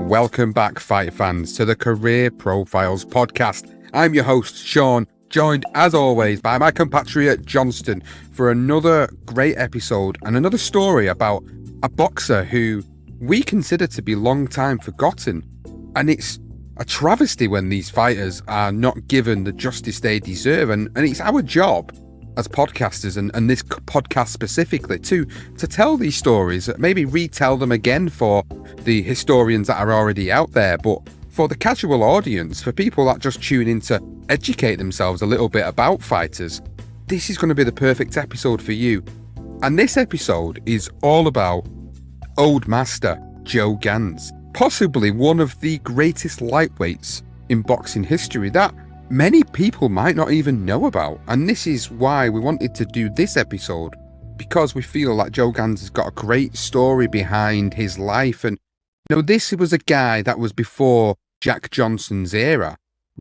welcome back, fight fans, to the Career Profiles podcast. I'm your host, Sean, joined as always by my compatriot Johnston for another great episode and another story about a boxer who we consider to be long time forgotten. And it's a travesty when these fighters are not given the justice they deserve, and it's our job as podcasters and this podcast specifically to tell these stories, maybe retell them again for the historians that are already out there, but for the casual audience, for people that just tune in to educate themselves a little bit about fighters, this is going to be the perfect episode for you. And this episode is all about Old Master Joe Gans, possibly one of the greatest lightweights in boxing history that many people might not even know about. And this is why we wanted to do this episode, because we feel like Joe Gans has got a great story behind his life. And this was a guy that was before Jack Johnson's era.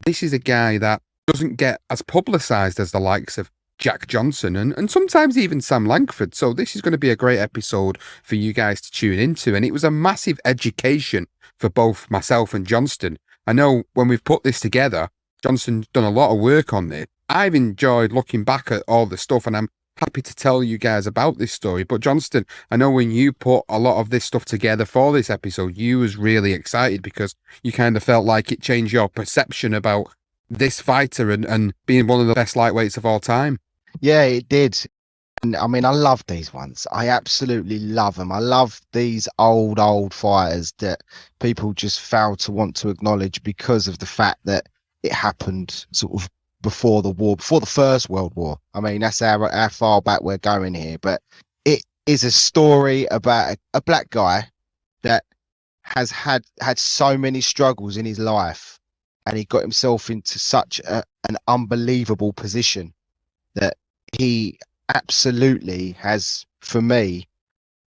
This is a guy that doesn't get as publicised as the likes of Jack Johnson and sometimes even Sam Langford. So this is going to be a great episode for you guys to tune into. And it was a massive education for both myself and Johnston. I know when we've put this together, Johnston's done a lot of work on this. I've enjoyed looking back at all the stuff, and I'm happy to tell you guys about this story. But Johnston, I know when you put a lot of this stuff together for this episode, you was really excited because you kind of felt like it changed your perception about this fighter and being one of the best lightweights of all time. Yeah, it did. And I mean, I love these ones. I absolutely love them. I love these old fighters that people just fail to want to acknowledge because of the fact that it happened sort of before the war, before the First World War. I mean, that's how far back we're going here. But it is a story about a black guy that has had so many struggles in his life, and he got himself into such an unbelievable position that he absolutely has, for me,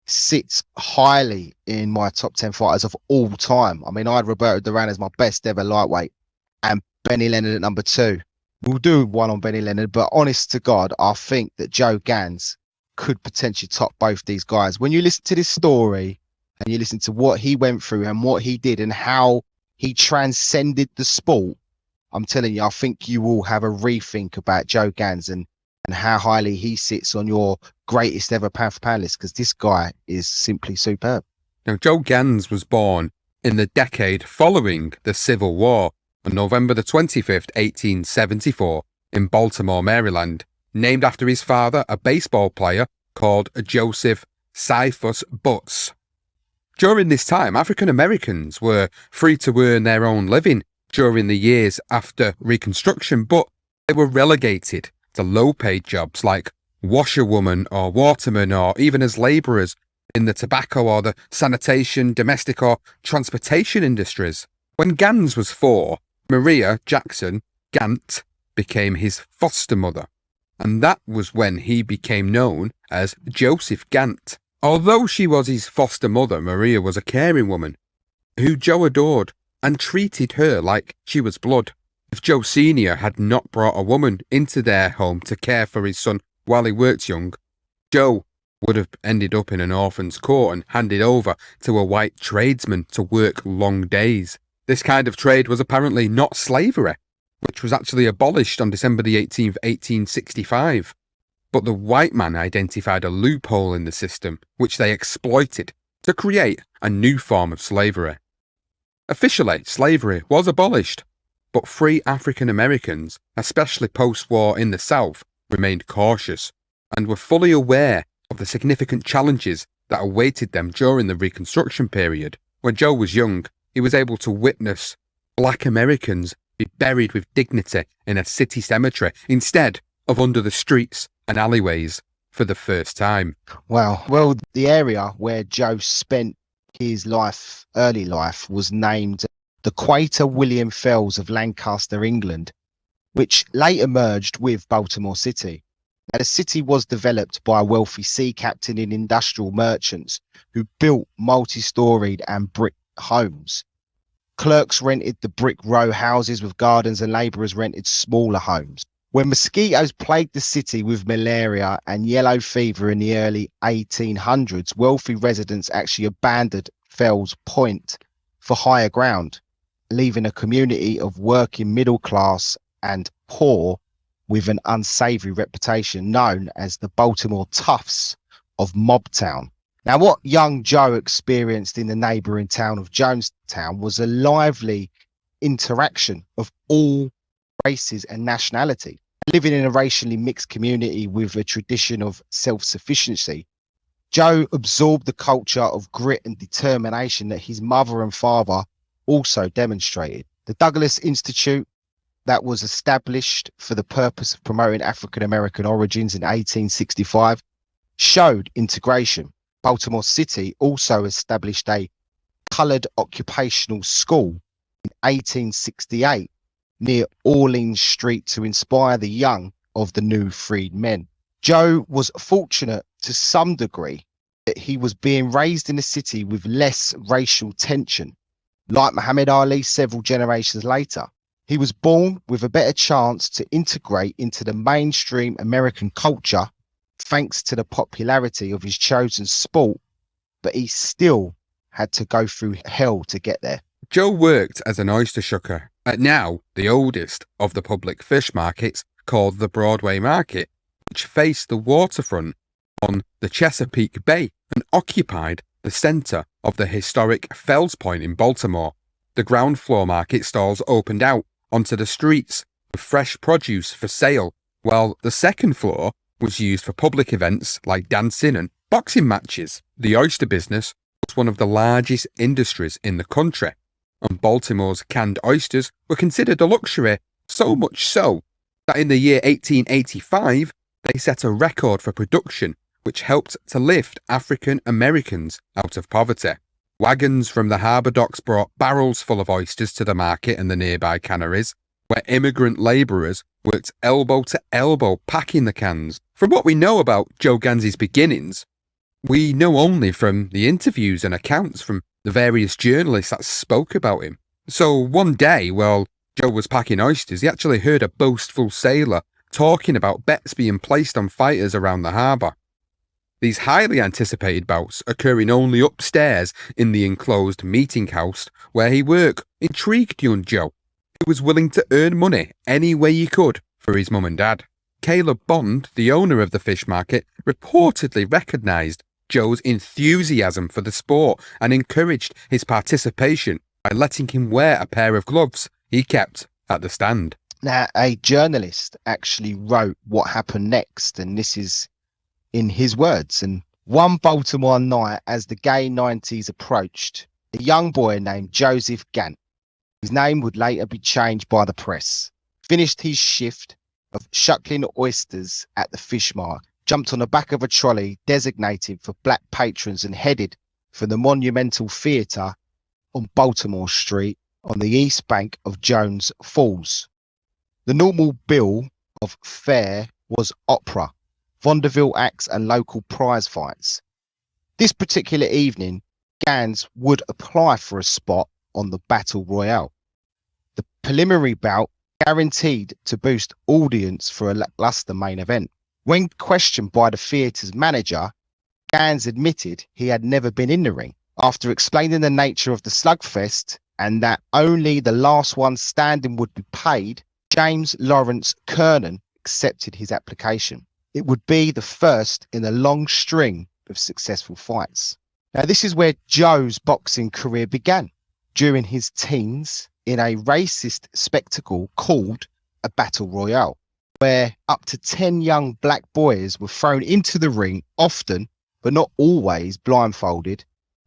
sits highly in my top 10 fighters of all time. I mean, I had Roberto Duran as my best ever lightweight and Benny Leonard at number 2. We'll do one on Benny Leonard, but honest to God, I think that Joe Gans could potentially top both these guys. When you listen to this story and you listen to what he went through and what he did and how he transcended the sport, I'm telling you, I think you will have a rethink about Joe Gans and how highly he sits on your greatest ever pound for pound list, because this guy is simply superb. Now, Joe Gans was born in the decade following the Civil War on November the 25th, 1874, in Baltimore, Maryland, named after his father, a baseball player called Joseph Cephas Butts. During this time, African Americans were free to earn their own living during the years after Reconstruction, but they were relegated to low-paid jobs like washerwoman or waterman, or even as labourers in the tobacco or the sanitation, domestic or transportation industries. When Gans was 4, Maria Jackson Gant became his foster mother, and that was when he became known as Joseph Gant. Although she was his foster mother, Maria was a caring woman who Joe adored and treated her like she was blood. If Joe Sr. had not brought a woman into their home to care for his son while he worked young, Joe would have ended up in an orphan's court and handed over to a white tradesman to work long days. This kind of trade was apparently not slavery, which was actually abolished on December the 18th, 1865. But the white man identified a loophole in the system, which they exploited to create a new form of slavery. Officially, slavery was abolished, but free African Americans, especially post-war in the South, remained cautious and were fully aware of the significant challenges that awaited them during the Reconstruction period. When Joe was young, he was able to witness black Americans be buried with dignity in a city cemetery instead of under the streets and alleyways for the first time. Wow. Well, the area where Joe spent his early life, was named the Quaker William Fells of Lancaster, England, which later merged with Baltimore City. Now, the city was developed by a wealthy sea captain and industrial merchants who built multi-storied and brick homes. Clerks rented the brick row houses with gardens and labourers rented smaller homes. When mosquitoes plagued the city with malaria and yellow fever in the early 1800s, wealthy residents actually abandoned Fells Point for higher ground, leaving a community of working middle class and poor with an unsavory reputation known as the Baltimore Toughs of Mobtown. Now, what young Joe experienced in the neighbouring town of Jonestown was a lively interaction of all races and nationality. Living in a racially mixed community with a tradition of self-sufficiency, Joe absorbed the culture of grit and determination that his mother and father also demonstrated. The Douglas Institute, that was established for the purpose of promoting African American origins in 1865, showed integration. Baltimore City also established a coloured occupational school in 1868 near Orleans Street to inspire the young of the new freedmen. Joe was fortunate to some degree that he was being raised in a city with less racial tension. Like Muhammad Ali several generations later, he was born with a better chance to integrate into the mainstream American culture thanks to the popularity of his chosen sport, but he still had to go through hell to get there. Joe worked as an oyster shucker at now the oldest of the public fish markets called the Broadway Market, which faced the waterfront on the Chesapeake Bay and occupied the centre of the historic Fells Point in Baltimore. The ground floor market stalls opened out onto the streets with fresh produce for sale, while the second floor was used for public events like dancing and boxing matches. The oyster business was one of the largest industries in the country, and Baltimore's canned oysters were considered a luxury, so much so that in the year 1885 they set a record for production, which helped to lift African Americans out of poverty. Wagons from the harbour docks brought barrels full of oysters to the market and the nearby canneries, where immigrant labourers worked elbow to elbow packing the cans. From what we know about Joe Gans's beginnings, we know only from the interviews and accounts from the various journalists that spoke about him. So one day, while Joe was packing oysters, he actually heard a boastful sailor talking about bets being placed on fighters around the harbour. These highly anticipated bouts occurring only upstairs in the enclosed meeting house where he worked intrigued young Joe, who was willing to earn money any way he could for his mum and dad. Caleb Bond, the owner of the fish market, reportedly recognised Joe's enthusiasm for the sport and encouraged his participation by letting him wear a pair of gloves he kept at the stand. Now, a journalist actually wrote what happened next, and this is in his words. And one Baltimore night, as the gay 90s approached, a young boy named Joseph Gans, his name would later be changed by the press, finished his shift of shuckling oysters at the fish market, jumped on the back of a trolley designated for black patrons and headed for the Monumental Theatre on Baltimore Street on the east bank of Jones Falls. The normal bill of fare was opera, vaudeville acts and local prize fights. This particular evening, Gans would apply for a spot on the Battle Royale. The preliminary bout guaranteed to boost audience for a lackluster main event. When questioned by the theatre's manager, Gans admitted he had never been in the ring. After explaining the nature of the slugfest and that only the last one standing would be paid, James Lawrence Kearney accepted his application. It would be the first in a long string of successful fights. Now, this is where Joe's boxing career began, during his teens in a racist spectacle called a Battle Royale, where up to 10 young black boys were thrown into the ring, often, but not always, blindfolded,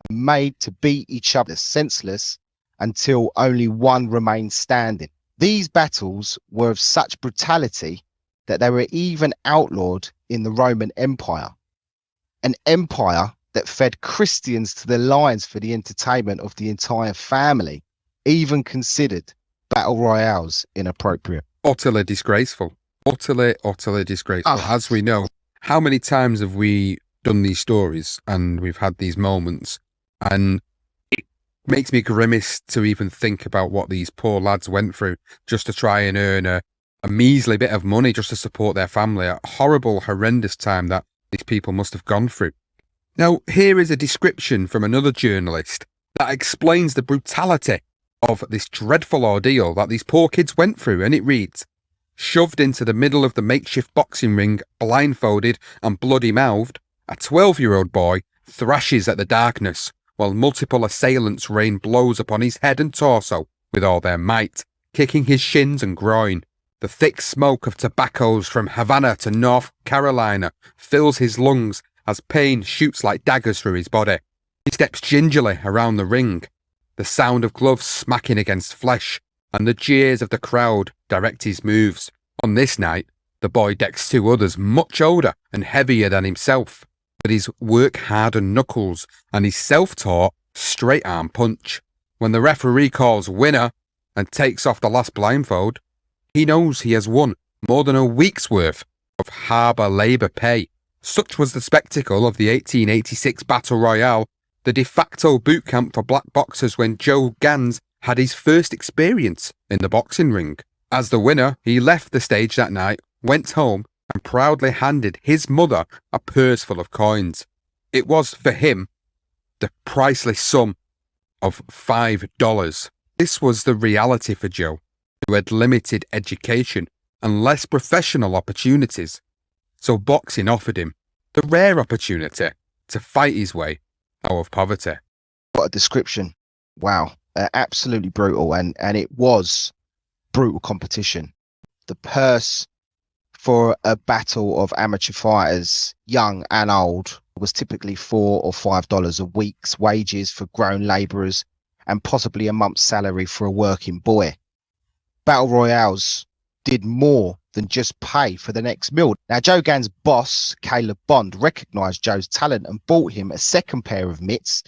and made to beat each other senseless until only one remained standing. These battles were of such brutality that they were even outlawed in the Roman Empire, an empire that fed Christians to the lions for the entertainment of the entire family, even considered battle royales inappropriate. Utterly disgraceful. Utterly disgraceful. As we know, how many times have we done these stories and we've had these moments, and it makes me grimace to even think about what these poor lads went through just to try and earn a measly bit of money just to support their family. A horrible, horrendous time that these people must have gone through. Now, here is a description from another journalist that explains the brutality of this dreadful ordeal that these poor kids went through, and it reads, "Shoved into the middle of the makeshift boxing ring, blindfolded and bloody-mouthed, a 12-year-old boy thrashes at the darkness, while multiple assailants rain blows upon his head and torso with all their might, kicking his shins and groin. The thick smoke of tobaccos from Havana to North Carolina fills his lungs as pain shoots like daggers through his body. He steps gingerly around the ring. The sound of gloves smacking against flesh and the jeers of the crowd direct his moves. On this night, the boy decks two others much older and heavier than himself, with his work-hardened knuckles and his self-taught straight-arm punch. When the referee calls winner and takes off the last blindfold, he knows he has won more than a week's worth of harbour labour pay. Such was the spectacle of the 1886 Battle Royale, the de facto boot camp for black boxers when Joe Gans had his first experience in the boxing ring. As the winner, he left the stage that night, went home, and proudly handed his mother a purse full of coins. It was, for him, the priceless sum of $5. This was the reality for Joe, who had limited education and less professional opportunities. So boxing offered him the rare opportunity to fight his way out of poverty. What a description. Wow. Absolutely brutal. And it was brutal competition. The purse for a battle of amateur fighters, young and old, was typically $4 or $5 a week's wages for grown labourers and possibly a month's salary for a working boy. Battle Royales did more than just pay for the next meal. Now, Joe Gans' boss, Caleb Bond, recognised Joe's talent and bought him a second pair of mitts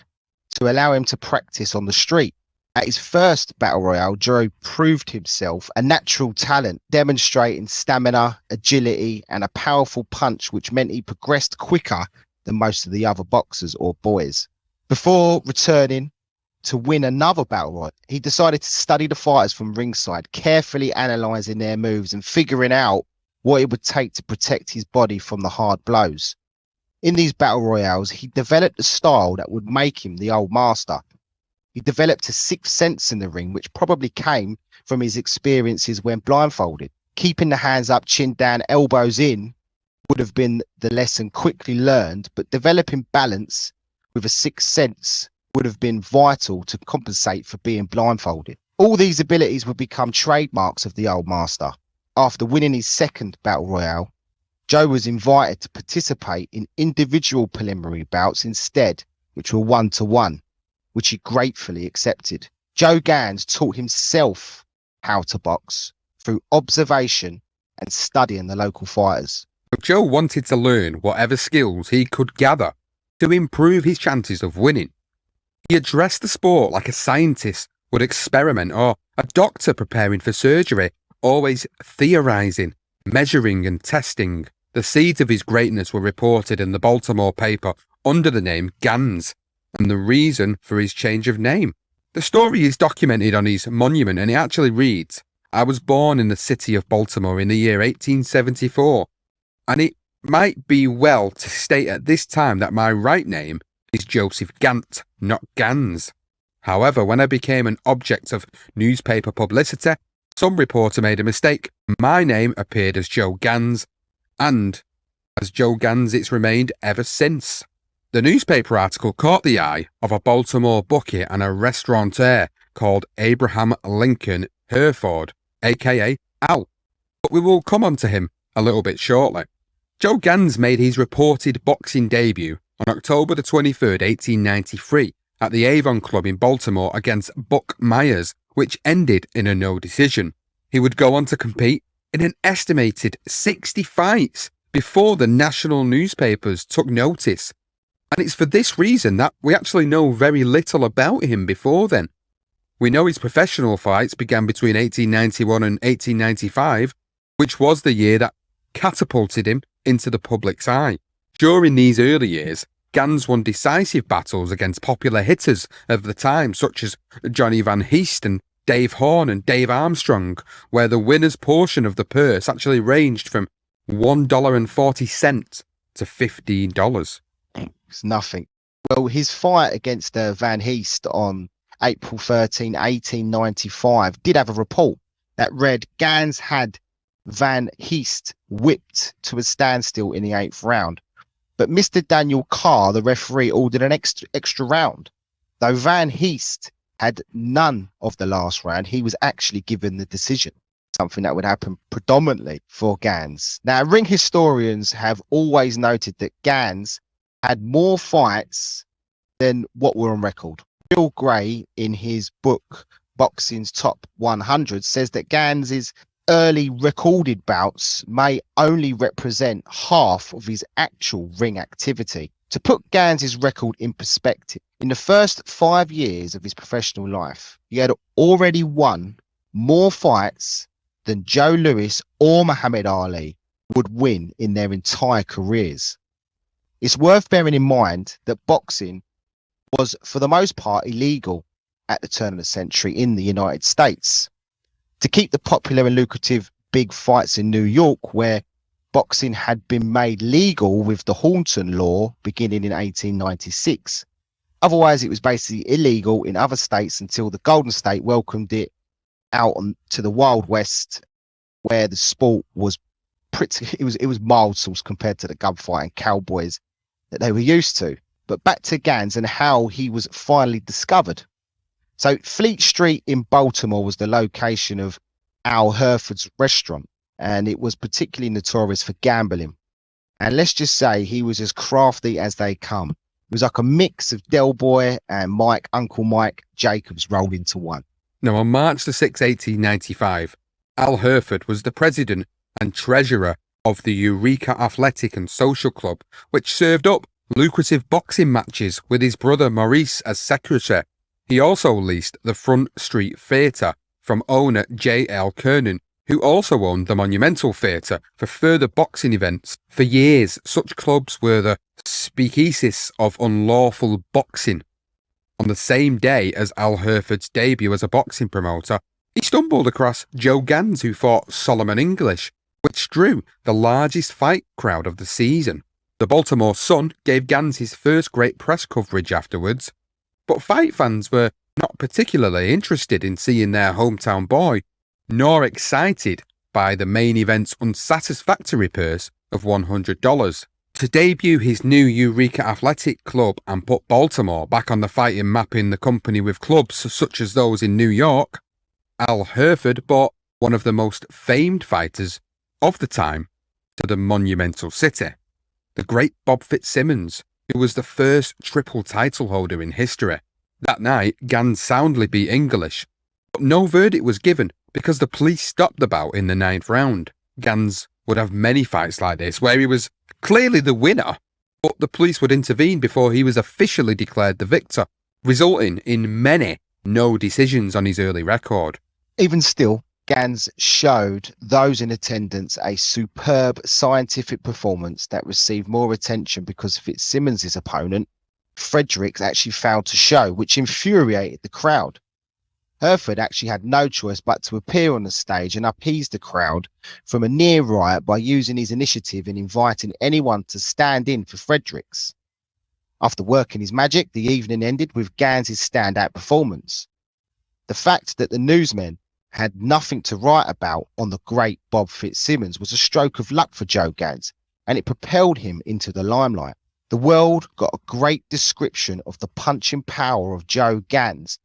to allow him to practice on the street. At his first Battle Royale, Joe proved himself a natural talent, demonstrating stamina, agility, and a powerful punch, which meant he progressed quicker than most of the other boxers or boys. Before returning to win another Battle Royale, he decided to study the fighters from ringside, carefully analysing their moves and figuring out what it would take to protect his body from the hard blows. In these Battle Royales, he developed a style that would make him the old master. He developed a sixth sense in the ring, which probably came from his experiences when blindfolded. Keeping the hands up, chin down, elbows in would have been the lesson quickly learned, but developing balance with a sixth sense would have been vital to compensate for being blindfolded. All these abilities would become trademarks of the old master. After winning his second Battle Royale, Joe was invited to participate in individual preliminary bouts instead, which were 1-to-1, which he gratefully accepted. Joe Gans taught himself how to box through observation and studying the local fighters. Joe wanted to learn whatever skills he could gather to improve his chances of winning. He addressed the sport like a scientist would experiment, or a doctor preparing for surgery, always theorizing, measuring and testing. The seeds of his greatness were reported in the Baltimore paper under the name Gans, and the reason for his change of name. The story is documented on his monument, and it actually reads, "I was born in the city of Baltimore in the year 1874, and it might be well to state at this time that my right name is Joseph Gant, not Gans. However, when I became an object of newspaper publicity, some reporter made a mistake. My name appeared as Joe Gans, and as Joe Gans it's remained ever since." The newspaper article caught the eye of a Baltimore bookie and a restaurateur called Abraham Lincoln Hereford, aka Al, but we will come on to him a little bit shortly. Joe Gans made his reported boxing debut on October the 23rd, 1893, at the Avon Club in Baltimore against Buck Myers, which ended in a no decision. He would go on to compete in an estimated 60 fights before the national newspapers took notice. And it's for this reason that we actually know very little about him before then. We know his professional fights began between 1891 and 1895, which was the year that catapulted him into the public's eye. During these early years, Gans won decisive battles against popular hitters of the time, such as Johnny Van Heest and Dave Horn and Dave Armstrong, where the winner's portion of the purse actually ranged from $1.40 to $15. It's nothing. Well, his fight against Van Heest on April 13, 1895 did have a report that read Gans had Van Heest whipped to a standstill in the 8th round. But Mr. Daniel Carr, the referee, ordered an extra round. Though Van Heest had none of the last round, he was actually given the decision, something that would happen predominantly for Gans. Now, ring historians have always noted that Gans had more fights than what were on record. Bill Gray, in his book Boxing's Top 100, says that Gans's early recorded bouts may only represent half of his actual ring activity. To put Gans's record in perspective, in the first 5 years of his professional life, he had already won more fights than Joe Louis or Muhammad Ali would win in their entire careers. It's worth bearing in mind that boxing was, for the most part, illegal at the turn of the century in the United States. To keep the popular and lucrative big fights in New York, where boxing had been made legal with the Horton Law beginning in 1896. Otherwise, it was basically illegal in other states until the Golden State welcomed it out to the Wild West, where the sport was it was mild sauce compared to the gunfighting cowboys that they were used to. But back to Gans and how he was finally discovered. So Fleet Street in Baltimore was the location of Al Herford's restaurant, and it was particularly notorious for gambling. And let's just say he was as crafty as they come. It was like a mix of Del Boy and Uncle Mike Jacobs rolled into one. Now, on March the 6th, 1895, Al Herford was the president and treasurer of the Eureka Athletic and Social Club, which served up lucrative boxing matches with his brother Maurice as secretary. He also leased the Front Street Theatre from owner J.L. Kearney, who also owned the Monumental Theatre, for further boxing events. For years, such clubs were the speakeasies of unlawful boxing. On the same day as Al Herford's debut as a boxing promoter, he stumbled across Joe Gans, who fought Solomon English, which drew the largest fight crowd of the season. The Baltimore Sun gave Gans his first great press coverage afterwards, but fight fans were not particularly interested in seeing their hometown boy, nor excited by the main event's unsatisfactory purse of $100. To debut his new Eureka Athletic Club and put Baltimore back on the fighting map in the company with clubs such as those in New York, Al Herford brought one of the most famed fighters of the time to the monumental city, the great Bob Fitzsimmons, who was the first triple title holder in history. That night, Gans soundly beat English, but no verdict was given because the police stopped the bout in the 9th round. Gans would have many fights like this where he was clearly the winner, but the police would intervene before he was officially declared the victor, resulting in many no decisions on his early record. Even still, Gans showed those in attendance a superb scientific performance that received more attention because Fitzsimmons' opponent, Fredericks, actually failed to show, which infuriated the crowd. Herford actually had no choice but to appear on the stage and appease the crowd from a near riot by using his initiative in inviting anyone to stand in for Fredericks. After working his magic, the evening ended with Gans' standout performance. The fact that the newsmen had nothing to write about on the great Bob Fitzsimmons was a stroke of luck for Joe Gans, and it propelled him into the limelight. The world got a great description of the punching power of Joe Gans,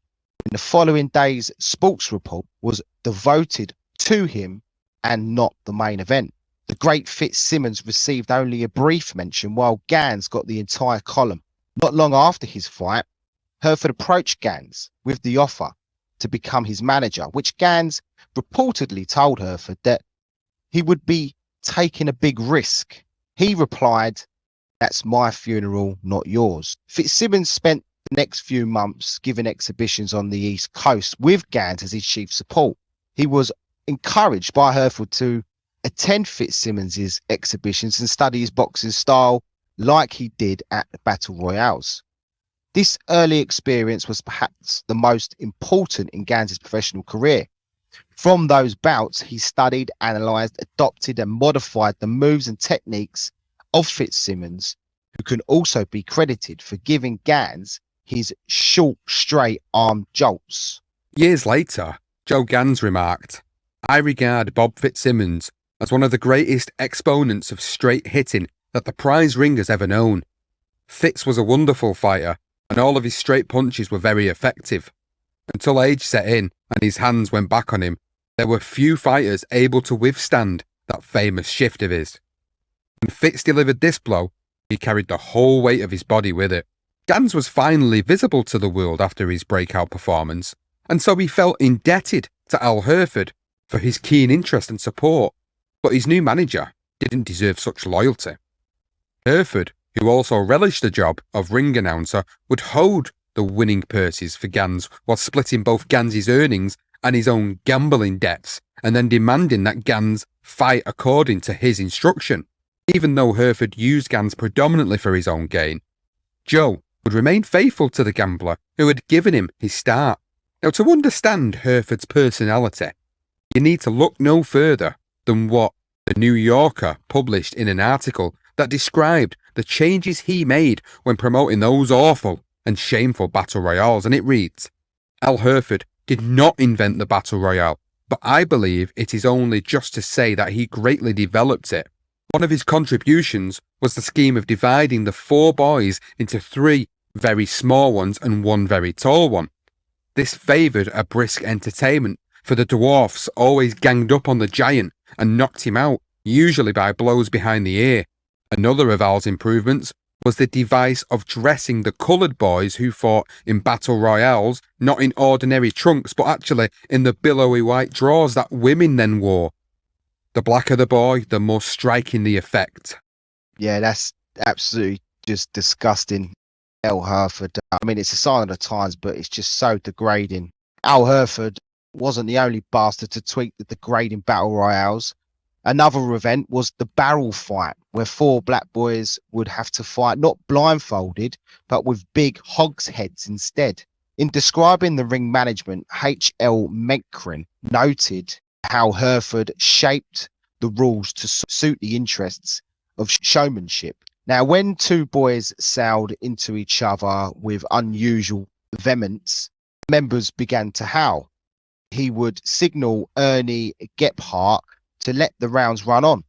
and the following day's sports report was devoted to him and not the main event. The great Fitzsimmons received only a brief mention, while Gans got the entire column. Not long after his fight, Herford approached Gans with the offer to become his manager, which Gans reportedly told Herford that he would be taking a big risk. He replied, "That's my funeral, not yours." Fitzsimmons spent the next few months giving exhibitions on the East Coast with Gans as his chief support. He was encouraged by Herford to attend Fitzsimmons' exhibitions and study his boxing style like he did at the Battle Royales. This early experience was perhaps the most important in Gans' professional career. From those bouts, he studied, analysed, adopted and modified the moves and techniques of Fitzsimmons, who can also be credited for giving Gans his short, straight arm jolts. Years later, Joe Gans remarked, "I regard Bob Fitzsimmons as one of the greatest exponents of straight hitting that the prize ring has ever known. Fitz was a wonderful fighter, and all of his straight punches were very effective. Until age set in and his hands went back on him, there were few fighters able to withstand that famous shift of his. When Fitz delivered this blow, he carried the whole weight of his body with it." Gans was finally visible to the world after his breakout performance, and so he felt indebted to Al Herford for his keen interest and support, but his new manager didn't deserve such loyalty. Herford, who also relished the job of ring announcer, would hold the winning purses for Gans while splitting both Gans's earnings and his own gambling debts, and then demanding that Gans fight according to his instruction. Even though Herford used Gans predominantly for his own gain, Joe would remain faithful to the gambler who had given him his start. Now, to understand Herford's personality, you need to look no further than what the New Yorker published in an article that described the changes he made when promoting those awful and shameful battle royales, and it reads, "Al Herford did not invent the battle royale, but I believe it is only just to say that he greatly developed it. One of his contributions was the scheme of dividing the 4 boys into 3 very small ones and 1 very tall one. This favoured a brisk entertainment, for the dwarfs always ganged up on the giant and knocked him out, usually by blows behind the ear. Another of Al's improvements was the device of dressing the coloured boys who fought in battle royales not in ordinary trunks but actually in the billowy white drawers that women then wore. The blacker the boy, the more striking the effect." Yeah, that's absolutely just disgusting. Al Herford, I mean, it's a sign of the times, but it's just so degrading. Al Herford wasn't the only bastard to tweak the degrading battle royales. Another event was the barrel fight, where 4 black boys would have to fight not blindfolded, but with big hogsheads instead. In describing the ring management, H.L. Mcgovern noted how Herford shaped the rules to suit the interests of showmanship. Now, when 2 boys sailed into each other with unusual vehemence, members began to howl. He would signal Ernie Gephardt to let the rounds run on,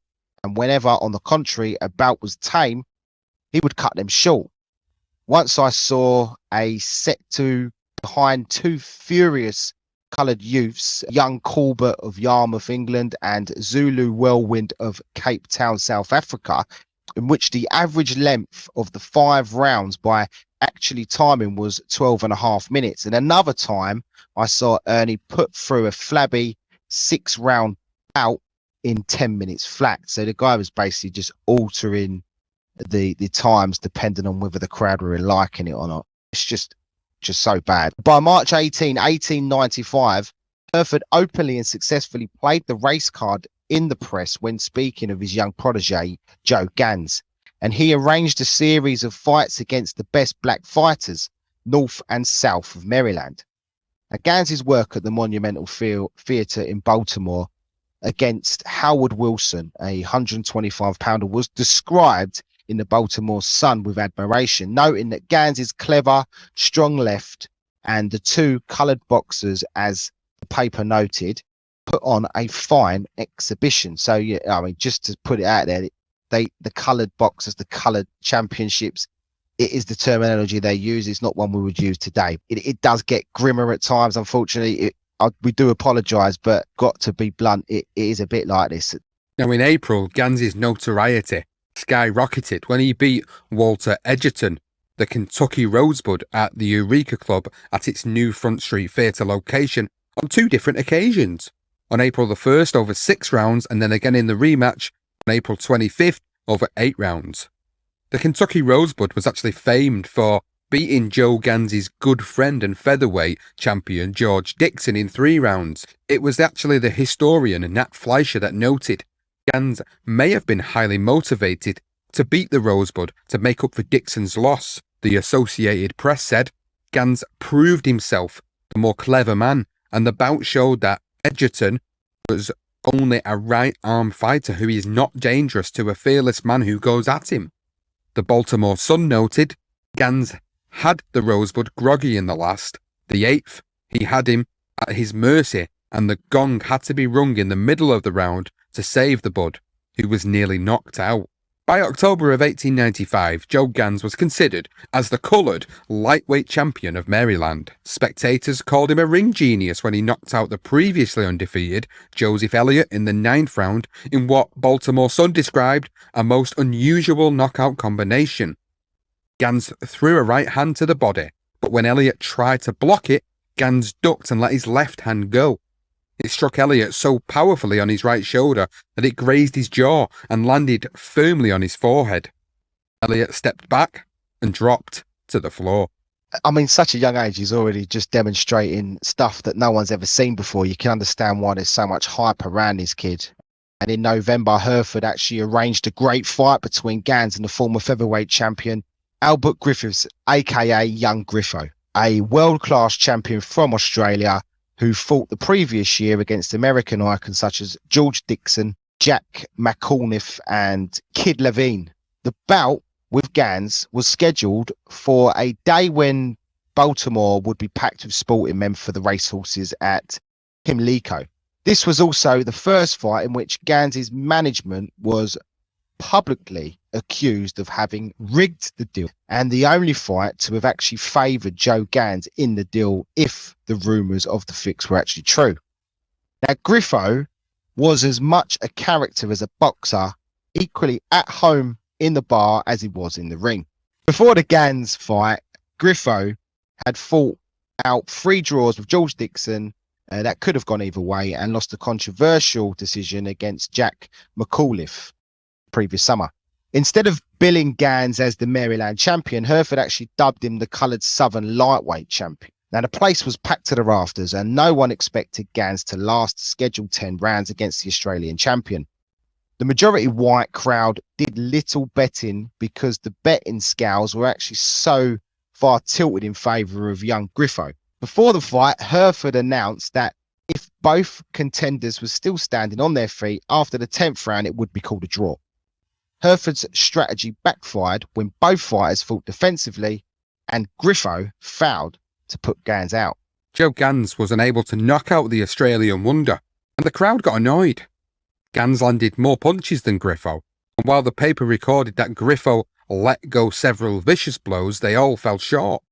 and whenever, on the contrary, a bout was tame, he would cut them short. Once I saw a set to behind 2 furious coloured youths, young Corbett of Yarmouth, England, and Zulu Whirlwind of Cape Town, South Africa, in which the average length of the 5 rounds by actually timing was 12.5 minutes. And another time I saw Ernie put through a flabby 6-round bout in 10 minutes flat. So the guy was basically just altering the times depending on whether the crowd were liking it or not. It's just so bad. By March 1895, Herford openly and successfully played the race card in the press when speaking of his young protege, Joe Gans, and he arranged a series of fights against the best black fighters, north and south of Maryland. Now, Gans's work at the Monumental Theatre in Baltimore against Howard Wilson, a 125-pounder, was described in the Baltimore Sun with admiration, noting that Gans's clever, strong left and the 2 coloured boxers, as the paper noted, put on a fine exhibition. So, yeah, I mean, just to put it out there, the coloured boxers, the coloured championships, it is the terminology they use. It's not one we would use today. It does get grimmer at times, unfortunately. We do apologise, but got to be blunt, it is a bit like this. Now, in April, Gans's notoriety skyrocketed when he beat Walter Edgerton, the Kentucky Rosebud, at the Eureka Club at its new Front Street Theatre location on 2 different occasions. On April the 1st over 6 rounds, and then again in the rematch on April 25th over 8 rounds. The Kentucky Rosebud was actually famed for beating Joe Gans's good friend and featherweight champion George Dixon in 3 rounds. It was actually the historian Nat Fleischer that noted Gans may have been highly motivated to beat the Rosebud to make up for Dixon's loss. The Associated Press said Gans proved himself the more clever man, and the bout showed that Edgerton was only a right-arm fighter who is not dangerous to a fearless man who goes at him. The The Baltimore Sun noted, Gans had the Rosebud groggy in the last. The 8th, he had him at his mercy, and the gong had to be rung in the middle of the round to save the Bud, who was nearly knocked out. By October of 1895, Joe Gans was considered as the coloured lightweight champion of Maryland. Spectators called him a ring genius when he knocked out the previously undefeated Joseph Elliott in the 9th round in what Baltimore Sun described a most unusual knockout combination. Gans threw a right hand to the body, but when Elliott tried to block it, Gans ducked and let his left hand go. It struck Elliott so powerfully on his right shoulder that it grazed his jaw and landed firmly on his forehead. Elliott stepped back and dropped to the floor. I mean, such a young age, he's already just demonstrating stuff that no one's ever seen before. You can understand why there's so much hype around this kid. And in November, Hereford actually arranged a great fight between Gans and the former featherweight champion, Albert Griffiths, aka Young Griffo, a world-class champion from Australia who fought the previous year against American icons such as George Dixon, Jack McAuliffe and Kid Levine. The bout with Gans was scheduled for a day when Baltimore would be packed with sporting men for the racehorses at Pimlico. This was also the first fight in which Gans's management was publicly accused of having rigged the deal, and the only fight to have actually favoured Joe Gans in the deal if the rumours of the fix were actually true. Now, Griffo was as much a character as a boxer, equally at home in the bar as he was in the ring. Before the Gans fight, Griffo had fought out 3 draws with George Dixon that could have gone either way, and lost a controversial decision against Jack McAuliffe previous summer. Instead of billing Gans as the Maryland champion, Hereford actually dubbed him the coloured Southern lightweight champion. Now, the place was packed to the rafters, and no one expected Gans to last the scheduled 10 rounds against the Australian champion. The majority white crowd did little betting because the betting scales were actually so far tilted in favour of young Griffo. Before the fight, Hereford announced that if both contenders were still standing on their feet after the 10th round, it would be called a draw. Hereford's strategy backfired when both fighters fought defensively and Griffo fouled to put Gans out. Joe Gans was unable to knock out the Australian wonder, and the crowd got annoyed. Gans landed more punches than Griffo, and while the paper recorded that Griffo let go several vicious blows, they all fell short.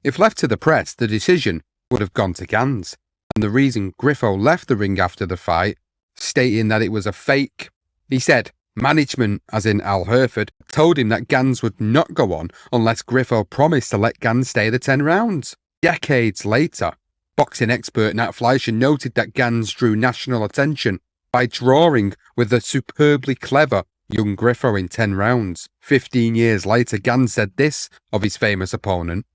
If left to the press, the decision would have gone to Gans, and the reason Griffo left the ring after the fight, stating that it was a fake, he said, management, as in Al Hereford, told him that Gans would not go on unless Griffo promised to let Gans stay the 10 rounds. Decades later, boxing expert Nat Fleischer noted that Gans drew national attention by drawing with the superbly clever young Griffo in 10 rounds. 15 years later, Gans said this of his famous opponent: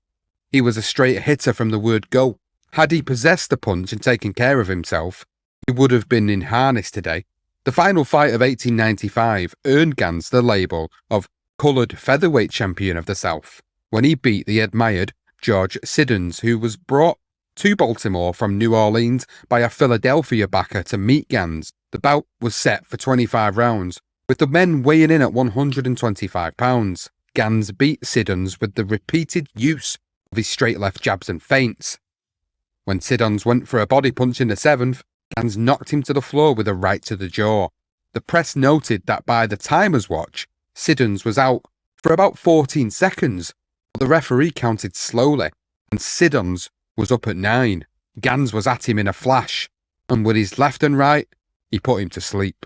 "He was a straight hitter from the word go. Had he possessed the punch and taken care of himself, he would have been in harness today." The final fight of 1895 earned Gans the label of coloured featherweight champion of the South when he beat the admired George Siddons, who was brought to Baltimore from New Orleans by a Philadelphia backer to meet Gans. The bout was set for 25 rounds, with the men weighing in at 125 pounds. Gans beat Siddons with the repeated use of his straight left jabs and feints. When Siddons went for a body punch in the 7th, Gans knocked him to the floor with a right to the jaw. The press noted that by the timer's watch, Siddons was out for about 14 seconds, but the referee counted slowly, and Siddons was up at 9. Gans was at him in a flash, and with his left and right, he put him to sleep.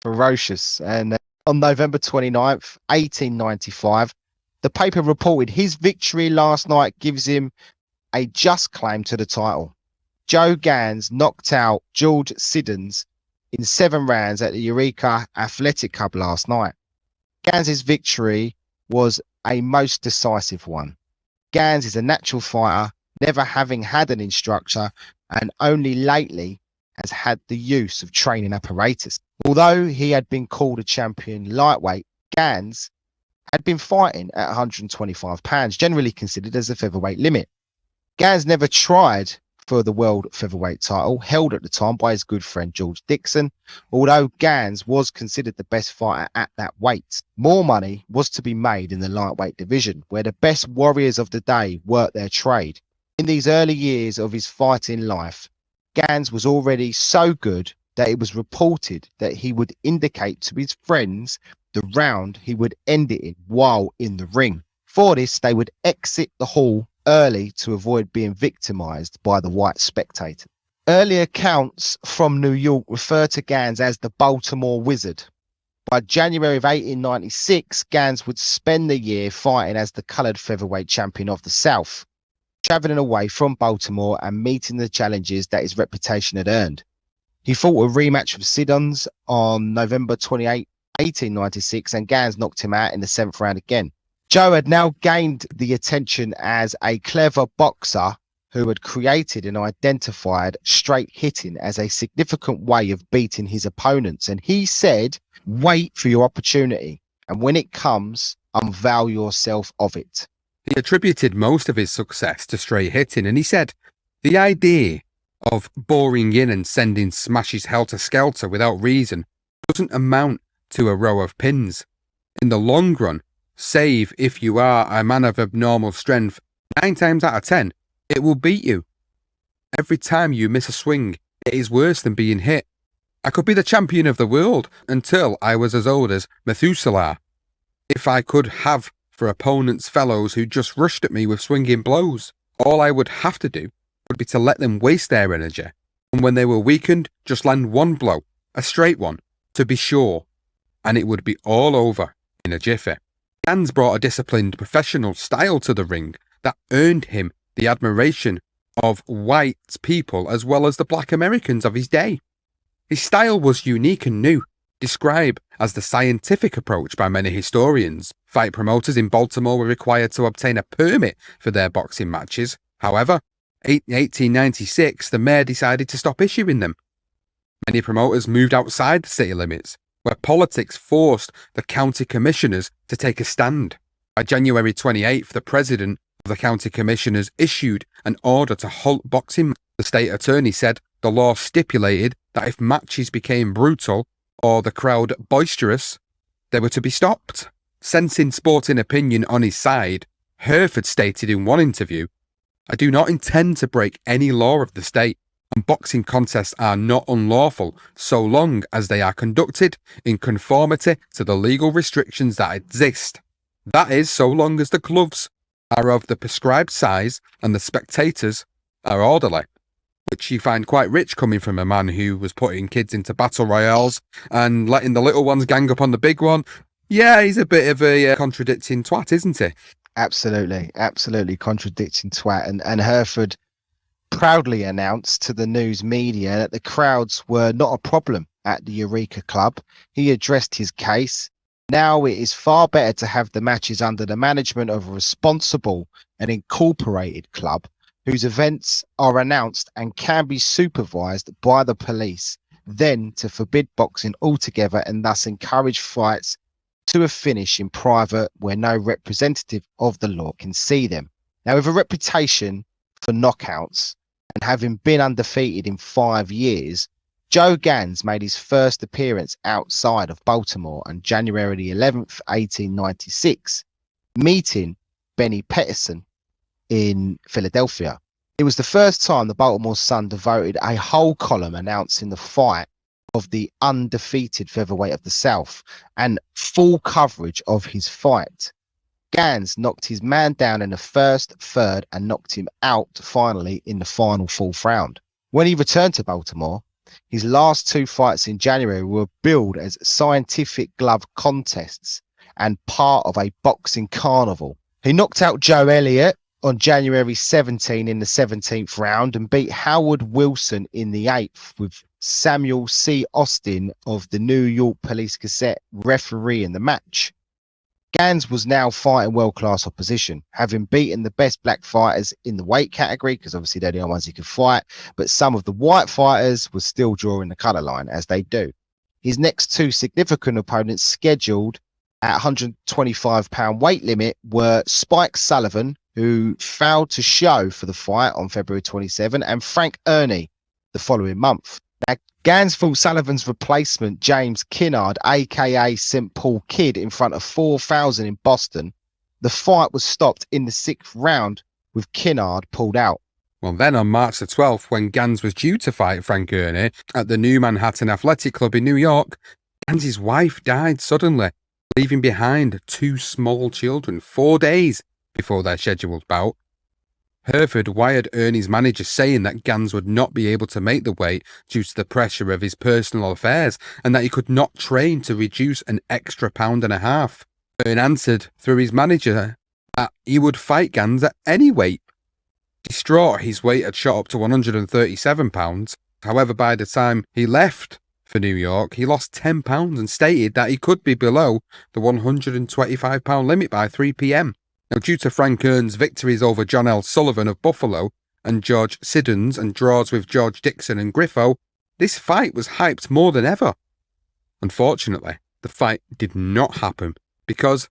Ferocious. And on November 29th, 1895, the paper reported his victory last night gives him a just claim to the title. Joe Gans knocked out George Siddons in 7 rounds at the Eureka Athletic Club last night. Gans's victory was a most decisive one. Gans is a natural fighter, never having had an instructor, and only lately has had the use of training apparatus. Although he had been called a champion lightweight, Gans had been fighting at 125 pounds, generally considered as a featherweight limit. Gans never tried for the world featherweight title, held at the time by his good friend George Dixon, although Gans was considered the best fighter at that weight. More money was to be made in the lightweight division, where the best warriors of the day worked their trade. In these early years of his fighting life, Gans was already so good that it was reported that he would indicate to his friends the round he would end it in while in the ring. For this, they would exit the hall early to avoid being victimized by the white spectator. Early accounts from New York refer to Gans as the Baltimore Wizard. By January of 1896, Gans would spend the year fighting as the coloured featherweight champion of the South, travelling away from Baltimore and meeting the challenges that his reputation had earned. He fought a rematch with Siddons on November 28, 1896, and Gans knocked him out in the 7th round again. Joe had now gained the attention as a clever boxer who had created and identified straight hitting as a significant way of beating his opponents. And he said, wait for your opportunity. And when it comes, unveil yourself of it. He attributed most of his success to straight hitting, and he said, the idea of boring in and sending smashes helter-skelter without reason doesn't amount to a row of pins. In the long run, save if you are a man of abnormal strength, 9 times out of 10, it will beat you. Every time you miss a swing, it is worse than being hit. I could be the champion of the world until I was as old as Methuselah. If I could have for opponents fellows who just rushed at me with swinging blows, all I would have to do would be to let them waste their energy, and when they were weakened, just land one blow, a straight one, to be sure, and it would be all over in a jiffy. Gans brought a disciplined professional style to the ring that earned him the admiration of white people as well as the black Americans of his day. His style was unique and new, described as the scientific approach by many historians. Fight promoters in Baltimore were required to obtain a permit for their boxing matches. However, in 1896, the mayor decided to stop issuing them. Many promoters moved outside the city limits, where politics forced the county commissioners to take a stand. By January 28th, the president of the county commissioners issued an order to halt boxing. The state attorney said the law stipulated that if matches became brutal or the crowd boisterous, they were to be stopped. Sensing sporting opinion on his side, Hereford stated in one interview, I do not intend to break any law of the state, and boxing contests are not unlawful so long as they are conducted in conformity to the legal restrictions that exist. That is, so long as the gloves are of the prescribed size and the spectators are orderly, which you find quite rich coming from a man who was putting kids into battle royales and letting the little ones gang up on the big one. Yeah, he's a bit of a contradicting twat, isn't he? Absolutely contradicting twat. And Hereford proudly announced to the news media that the crowds were not a problem at the Eureka Club. He addressed his case. Now it is far better to have the matches under the management of a responsible and incorporated club whose events are announced and can be supervised by the police than to forbid boxing altogether and thus encourage fights to a finish in private where no representative of the law can see them. Now, with a reputation for knockouts and having been undefeated in 5 years, Joe Gans made his first appearance outside of Baltimore on January the 11th, 1896, meeting Benny Peterson in Philadelphia. It was the first time the Baltimore Sun devoted a whole column announcing the fight of the undefeated featherweight of the South and full coverage of his fight. Gans knocked his man down in the first, third, and knocked him out finally in the final 4th round. When he returned to Baltimore, his last 2 fights in January were billed as scientific glove contests and part of a boxing carnival. He knocked out Joe Elliott on January 17 in the 17th round and beat Howard Wilson in the 8th, with Samuel C. Austin of the New York Police Gazette refereeing the match. Gans was now fighting world-class opposition, having beaten the best black fighters in the weight category, because obviously they're the only ones he could fight, but some of the white fighters were still drawing the colour line, as they do. His next 2 significant opponents scheduled at 125-pound weight limit were Spike Sullivan who failed to show for the fight on February 27, and Frank Kearney the following month. Now, Gans fought Sullivan's replacement, James Kinnard, aka St. Paul Kid, in front of 4,000 in Boston. The fight was stopped in the 6th round with Kinnard pulled out. Well, then on March the 12th, when Gans was due to fight Frank Kearney at the New Manhattan Athletic Club in New York, Gans' wife died suddenly, leaving behind 2 small children 4 days before their scheduled bout. Hereford wired Ernie's manager saying that Gans would not be able to make the weight due to the pressure of his personal affairs and that he could not train to reduce an extra £1.5 pounds. Ern answered through his manager that he would fight Gans at any weight. Distraught, his weight had shot up to £137. However, by the time he left for New York, he lost £10 and stated that he could be below the £125 limit by 3 p.m. Now, due to Frank Kearney's victories over John L. Sullivan of Buffalo and George Siddons and draws with George Dixon and Griffo, this fight was hyped more than ever. Unfortunately, the fight did not happen because,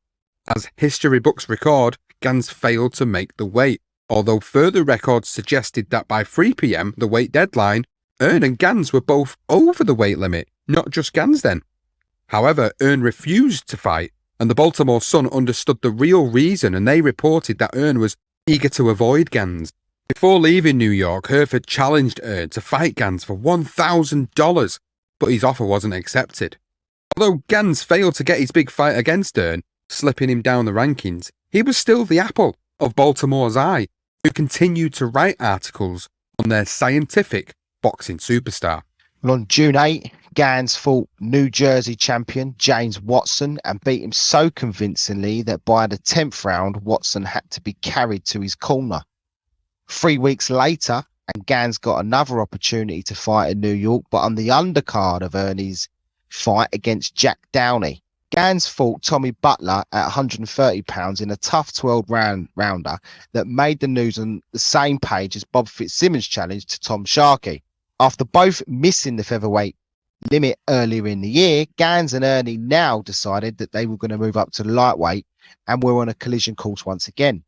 as history books record, Gans failed to make the weight, although further records suggested that by 3 p.m, the weight deadline, Ern and Gans were both over the weight limit, not just Gans then. However, Ern refused to fight, and the Baltimore Sun understood the real reason, and they reported that Ern was eager to avoid Gans. Before leaving New York, Hereford challenged Ern to fight Gans for $1,000, but his offer wasn't accepted. Although Gans failed to get his big fight against Ern, slipping him down the rankings, he was still the apple of Baltimore's eye, who continued to write articles on their scientific boxing superstar. Well, on June 8, Gans fought New Jersey champion James Watson and beat him so convincingly that by the 10th round, Watson had to be carried to his corner. 3 weeks later, and Gans got another opportunity to fight in New York, but on the undercard of Ernie's fight against Jack Downey. Gans fought Tommy Butler at 130 pounds in a tough 12-rounder that made the news on the same page as Bob Fitzsimmons' challenge to Tom Sharkey. After both missing the featherweight limit earlier in the year, Gans and Ernie now decided that they were going to move up to the lightweight and were on a collision course once again.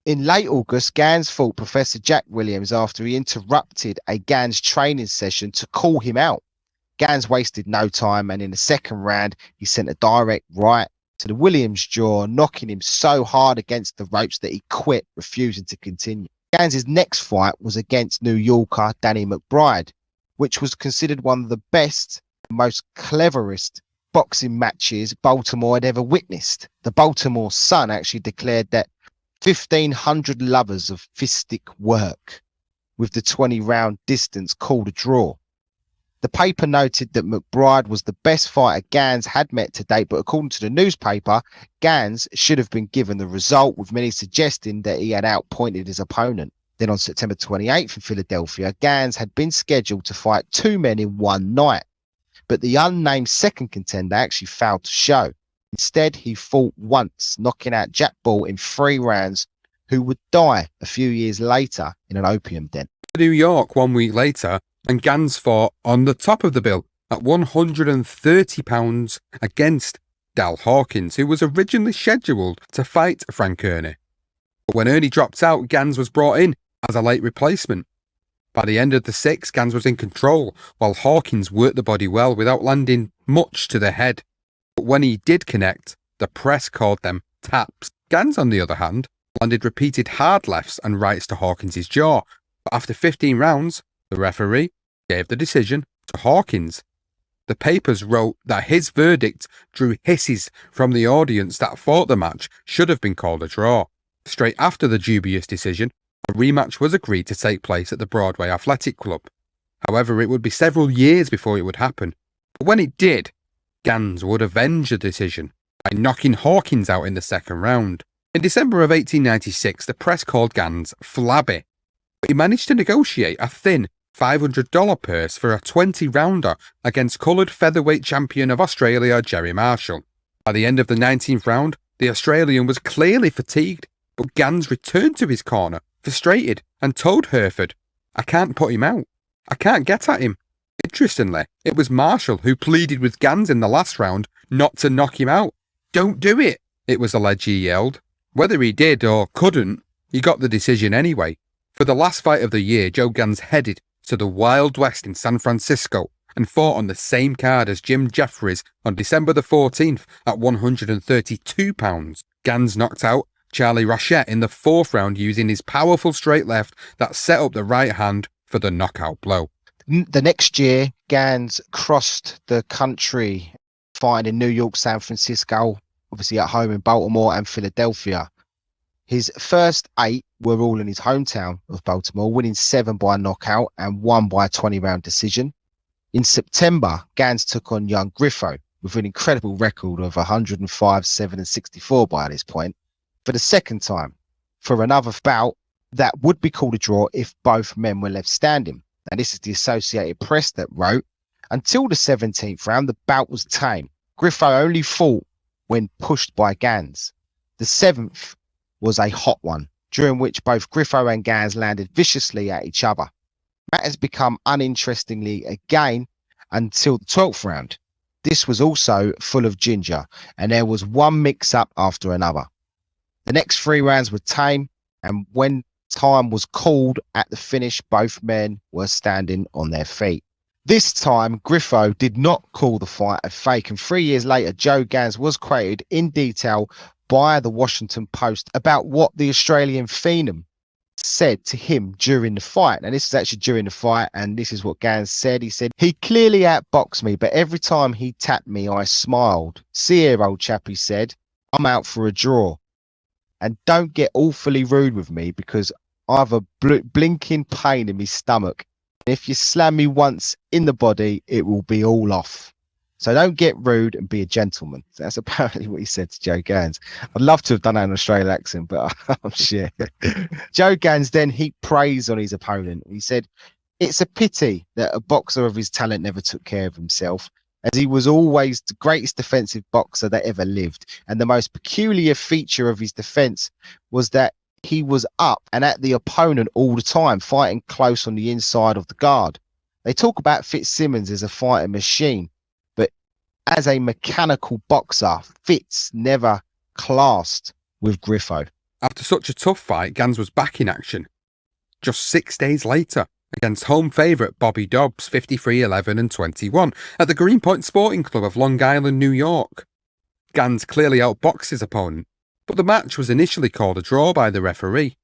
In late August, Gans fought Professor Jack Williams after he interrupted a Gans training session to call him out. Gans wasted no time, and in the second round, he sent a direct right to the Williams jaw, knocking him so hard against the ropes that he quit, refusing to continue. Gans' next fight was against New Yorker Danny McBride, which was considered one of the best, most cleverest boxing matches Baltimore had ever witnessed. The Baltimore Sun actually declared that 1,500 lovers of fistic work, with the 20-round distance called a draw. The paper noted that McBride was the best fighter Gans had met to date, but according to the newspaper, Gans should have been given the result, with many suggesting that he had outpointed his opponent. Then on September 28th in Philadelphia, Gans had been scheduled to fight 2 men in one night, but the unnamed second contender actually failed to show. Instead, he fought once, knocking out Jack Bout in 3 rounds, who would die a few years later in an opium den. New York 1 week later, and Gans fought on the top of the bill at £130 against Dal Hawkins, who was originally scheduled to fight Frank Kearney. But when Ernie dropped out, Gans was brought in as a late replacement. By the end of the 6th, Gans was in control, while Hawkins worked the body well without landing much to the head. But when he did connect, the press called them taps. Gans, on the other hand, landed repeated hard lefts and rights to Hawkins' jaw. But after 15 rounds, the referee gave the decision to Hawkins. The papers wrote that his verdict drew hisses from the audience that thought the match should have been called a draw. Straight after the dubious decision, a rematch was agreed to take place at the Broadway Athletic Club. However, it would be several years before it would happen. But when it did, Gans would avenge the decision by knocking Hawkins out in the second round. In December of 1896, the press called Gans flabby, but he managed to negotiate a thin $500 purse for a 20-rounder against coloured featherweight champion of Australia, Jerry Marshall. By the end of the 19th round, the Australian was clearly fatigued, but Gans returned to his corner, frustrated, and told Hereford, "I can't put him out. I can't get at him." Interestingly, it was Marshall who pleaded with Gans in the last round not to knock him out. "Don't do it," it was alleged he yelled. Whether he did or couldn't He got the decision anyway. For the last fight of the year, Joe Gans headed to the Wild West in San Francisco and fought on the same card as Jim Jeffries on December the 14th at 132 pounds. Gans knocked out Charlie Rochette in the 4th round using his powerful straight left that set up the right hand for the knockout blow. The next year, Gans crossed the country fighting in New York, San Francisco, obviously at home in Baltimore and Philadelphia. His first 8 were all in his hometown of Baltimore, winning 7 by knockout and 1 by 20-round decision. In September, Gans took on young Griffo with an incredible record of 105, 7 and 64 by this point for the second time for another bout that would be called a draw if both men were left standing. And this is the Associated Press that wrote, until the 17th round, the bout was tame. Griffo only fought when pushed by Gans. The 7th was a hot one, during which both Griffo and Gans landed viciously at each other. Matters become uninterestingly again until the 12th round. This was also full of ginger, and there was one mix-up after another. The next 3 rounds were tame, and when time was called at the finish, both men were standing on their feet. This time, Griffo did not call the fight a fake, and 3 years later, Joe Gans was quoted in detail by the Washington Post about what the Australian Phenom said to him during the fight. And this is actually during the fight, and this is what Gans said. He said, "He clearly outboxed me, but every time he tapped me, I smiled. See here, old chap," he said, "I'm out for a draw. And don't get awfully rude with me because I have a blinking pain in my stomach. If you slam me once in the body, it will be all off. So don't get rude and be a gentleman." So that's apparently what he said to Joe Gans. I'd love to have done that in an Australian accent, but I'm sure. Joe Gans then heaped praise on his opponent. He said, "It's a pity that a boxer of his talent never took care of himself, as he was always the greatest defensive boxer that ever lived. And the most peculiar feature of his defense was that he was up and at the opponent all the time, fighting close on the inside of the guard. They talk about Fitzsimmons as a fighting machine, but as a mechanical boxer, Fitz never classed with Griffo." After such a tough fight, Gans was back in action just 6 days later against home favourite Bobby Dobbs, 53, 11 and 21, at the Greenpoint Sporting Club of Long Island, New York. Gans clearly outboxed his opponent, but the match was initially called a draw by the referee.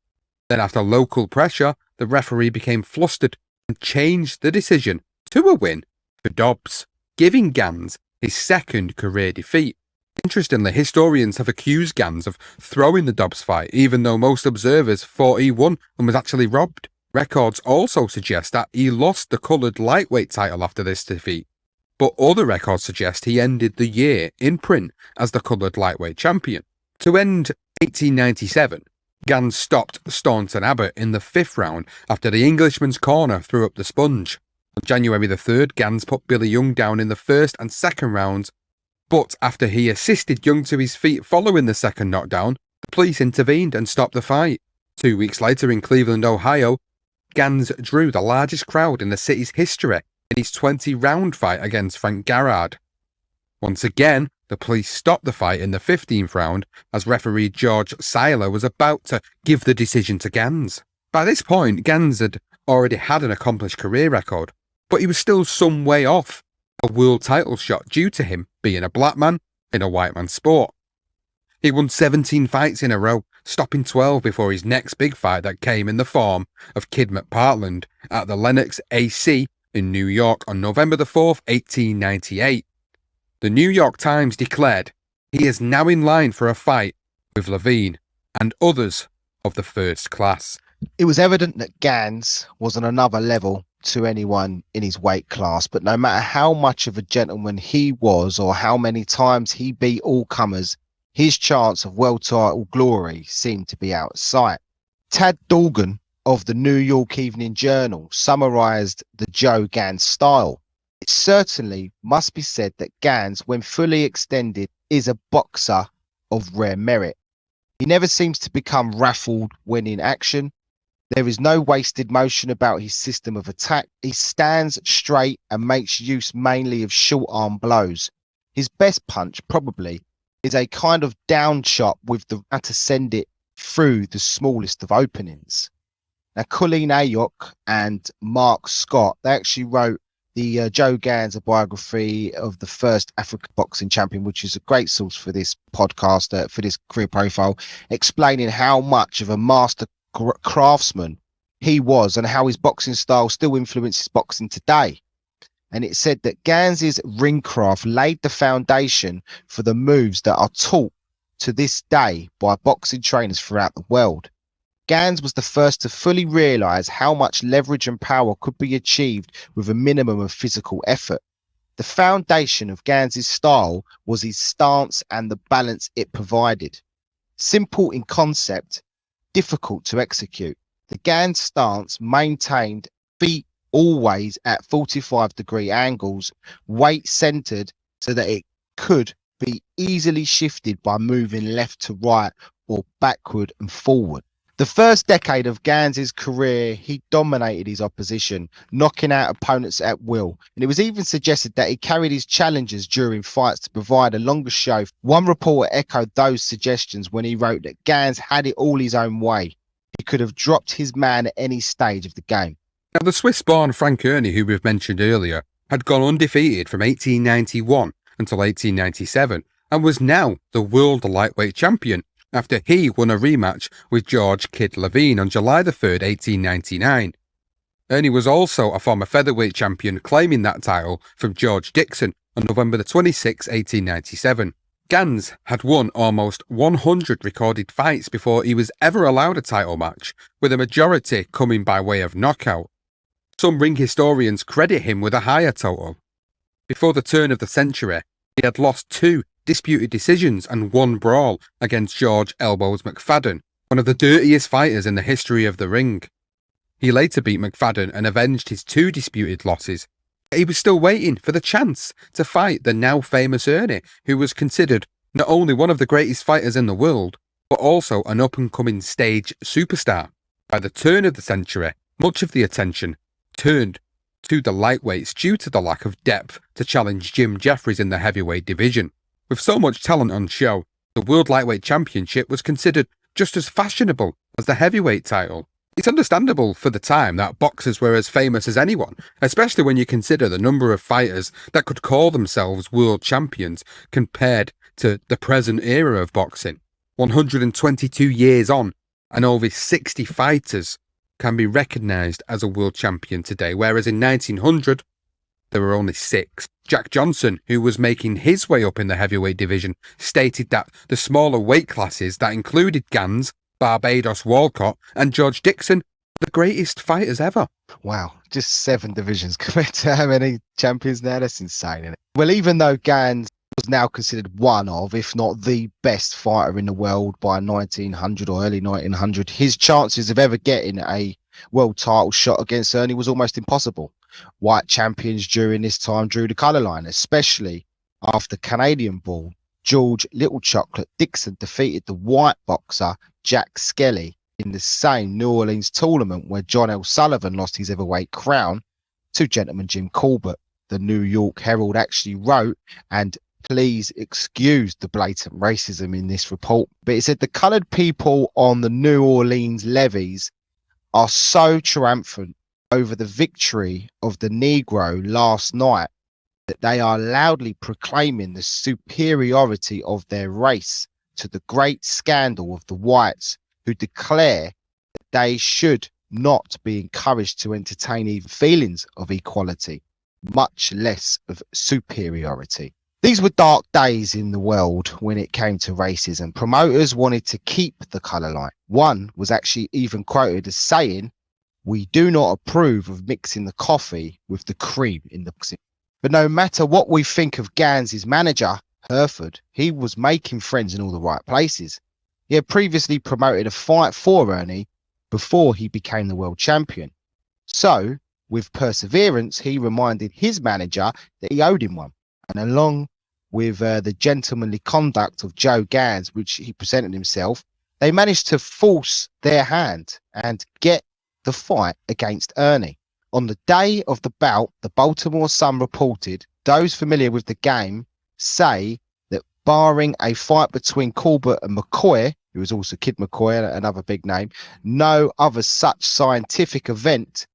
Then after local pressure, the referee became flustered and changed the decision to a win for Dobbs, giving Gans his second career defeat. Interestingly, historians have accused Gans of throwing the Dobbs fight, even though most observers thought he won and was actually robbed. Records also suggest that he lost the coloured lightweight title after this defeat, but other records suggest he ended the year in print as the coloured lightweight champion. To end 1897, Gans stopped Staunton Abbott in the 5th round after the Englishman's corner threw up the sponge. On January the 3rd, Gans put Billy Young down in the 1st and 2nd rounds, but after he assisted Young to his feet following the 2nd knockdown, the police intervened and stopped the fight. 2 weeks later in Cleveland, Ohio, Gans drew the largest crowd in the city's history in his 20-round fight against Frank Garrard. Once again, the police stopped the fight in the 15th round as referee George Seiler was about to give the decision to Gans. By this point, Gans had already had an accomplished career record, but he was still some way off a world title shot due to him being a black man in a white man's sport. He won 17 fights in a row, stopping 12 before his next big fight that came in the form of Kid McPartland at the Lenox AC in New York on November the 4th, 1898. The New York Times declared he is now in line for a fight with Levine and others of the first class. It was evident that Gans was on another level to anyone in his weight class, but no matter how much of a gentleman he was or how many times he beat all comers, his chance of world title glory seemed to be out of sight. Tad Dorgan of the New York Evening Journal summarized the Joe Gans style. It certainly must be said that Gans, when fully extended, is a boxer of rare merit. He never seems to become raffled when in action. There is no wasted motion about his system of attack. He stands straight and makes use mainly of short arm blows. His best punch, probably, is a kind of down chop with the how to send it through the smallest of openings. Now, Colleen Ayok and Mark Scott, they actually wrote the Joe Gans biography of the first African boxing champion, which is a great source for this podcast, for this career profile, explaining how much of a master craftsman he was and how his boxing style still influences boxing today. And it said that Gans's ring craft laid the foundation for the moves that are taught to this day by boxing trainers throughout the world. Gans was the first to fully realize how much leverage and power could be achieved with a minimum of physical effort. The foundation of Gans's style was his stance and the balance it provided. Simple in concept, difficult to execute. The Gans stance maintained feet always at 45-degree angles, weight centered so that it could be easily shifted by moving left to right or backward and forward. The first decade of Gans's career, he dominated his opposition, knocking out opponents at will. And it was even suggested that he carried his challengers during fights to provide a longer show. One reporter echoed those suggestions when he wrote that Gans had it all his own way. He could have dropped his man at any stage of the game. Now, the Swiss-born Frank Kearney, who we've mentioned earlier, had gone undefeated from 1891 until 1897 and was now the world lightweight champion after he won a rematch with George Kid Levine on July the 3rd, 1899. Ernie was also a former featherweight champion, claiming that title from George Dixon on November the 26th, 1897. Gans had won almost 100 recorded fights before he was ever allowed a title match, with a majority coming by way of knockout. Some ring historians credit him with a higher total. Before the turn of the century, he had lost 2 disputed decisions and 1 brawl against George Elbows Mcfadden, one of the dirtiest fighters in the history of the ring. He later beat Mcfadden and avenged his 2 disputed losses. He was still waiting for the chance to fight the now famous Ernie, who was considered not only one of the greatest fighters in the world, but also an up-and-coming stage superstar. By the turn of the century, much of the attention turned to the lightweights due to the lack of depth to challenge Jim Jeffries in the heavyweight division. With so much talent on show, the World Lightweight Championship was considered just as fashionable as the heavyweight title. It's understandable for the time that boxers were as famous as anyone, especially when you consider the number of fighters that could call themselves world champions compared to the present era of boxing. 122 years on, and over 60 fighters can be recognised as a world champion today, whereas in 1900, there were only 6. Jack Johnson, who was making his way up in the heavyweight division, stated that the smaller weight classes that included Gans, Barbados Walcott and George Dixon were the greatest fighters ever. Wow, just 7 divisions compared to how many champions now? That's insane, isn't it? Well, even though Gans was now considered one of, if not the best fighter in the world by 1900 or early 1900, his chances of ever getting a world title shot against Ernie was almost impossible. White champions during this time drew the colour line, especially after Canadian Ball. George Little Chocolate Dixon defeated the white boxer Jack Skelly in the same New Orleans tournament where John L. Sullivan lost his heavyweight crown to gentleman Jim Corbett. The New York Herald actually wrote, and please excuse the blatant racism in this report, but it said the coloured people on the New Orleans levees are so triumphant over the victory of the Negro last night that they are loudly proclaiming the superiority of their race, to the great scandal of the whites, who declare that they should not be encouraged to entertain even feelings of equality, much less of superiority. These were dark days in the world when it came to racism. Promoters wanted to keep the colour line. One was actually even quoted as saying, "We do not approve of mixing the coffee with the cream in the boxing." But no matter what we think of Gans's manager, Hereford, he was making friends in all the right places. He had previously promoted a fight for Ernie before he became the world champion. So, with perseverance, he reminded his manager that he owed him one. And along with the gentlemanly conduct of Joe Gans, which he presented himself, they managed to force their hand and get the fight against Ernie. On the day of the bout, the Baltimore Sun reported, those familiar with the game say that barring a fight between Corbett and McCoy, who was also Kid McCoy, another big name. No other such scientific event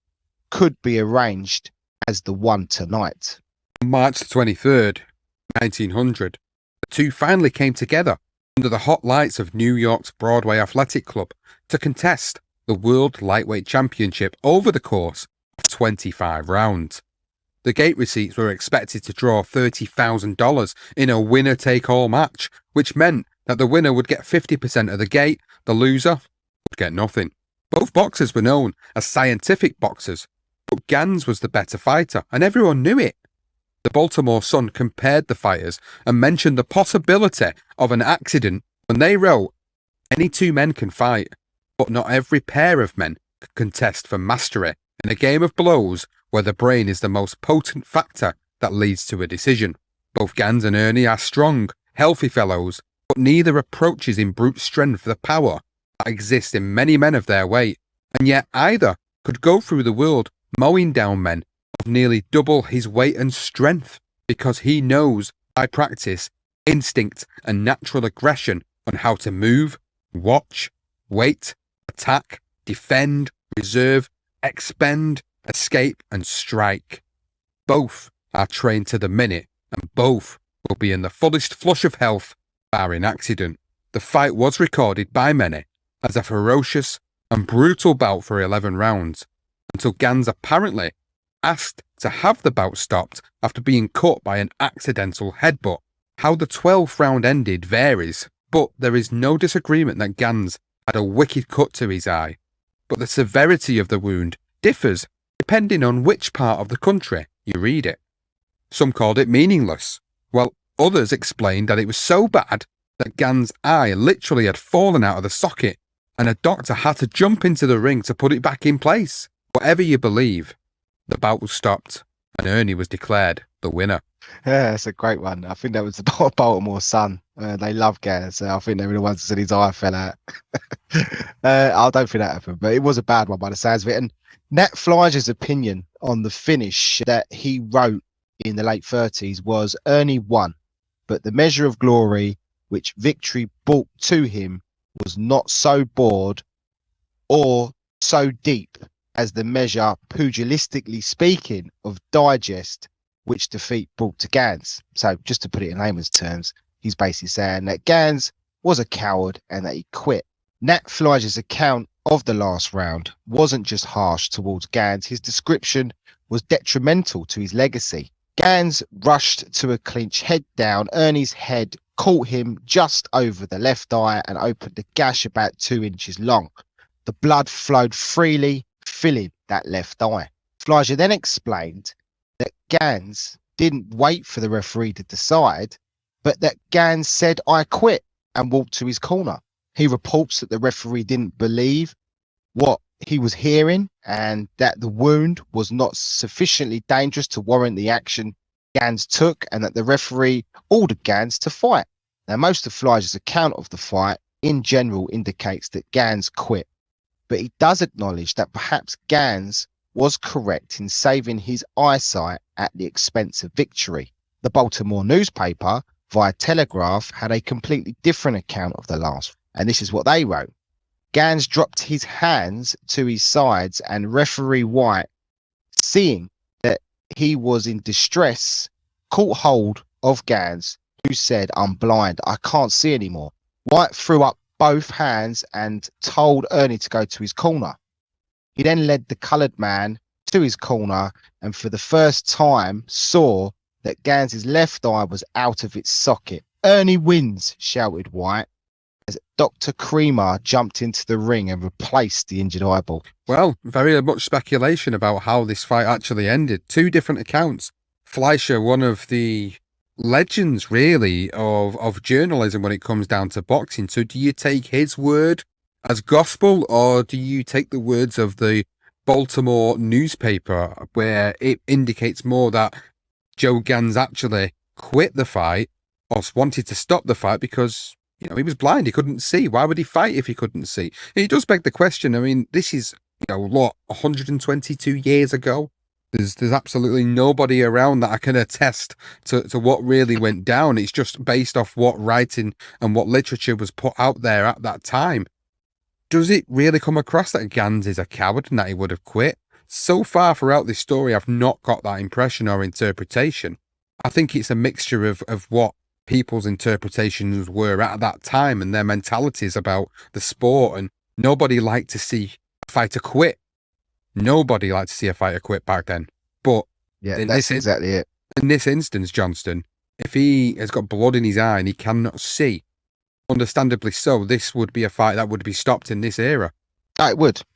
could be arranged as the one tonight. March the 23rd, 1900, the two finally came together under the hot lights of New York's Broadway Athletic Club to contest the World Lightweight Championship over the course of 25 rounds. The gate receipts were expected to draw $30,000 in a winner-take-all match, which meant that the winner would get 50% of the gate, the loser would get nothing. Both boxers were known as scientific boxers, but Gans was the better fighter, and everyone knew it. The Baltimore Sun compared the fighters and mentioned the possibility of an accident when they wrote, "Any two men can fight, but not every pair of men can contest for mastery in a game of blows where the brain is the most potent factor that leads to a decision. Both Gans and Ernie are strong, healthy fellows, but neither approaches in brute strength the power that exists in many men of their weight, and yet either could go through the world mowing down men of nearly double his weight and strength, because he knows by practice, instinct and natural aggression on how to move, watch, wait, attack, defend, reserve, expend, escape and strike. Both are trained to the minute, and both will be in the fullest flush of health, barring accident." The fight was recorded by many as a ferocious and brutal bout for 11 rounds, until Gans apparently asked to have the bout stopped after being cut by an accidental headbutt. How the 12th round ended varies, but there is no disagreement that Gans had a wicked cut to his eye. But the severity of the wound differs depending on which part of the country you read it. Some called it meaningless, while others explained that it was so bad that Gans' eye literally had fallen out of the socket and a doctor had to jump into the ring to put it back in place. Whatever you believe, the bout was stopped and Ernie was declared the winner. Yeah, it's a great one. I think that was the Baltimore Sun. They love Gans. I think they were the ones that said his eye fell out. I don't think that happened, but it was a bad one by the sounds of it. And Nat Fleischer's opinion on the finish that he wrote in the late 30s was Ernie won, but the measure of glory which victory brought to him was not so broad or so deep as the measure, pugilistically speaking, of digest which defeat brought to Gans. So just to put it in layman's terms, he's basically saying that Gans was a coward and that he quit. Nat Fleischer's account of the last round wasn't just harsh towards Gans, his description was detrimental to his legacy. Gans rushed to a clinch head down. Ernie's head caught him just over the left eye and opened a gash about 2 inches long. The blood flowed freely, filling that left eye. Fleischer then explained that Gans didn't wait for the referee to decide, but that Gans said, "I quit," and walked to his corner. He reports that the referee didn't believe what he was hearing and that the wound was not sufficiently dangerous to warrant the action Gans took, and that the referee ordered Gans to fight. Now, most of Fleischer's account of the fight in general indicates that Gans quit, but he does acknowledge that perhaps Gans was correct in saving his eyesight at the expense of victory. The Baltimore newspaper, via Telegraph, had a completely different account of the last, and this is what they wrote. Gans dropped his hands to his sides, and referee White, seeing that he was in distress, caught hold of Gans, who said, "I'm blind, I can't see anymore." White threw up both hands and told Ernie to go to his corner. He then led the coloured man to his corner and for the first time saw that Gans's left eye was out of its socket. "Ernie wins," shouted White, as Dr. Creamer jumped into the ring and replaced the injured eyeball. Well, very much speculation about how this fight actually ended. Two different accounts. Fleischer, one of the legends, really, of journalism when it comes down to boxing. So do you take his word as gospel, or do you take the words of the Baltimore newspaper, where it indicates more that Joe Gans actually quit the fight or wanted to stop the fight because, you know, he was blind, he couldn't see. Why would he fight if he couldn't see? And it does beg the question. I mean, this is, 122 years ago. There's absolutely nobody around that I can attest to what really went down. It's just based off what writing and what literature was put out there at that time. Does it really come across that Gans is a coward and that he would have quit? So far throughout this story, I've not got that impression or interpretation. I think it's a mixture of what people's interpretations were at that time and their mentalities about the sport, and nobody liked to see a fighter quit. Nobody liked to see a fighter quit back then. But Yeah, that's exactly it. In this instance, Johnston, if he has got blood in his eye and he cannot see, understandably so, this would be a fight that would be stopped in this era. Oh,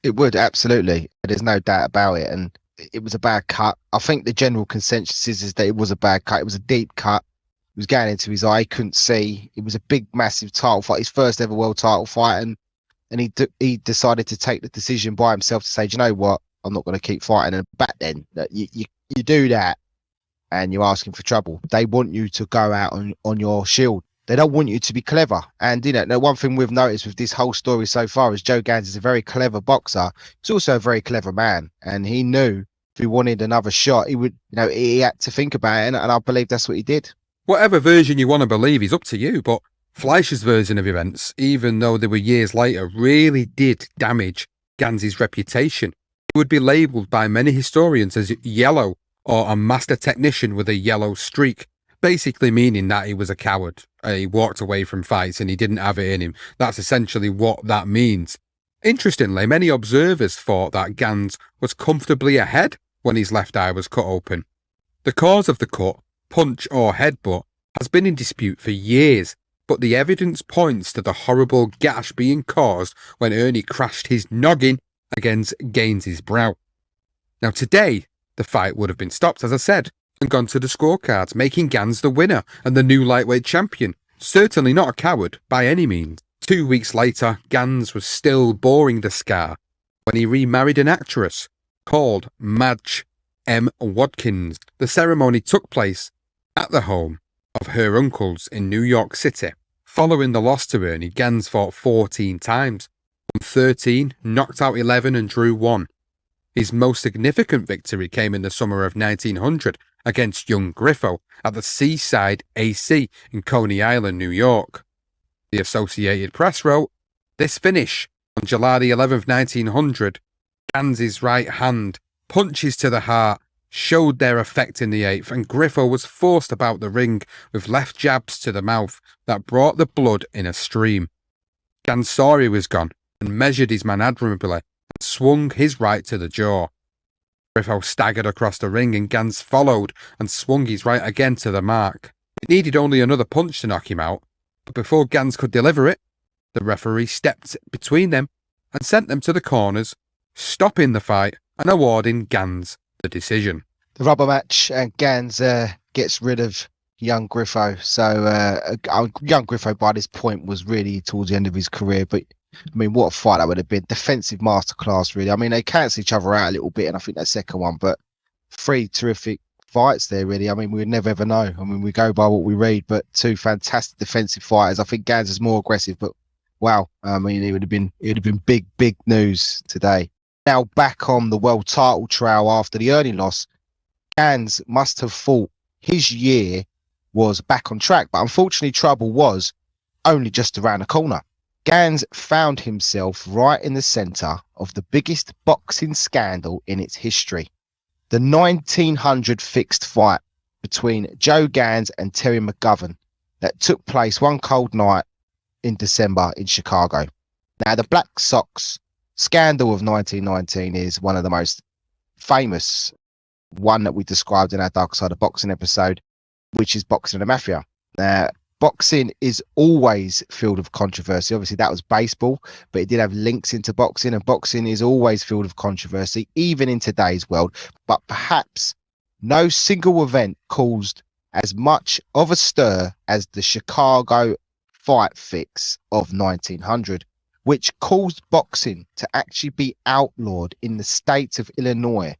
it would, absolutely. There's no doubt about it. And it was a bad cut. I think the general consensus is that it was a bad cut. It was a deep cut. It was going into his eye. He couldn't see. It was a big, massive title fight, his first ever world title fight. And he decided to take the decision by himself to say, do you know what? I'm not going to keep fighting. And back then, you do that and you're asking for trouble. They want you to go out on your shield. They don't want you to be clever. And, the one thing we've noticed with this whole story so far is Joe Gans is a very clever boxer. He's also a very clever man. And he knew if he wanted another shot, he would, he had to think about it. And I believe that's what he did. Whatever version you want to believe is up to you. But Fleischer's version of events, even though they were years later, really did damage Gans's reputation. He would be labelled by many historians as yellow or a master technician with a yellow streak, basically meaning that he was a coward. He walked away from fights and he didn't have it in him. That's essentially what that means. Interestingly, many observers thought that Gans was comfortably ahead when his left eye was cut open. The cause of the cut, punch or headbutt, has been in dispute for years, but the evidence points to the horrible gash being caused when Ernie crashed his noggin against Gaines's brow. Now today, the fight would have been stopped, as I said, and gone to the scorecards, making Gans the winner and the new lightweight champion. Certainly not a coward by any means. 2 weeks later, Gans was still boring the scar when he remarried an actress called Madge M. Watkins. The ceremony took place at the home of her uncles in New York City. Following the loss to Ernie, Gans fought 14 times, won 13, knocked out 11 and drew 1. His most significant victory came in the summer of 1900 against young Griffo at the Seaside AC in Coney Island, New York. The Associated Press wrote, "This finish on July the 11th, 1900, Gans's right hand, punches to the heart, showed their effect in the 8th, and Griffo was forced about the ring with left jabs to the mouth that brought the blood in a stream. Gans saw he was gone and measured his man admirably and swung his right to the jaw. Griffo staggered across the ring and Gans followed and swung his right again to the mark. It needed only another punch to knock him out, but before Gans could deliver it, the referee stepped between them and sent them to the corners, stopping the fight and awarding Gans the decision." The rubber match, and Gans gets rid of young Griffo. So young Griffo by this point was really towards the end of his career, but I mean, what a fight that would have been. Defensive masterclass, really. I mean, they cancel each other out a little bit, and I think that second one, but 3 terrific fights there, really. I mean, we would never ever know. I mean, we go by what we read, but 2 fantastic defensive fighters. I think Gans is more aggressive, but wow. I mean, it would have been big news today. Now back on the world title trail after the Ernie loss, Gans must have thought his year was back on track, but unfortunately trouble was only just around the corner. Gans found himself right in the centre of the biggest boxing scandal in its history. The 1900 fixed fight between Joe Gans and Terry Mcgovern that took place one cold night in December in Chicago. Now, the Black Sox scandal of 1919 is one of the most famous, one that we described in our Dark Side of Boxing episode, which is Boxing and the Mafia. Boxing is always filled with controversy. Obviously, that was baseball, but it did have links into boxing, and boxing is always filled with controversy, even in today's world. But perhaps no single event caused as much of a stir as the Chicago fight fix of 1900, which caused boxing to actually be outlawed in the state of Illinois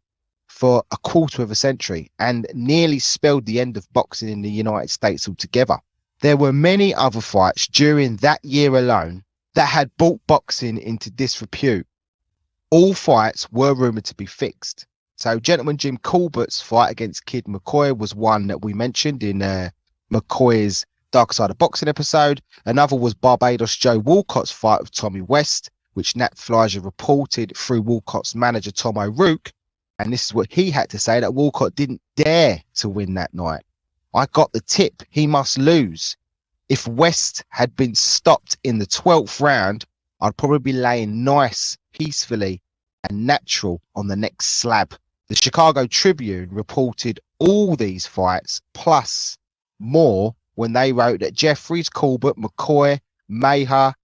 for a quarter of a century and nearly spelled the end of boxing in the United States altogether. There were many other fights during that year alone that had brought boxing into disrepute. All fights were rumoured to be fixed, So Gentleman Jim Colbert's fight against Kid McCoy was one that we mentioned in McCoy's Dark Side of Boxing episode. Another was Barbados Joe Walcott's fight with Tommy West, which Nat Fleischer reported through Walcott's manager Tom O'Rourke. And this is what he had to say, that Walcott didn't dare to win that night. I got the tip. He must lose. If West had been stopped in the 12th round, I'd probably be laying nice, peacefully and natural on the next slab. The Chicago Tribune reported all these fights plus more when they wrote that Jeffries, Colbert, McCoy, Maher,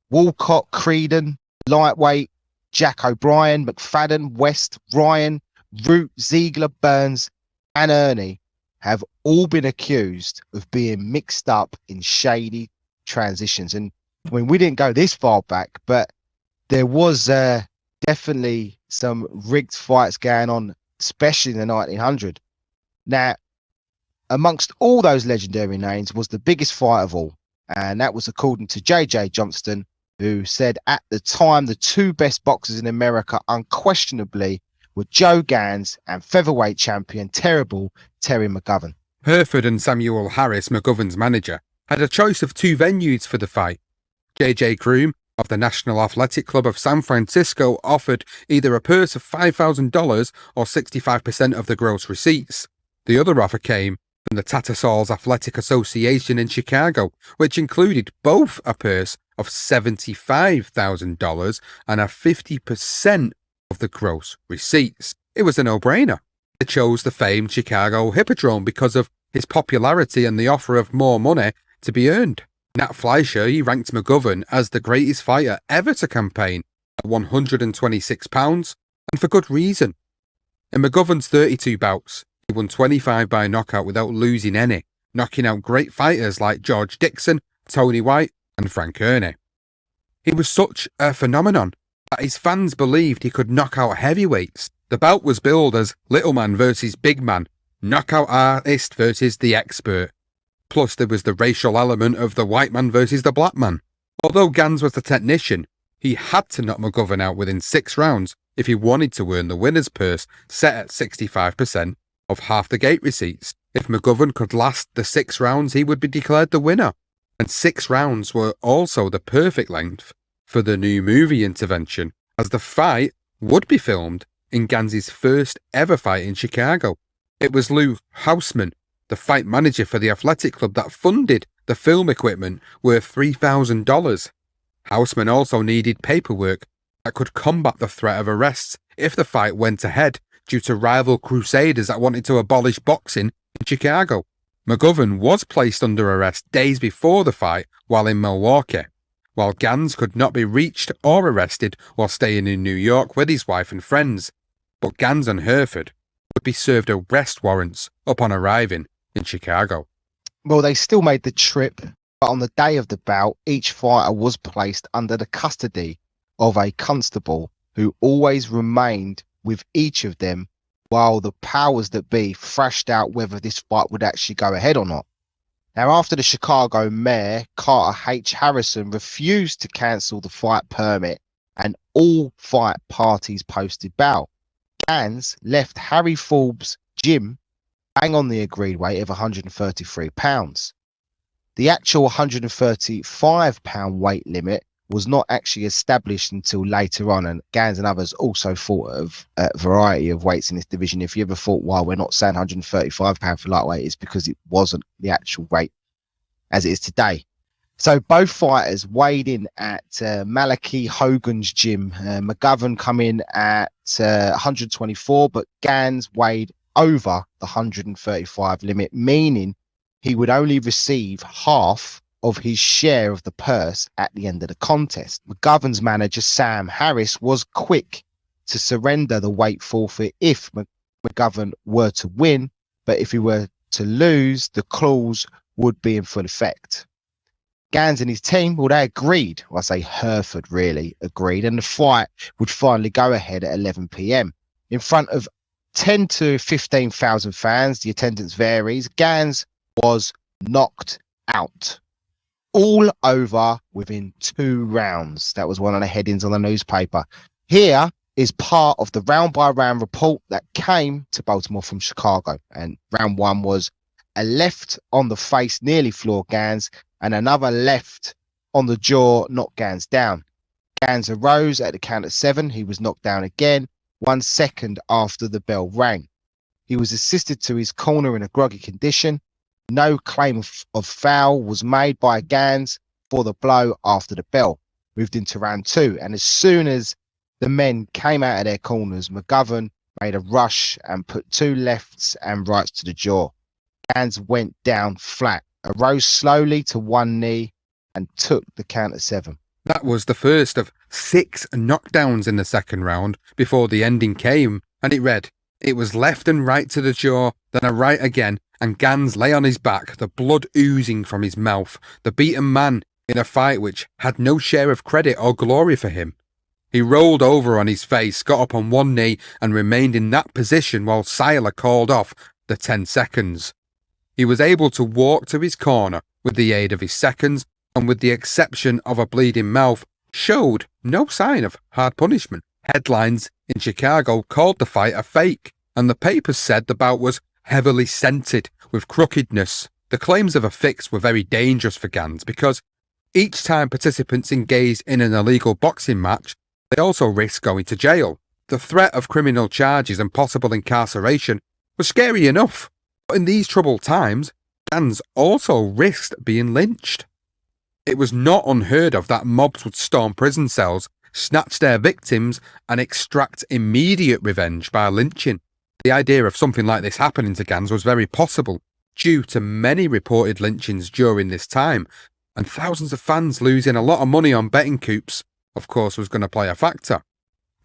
Walcott, Creedon, Lightweight, Jack O'Brien, McFadden, West, Ryan, Root, Ziegler, Burns and Ernie have all been accused of being mixed up in shady transitions. And I mean, we didn't go this far back, but there was definitely some rigged fights going on, especially in the 1900. Now, amongst all those legendary names was the biggest fight of all. And that was according to J.J. Johnston, who said at the time the two best boxers in America unquestionably were Joe Gans and featherweight champion terrible Terry McGovern. Hereford and Samuel Harris, McGovern's manager, had a choice of two venues for the fight. J.J. Kroom of the National Athletic Club of San Francisco offered either a purse of $5,000 or 65% of the gross receipts. The other offer came from the Tattersalls Athletic Association in Chicago, which included both a purse of $75,000 and a 50% of the gross receipts. It was a no-brainer. They chose the famed Chicago Hippodrome because of his popularity and the offer of more money to be earned. Nat Fleischer, he ranked McGovern as the greatest fighter ever to campaign at 126 pounds, and for good reason. In McGovern's 32 bouts, he won 25 by knockout without losing any, knocking out great fighters like George Dixon, Tony White and Frank Kearney. He was such a phenomenon that his fans believed he could knock out heavyweights. The bout was billed as little man versus big man, knockout artist versus the expert. Plus there was the racial element of the white man versus the black man. Although Gans was the technician, he had to knock McGovern out within 6 rounds if he wanted to earn the winner's purse, set at 65% of half the gate receipts. If McGovern could last the 6 rounds, he would be declared the winner. And 6 rounds were also the perfect length for the new movie intervention, as the fight would be filmed in Gans's first ever fight in Chicago. It was Lou Houseman, the fight manager for the athletic club, that funded the film equipment worth $3,000. Houseman also needed paperwork that could combat the threat of arrests if the fight went ahead due to rival crusaders that wanted to abolish boxing in Chicago. McGovern was placed under arrest days before the fight while in Milwaukee, while Gans could not be reached or arrested while staying in New York with his wife and friends. But Gans and Hereford would be served arrest warrants upon arriving in Chicago. Well, they still made the trip, but on the day of the bout, each fighter was placed under the custody of a constable who always remained with each of them while the powers that be thrashed out whether this fight would actually go ahead or not. Now, after the Chicago mayor, Carter H. Harrison, refused to cancel the fight permit and all fight parties posted bail, Gans left Harry Forbes' gym bang on the agreed weight of 133 pounds. The actual 135 pound weight limit was not actually established until later on, and Gans and others also thought of a variety of weights in this division. If you ever thought, why we're not saying 135 pound for lightweight, it's because it wasn't the actual weight as it is today. So both fighters weighed in at Malachi Hogan's gym. McGovern come in at 124, but Gans weighed over the 135 limit, meaning he would only receive half of his share of the purse at the end of the contest. McGovern's manager, Sam Harris, was quick to surrender the weight forfeit if McGovern were to win, but if he were to lose, the clause would be in full effect. Gans and his team, well, they agreed. Well, I say Hereford really agreed, and the fight would finally go ahead at 11 p.m. in front of 10 to 15,000 fans. The attendance varies. Gans was knocked out. All over within 2 rounds. That was one of the headings on the newspaper. Here is part of the round by round report that came to Baltimore from Chicago. And round one was a left on the face nearly floored Gans, and another left on the jaw knocked Gans down. Gans arose at the count of 7. He was knocked down again 1 second after the bell rang. He was assisted to his corner in a groggy condition. No claim of foul was made by Gans for the blow after the bell. Moved into round 2, and as soon as the men came out of their corners, Mcgovern made a rush and put 2 lefts and rights to the jaw. Gans went down flat, arose slowly to one knee, and took the count of 7. That was the first of 6 knockdowns in the second round before the ending came, and it read, "It was left and right to the jaw, then a right again, and Gans lay on his back, the blood oozing from his mouth, the beaten man in a fight which had no share of credit or glory for him. He rolled over on his face, got up on one knee, and remained in that position while Seiler called off the 10 seconds. He was able to walk to his corner with the aid of his seconds, and with the exception of a bleeding mouth, showed no sign of hard punishment. Headlines in Chicago called the fight a fake, and the papers said the bout was heavily scented with crookedness. The claims of a fix were very dangerous for Gans because each time participants engaged in an illegal boxing match, they also risked going to jail. The threat of criminal charges and possible incarceration was scary enough, but in these troubled times, Gans also risked being lynched. It was not unheard of that mobs would storm prison cells, snatch their victims, and extract immediate revenge by lynching. The idea of something like this happening to Gans was very possible, due to many reported lynchings during this time, and thousands of fans losing a lot of money on betting coups, of course, was going to play a factor.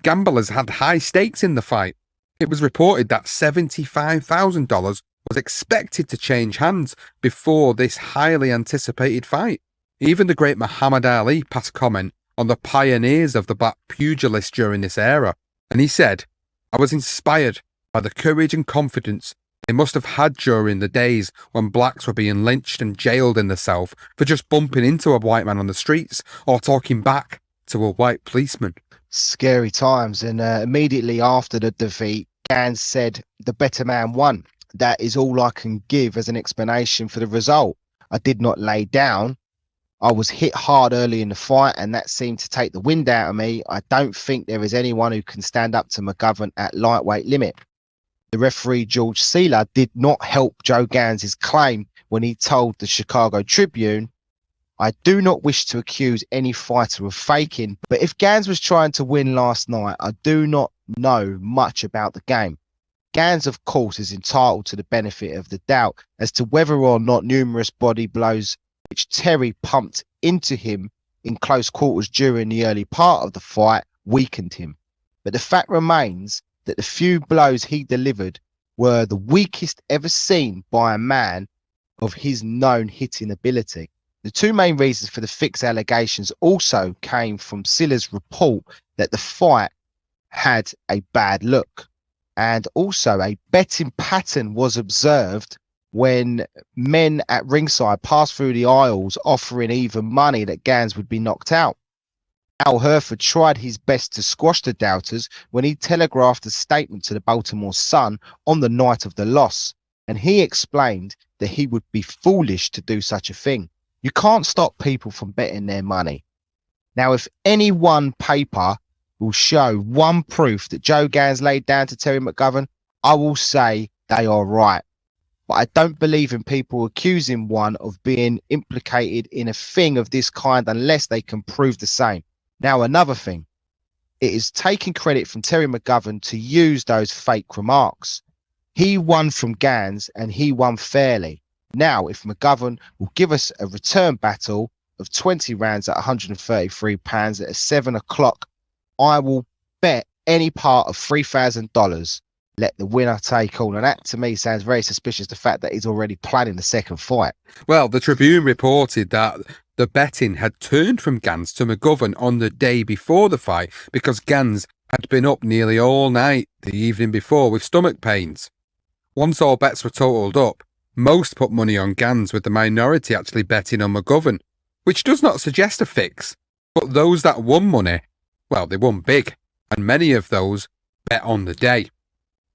Gamblers had high stakes in the fight. It was reported that $75,000 was expected to change hands before this highly anticipated fight. Even the great Muhammad Ali passed comment on the pioneers of the black pugilist during this era, and he said, "I was inspired by the courage and confidence they must have had during the days when blacks were being lynched and jailed in the South for just bumping into a white man on the streets or talking back to a white policeman." Scary times. And immediately after the defeat, Gans said, "The better man won. That is all I can give as an explanation for the result. I did not lay down. I was hit hard early in the fight, and that seemed to take the wind out of me. I don't think there is anyone who can stand up to Mcgovern at lightweight limit." The referee George Sealer did not help Joe Gans' claim when he told the Chicago Tribune, "I do not wish to accuse any fighter of faking, but if Gans was trying to win last night, I do not know much about the game." Gans, of course, is entitled to the benefit of the doubt as to whether or not numerous body blows which Terry pumped into him in close quarters during the early part of the fight weakened him. But the fact remains that the few blows he delivered were the weakest ever seen by a man of his known hitting ability. The two main reasons for the fix allegations also came from Silla's report that the fight had a bad look, and also a betting pattern was observed when men at ringside passed through the aisles offering even money that Gans would be knocked out. Al Herford tried his best to squash the doubters when he telegraphed a statement to the Baltimore Sun on the night of the loss, and he explained that he would be foolish to do such a thing. You can't stop people from betting their money. Now, if any one paper will show one proof that Joe Gans laid down to Terry Mcgovern, I will say they are right. But I don't believe in people accusing one of being implicated in a thing of this kind unless they can prove the same. Now, another thing, it is taking credit from Terry Mcgovern to use those fake remarks. He won from Gans and he won fairly. Now, if Mcgovern will give us a return battle of 20 rounds at £133 at 7 o'clock, I will bet any part of $3,000. Let the winner take all. And that to me sounds very suspicious, the fact that he's already planning the second fight. Well, the Tribune reported that the betting had turned from Gans to Mcgovern on the day before the fight because Gans had been up nearly all night the evening before with stomach pains. Once all bets were totalled up, most put money on Gans, with the minority actually betting on Mcgovern, which does not suggest a fix. But those that won money, well, they won big, and many of those bet on the day.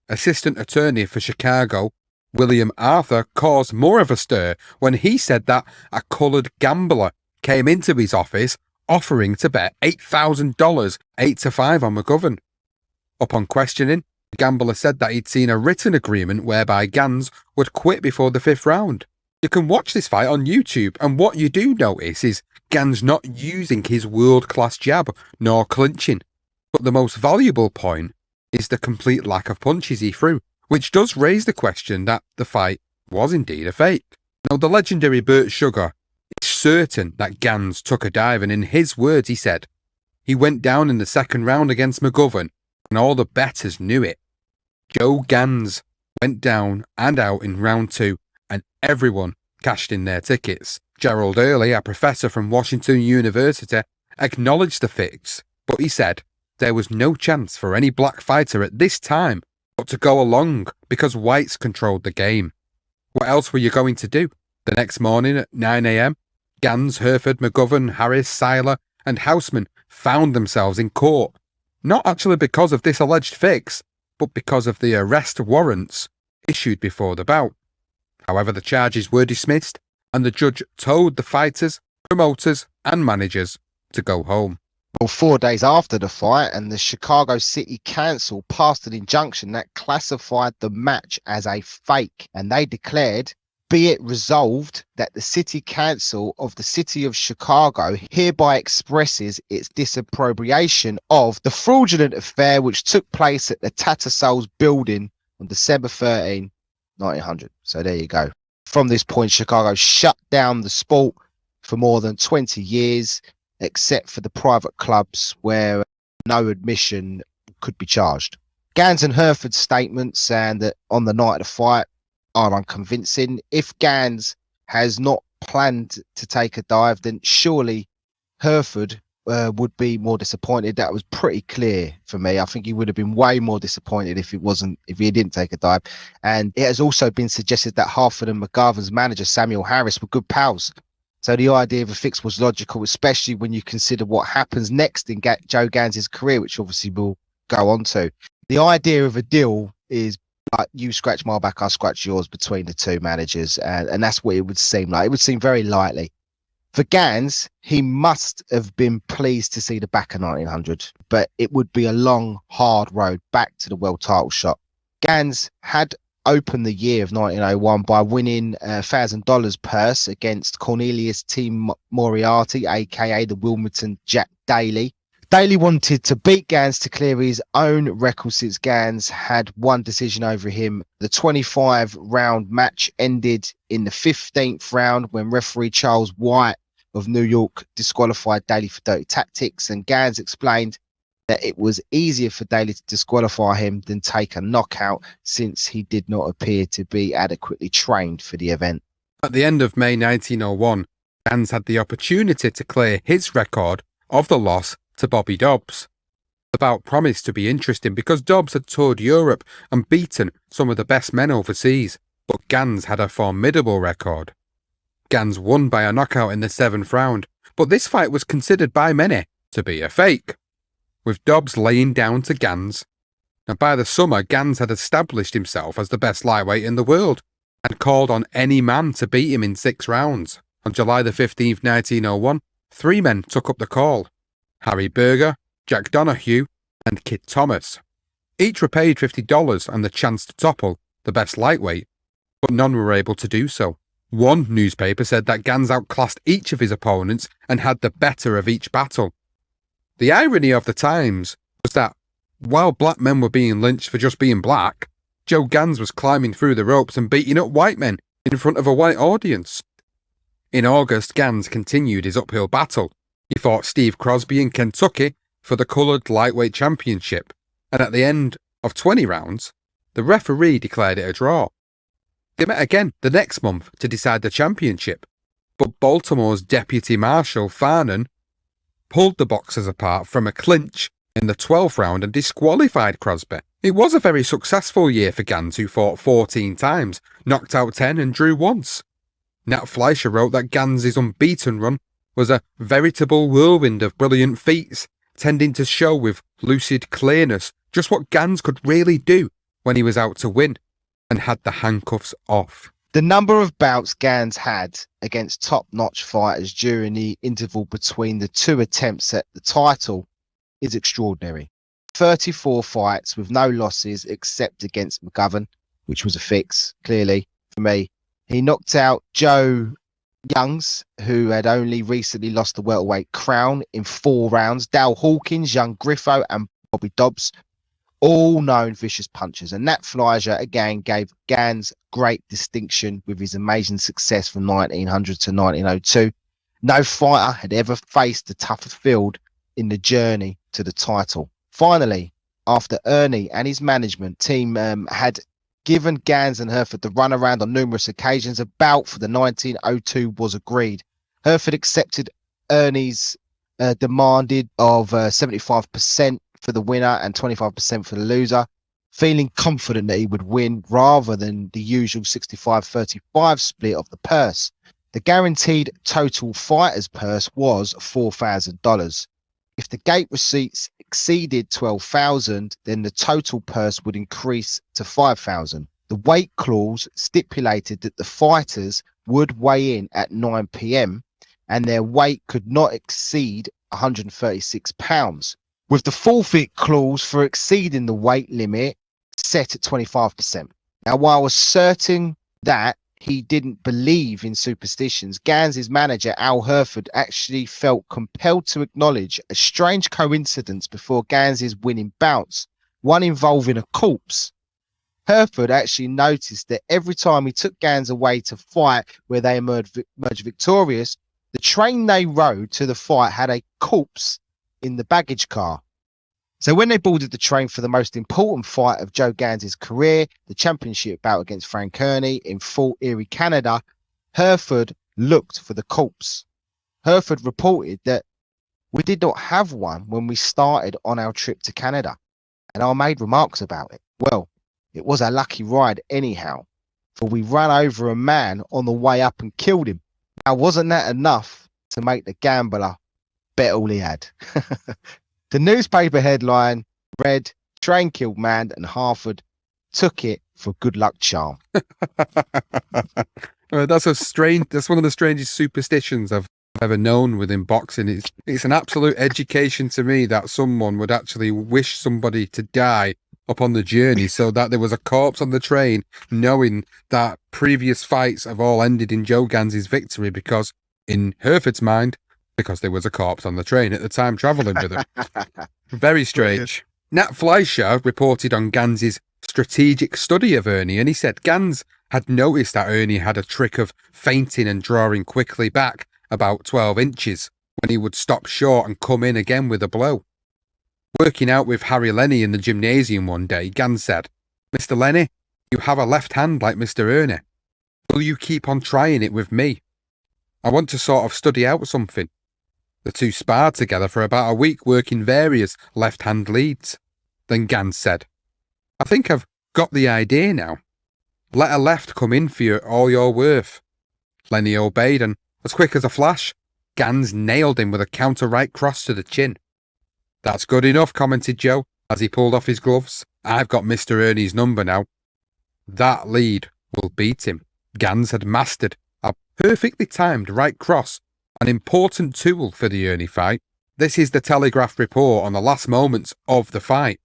Assistant attorney for Chicago, William Arthur, caused more of a stir when he said that a coloured gambler came into his office offering to bet $8,000 8-5 on Mcgovern. Upon questioning, the gambler said that he'd seen a written agreement whereby Gans would quit before the 5th round. You can watch this fight on YouTube, and what you do notice is Gans not using his world-class jab nor clinching. But the most valuable point is the complete lack of punches he threw, which does raise the question that the fight was indeed a fake. Now, the legendary Burt Sugar is certain that Gans took a dive, and in his words he said, "He went down in the 2nd round against Mcgovern, and all the bettors knew it. Joe Gans went down and out in round 2, and everyone cashed in their tickets." Gerald Early, a professor from Washington University, acknowledged the fix, but he said there was no chance for any black fighter at this time but to go along because whites controlled the game. What else were you going to do? The next morning at 9 a.m, Gans, Hereford, Mcgovern, Harris, Seiler, and Houseman found themselves in court, not actually because of this alleged fix, but because of the arrest warrants issued before the bout. However, the charges were dismissed, and the judge told the fighters, promoters, and managers to go home. Well, 4 days after the fight, and the Chicago City Council passed an injunction that classified the match as a fake, and they declared, "Be it resolved that the City Council of the City of Chicago hereby expresses its disapprobation of the fraudulent affair which took place at the Tattersalls building on December 13, 1900. So there you go. From this point, Chicago shut down the sport for more than 20 years, except for the private clubs where no admission could be charged. Gans and Hereford's statements and that on the night of the fight are unconvincing. If Gans has not planned to take a dive, then surely Hereford would be more disappointed. That was pretty clear for me. I think he would have been way more disappointed if he didn't take a dive. And it has also been suggested that Hartford and Mcgovern's manager Samuel Harris were good pals. So the idea of a fix was logical, especially when you consider what happens next in Joe Gans' career, which obviously we'll go on to. The idea of a deal is like you scratch my back, I scratch yours between the two managers. And that's what it would seem like. It would seem very likely. For Gans, he must have been pleased to see the back of 1900, but it would be a long, hard road back to the world title shot. Gans had opened the year of 1901 by winning a $1,000 purse against Cornelius T. Moriarty, aka the Wilmington Jack Daly. Daly wanted to beat Gans to clear his own record since Gans had one decision over him. The 25-round match ended in the 15th round when referee Charles White of New York disqualified Daly for dirty tactics, and Gans explained that it was easier for Daly to disqualify him than take a knockout since he did not appear to be adequately trained for the event. At the end of May 1901, Gans had the opportunity to clear his record of the loss to Bobby Dobbs. The bout promised to be interesting because Dobbs had toured Europe and beaten some of the best men overseas, but Gans had a formidable record. Gans won by a knockout in the 7th round, but this fight was considered by many to be a fake, with Dobbs laying down to Gans. And by the summer, Gans had established himself as the best lightweight in the world and called on any man to beat him in 6 rounds. On July the 15th, 1901, 3 men took up the call: Harry Berger, Jack Donahue, and Kid Thomas. Each were paid $50 and the chance to topple the best lightweight, but none were able to do so. One newspaper said that Gans outclassed each of his opponents and had the better of each battle. The irony of the times was that while black men were being lynched for just being black, Joe Gans was climbing through the ropes and beating up white men in front of a white audience. In August, Gans continued his uphill battle. He fought Steve Crosby in Kentucky for the coloured lightweight championship, and at the end of 20 rounds, the referee declared it a draw. They met again the next month to decide the championship, but Baltimore's Deputy Marshal Farnan pulled the boxers apart from a clinch in the 12th round and disqualified Crosby. It was a very successful year for Gans, who fought 14 times, knocked out 10 and drew once. Nat Fleischer wrote that Gans' unbeaten run was a veritable whirlwind of brilliant feats, tending to show with lucid clearness just what Gans could really do when he was out to win and had the handcuffs off. The number of bouts Gans had against top-notch fighters during the interval between the two attempts at the title is extraordinary. 34 fights with no losses except against Mcgovern, which was a fix, clearly, for me. He knocked out Joe Youngs, who had only recently lost the welterweight crown, in 4 rounds. Dale Hawkins, young Griffo, and Bobby Dobbs, all known vicious punchers. And Nat Fleischer again gave Gans great distinction with his amazing success from 1900 to 1902. No fighter had ever faced a tougher field in the journey to the title. Finally, after Ernie and his management team had given Gans and Herford the runaround on numerous occasions, a bout for the 1902 was agreed. Herford accepted Ernie's demanded of 75% for the winner and 25% for the loser, feeling confident that he would win rather than the usual 65-35 split of the purse. The guaranteed total fighter's purse was $4,000. If the gate receipts exceeded $12,000, then the total purse would increase to $5,000. The weight clause stipulated that the fighters would weigh in at 9 p.m. and their weight could not exceed 136 pounds, with the forfeit clause for exceeding the weight limit set at 25%. Now, while asserting that he didn't believe in superstitions, Gans' manager, Al Herford, actually felt compelled to acknowledge a strange coincidence before Gans' winning bouts, one involving a corpse. Herford actually noticed that every time he took Gans away to fight where they emerged victorious, the train they rode to the fight had a corpse in the baggage car. So when they boarded the train for the most important fight of Joe Gans' career, the championship bout against Frank Kearney in Fort Erie, Canada, Herford looked for the corpse. Herford reported that we did not have one when we started on our trip to Canada, and I made remarks about it. Well, it was a lucky ride anyhow, for we ran over a man on the way up and killed him. Now, wasn't that enough to make the gambler bet all he had? The newspaper headline read, "Train killed man and Harford took it for good luck charm." That's one of the strangest superstitions I've ever known within boxing. It's an absolute education to me that someone would actually wish somebody to die upon the journey so that there was a corpse on the train, knowing that previous fights have all ended in Joe Gans' victory because, in Herford's mind, because there was a corpse on the train at the time travelling with him. Very strange. Nat Fleischer reported on Gans' strategic study of Ernie, and he said Gans had noticed that Ernie had a trick of feinting and drawing quickly back about 12 inches when he would stop short and come in again with a blow. Working out with Harry Lenny in the gymnasium one day, Gans said, "Mr. Lenny, you have a left hand like Mr. Ernie. Will you keep on trying it with me? I want to sort of study out something." The two sparred together for about a week, working various left-hand leads. Then Gans said, "I think I've got the idea now. Let a left come in for all you're worth." Lenny obeyed, and as quick as a flash, Gans nailed him with a counter right cross to the chin. "That's good enough," commented Joe as he pulled off his gloves. "I've got Mr. Ernie's number now. That lead will beat him." Gans had mastered a perfectly timed right cross, an important tool for the Ernie fight. This is the Telegraph report on the last moments of the fight,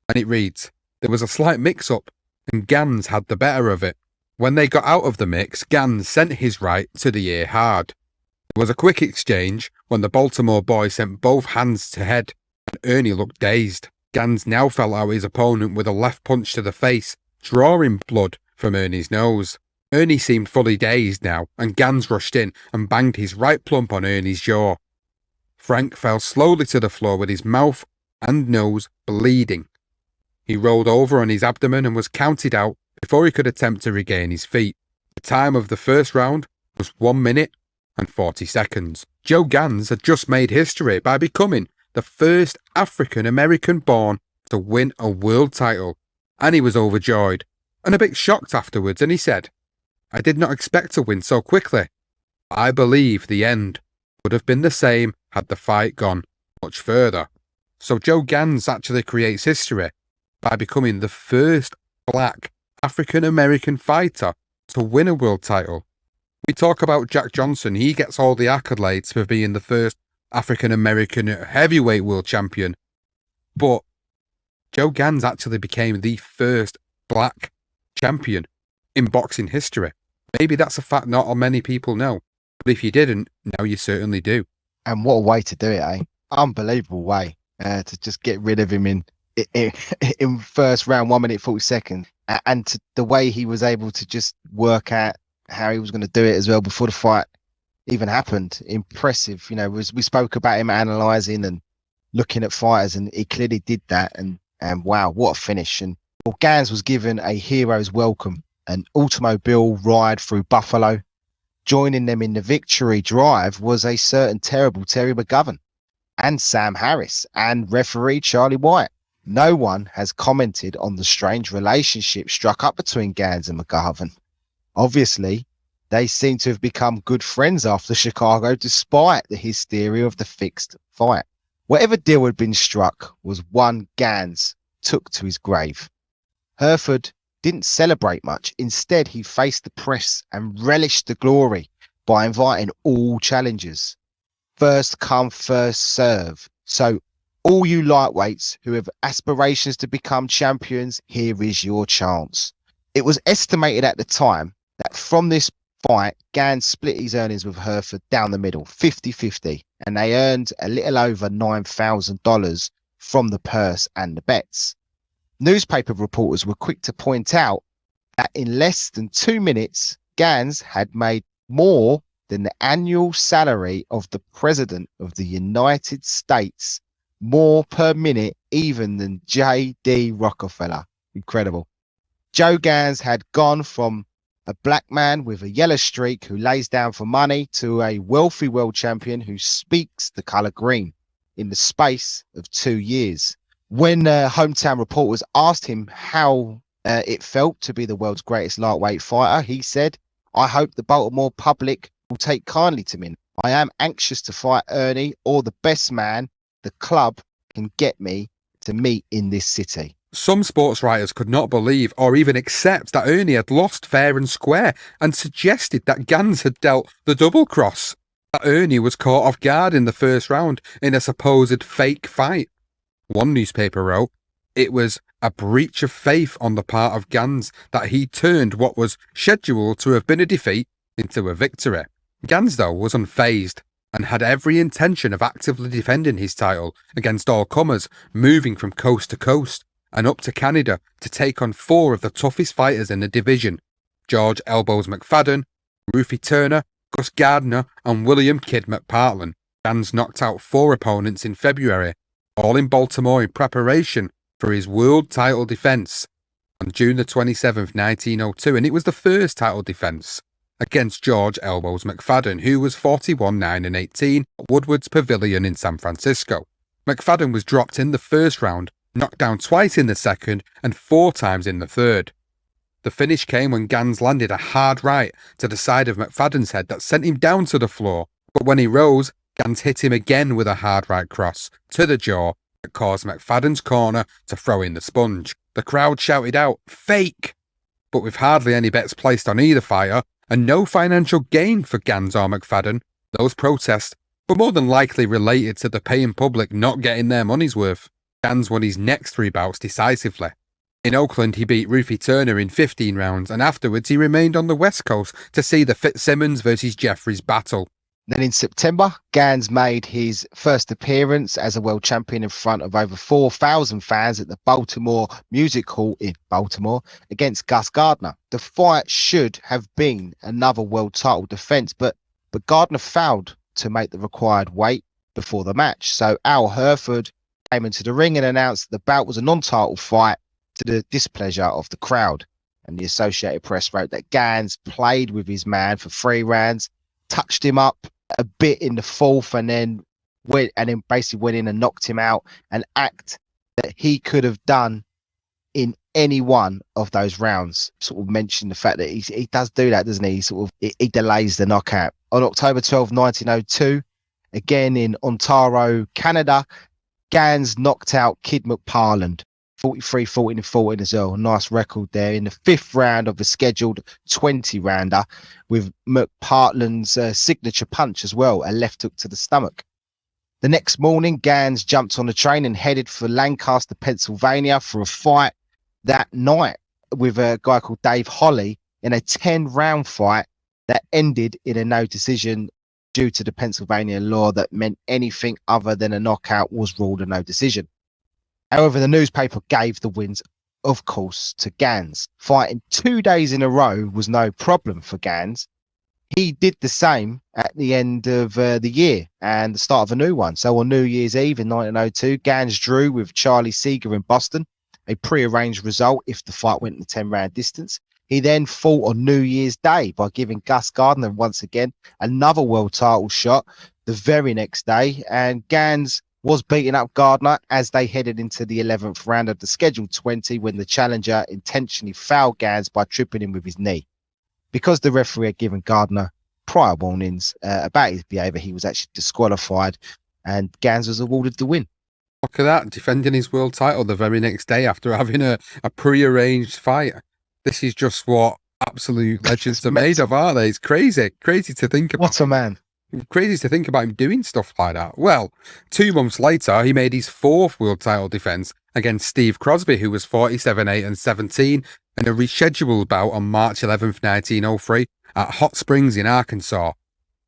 and it reads, "There was a slight mix-up, and Gans had the better of it. When they got out of the mix, Gans sent his right to the ear hard. There was a quick exchange when the Baltimore boy sent both hands to head, and Ernie looked dazed. Gans now fell out his opponent with a left punch to the face, drawing blood from Ernie's nose. Ernie seemed fully dazed now, and Gans rushed in and banged his right plump on Ernie's jaw. Frank fell slowly to the floor with his mouth and nose bleeding. He rolled over on his abdomen and was counted out before he could attempt to regain his feet. The time of the first round was 1 minute and 40 seconds. Joe Gans had just made history by becoming the first African-American born to win a world title, and he was overjoyed and a bit shocked afterwards, and he said, "I did not expect to win so quickly. I believe the end would have been the same had the fight gone much further." So Joe Gans actually creates history by becoming the first black African-American fighter to win a world title. We talk about Jack Johnson. He gets all the accolades for being the first African-American heavyweight world champion. But Joe Gans actually became the first black champion in boxing history. Maybe that's a fact not many people know. But if you didn't, now you certainly do. And what a way to do it, eh? Unbelievable way to just get rid of him in first round, 1 minute, 40 seconds. And to the way he was able to just work out how he was going to do it as well before the fight even happened. Impressive. You know, we spoke about him analysing and looking at fighters, and he clearly did that. And wow, what a finish. And well, Gans was given a hero's welcome, an automobile ride through Buffalo. Joining them in the victory drive was a certain terrible Terry Mcgovern and Sam Harris and referee Charlie White. No one has commented on the strange relationship struck up between Gans and Mcgovern. Obviously, they seem to have become good friends after Chicago, despite the hysteria of the fixed fight. Whatever deal had been struck was one Gans took to his grave. Hereford didn't celebrate much. Instead, he faced the press and relished the glory by inviting all challengers. First come, first serve. So all you lightweights who have aspirations to become champions, here is your chance. It was estimated at the time that from this fight, Gans split his earnings with Hereford down the middle, 50-50, and they earned a little over $9,000 from the purse and the bets. Newspaper reporters were quick to point out that in less than 2 minutes, Gans had made more than the annual salary of the President of the United States, more per minute even than J.D. Rockefeller. Incredible. Joe Gans had gone from a black man with a yellow streak who lays down for money to a wealthy world champion who speaks the colour green in the space of 2 years. When hometown reporters asked him how it felt to be the world's greatest lightweight fighter, he said, "I hope the Baltimore public will take kindly to me. I am anxious to fight Ernie or the best man the club can get me to meet in this city." Some sports writers could not believe or even accept that Ernie had lost fair and square, and suggested that Gans had dealt the double cross, that Ernie was caught off guard in the first round in a supposed fake fight. One newspaper wrote, it was a breach of faith on the part of Gans that he turned what was scheduled to have been a defeat into a victory. Gans, though, was unfazed and had every intention of actively defending his title against all comers, moving from coast to coast and up to Canada to take on 4 of the toughest fighters in the division: George Elbows McFadden, Rufy Turner, Gus Gardner and William Kid McPartland. Gans knocked out 4 opponents in February, all in Baltimore in preparation for his world title defence on June the 27th, 1902, and it was the first title defence against George Elbows McFadden, who was 41-9-18 at Woodward's Pavilion in San Francisco. McFadden was dropped in the first round, knocked down twice in the second and 4 times in the third. The finish came when Gans landed a hard right to the side of McFadden's head that sent him down to the floor, but when he rose, Gans hit him again with a hard right cross to the jaw that caused McFadden's corner to throw in the sponge. The crowd shouted out, "Fake!" But with hardly any bets placed on either fighter and no financial gain for Gans or McFadden, those protests were more than likely related to the paying public not getting their money's worth. Gans won his next 3 bouts decisively. In Oakland, he beat Rufy Turner in 15 rounds, and afterwards he remained on the West Coast to see the Fitzsimmons versus Jeffries battle. Then in September, Gans made his first appearance as a world champion in front of over 4,000 fans at the Baltimore Music Hall in Baltimore against Gus Gardner. The fight should have been another world title defense, but Gardner failed to make the required weight before the match. So Al Hereford came into the ring and announced the bout was a non-title fight to the displeasure of the crowd. And the Associated Press wrote that Gans played with his man for 3 rounds, touched him up a bit in the 4th, and then basically went in and knocked him out, an act that he could have done in any one of those rounds. Sort of mentioned the fact that he does do that, doesn't he? He delays the knockout. On October 12, 1902, again in Ontario, Canada, Gans knocked out Kid McParland, 43-14-14 as well. Nice record there in the 5th round of a scheduled 20-rounder with McPartland's signature punch as well, a left hook to the stomach. The next morning, Gans jumped on the train and headed for Lancaster, Pennsylvania for a fight that night with a guy called Dave Holly in a 10-round fight that ended in a no decision due to the Pennsylvania law that meant anything other than a knockout was ruled a no decision. However, the newspaper gave the wins, of course, to Gans. Fighting 2 days in a row was no problem for Gans. He did the same at the end of the year and the start of a new one. So on New Year's Eve in 1902, Gans drew with Charlie Seeger in Boston, a pre-arranged result if the fight went the 10-round distance. He then fought on New Year's Day by giving Gus Gardner once again another world title shot the very next day, and Gans was beating up Gardner as they headed into the 11th round of the scheduled 20 when the challenger intentionally fouled Gans by tripping him with his knee. Because the referee had given Gardner prior warnings about his behaviour, he was actually disqualified and Gans was awarded the win. Look at that, defending his world title the very next day after having a pre-arranged fight. This is just what absolute legends are made of, aren't they? It's crazy to think about. What a man. Crazy to think about him doing stuff like that. Well, 2 months later, he made his 4th world title defence against Steve Crosby, who was 47-8-17, in a rescheduled bout on March 11th, 1903, at Hot Springs in Arkansas.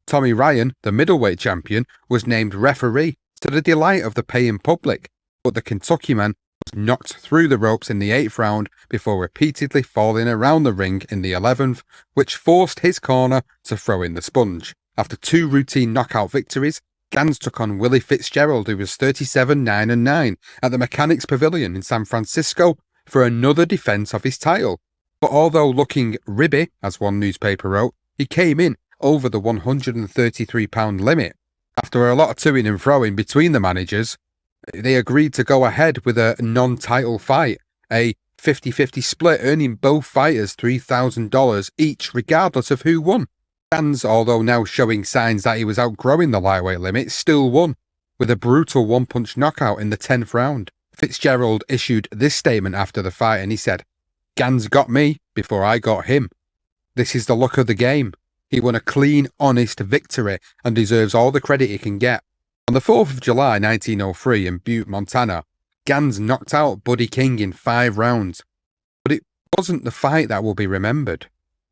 Tommy Ryan, the middleweight champion, was named referee to the delight of the paying public, but the Kentucky man was knocked through the ropes in the 8th round before repeatedly falling around the ring in the 11th, which forced his corner to throw in the sponge. After 2 routine knockout victories, Gans took on Willie Fitzgerald, who was 37-9-9, at the Mechanics Pavilion in San Francisco for another defence of his title. But although looking ribby, as one newspaper wrote, he came in over the 133-pound limit. After a lot of toing and froing between the managers, they agreed to go ahead with a non-title fight, a 50-50 split, earning both fighters $3,000 each, regardless of who won. Gans, although now showing signs that he was outgrowing the lightweight limit, still won, with a brutal one-punch knockout in the 10th round. Fitzgerald issued this statement after the fight and he said, "Gans got me before I got him. This is the luck of the game. He won a clean, honest victory and deserves all the credit he can get." On the 4th of July 1903 in Butte, Montana, Gans knocked out Buddy King in 5 rounds. But it wasn't the fight that will be remembered.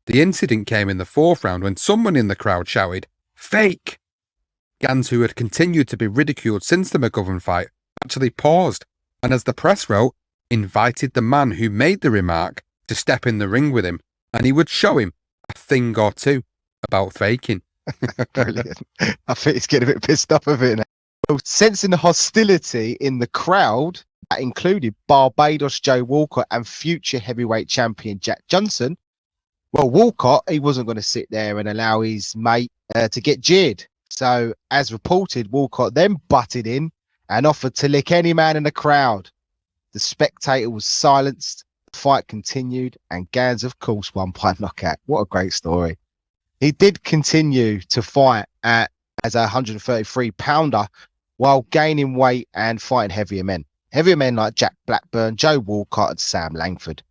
The incident came in the 4th round when someone in the crowd shouted, "Fake!" Gans, who had continued to be ridiculed since the Mcgovern fight, actually paused and, as the press wrote, invited the man who made the remark to step in the ring with him and he would show him a thing or two about faking. Brilliant. I think he's getting a bit pissed off of it now. Well, sensing the hostility in the crowd, that included Barbados Joe Walcott and future heavyweight champion Jack Johnson, well, Walcott, he wasn't going to sit there and allow his mate to get jeered. So, as reported, Walcott then butted in and offered to lick any man in the crowd. The spectator was silenced, the fight continued, and Gans, of course, won by knockout. What a great story. He did continue to fight as a 133-pounder while gaining weight and fighting heavier men. Heavier men like Jack Blackburn, Joe Walcott, and Sam Langford.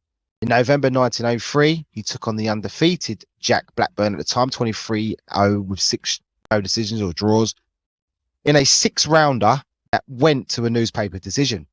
In November 1903, he took on the undefeated Jack Blackburn at the time, 23-0 with 6 no decisions or draws, in a 6-rounder that went to a newspaper decision.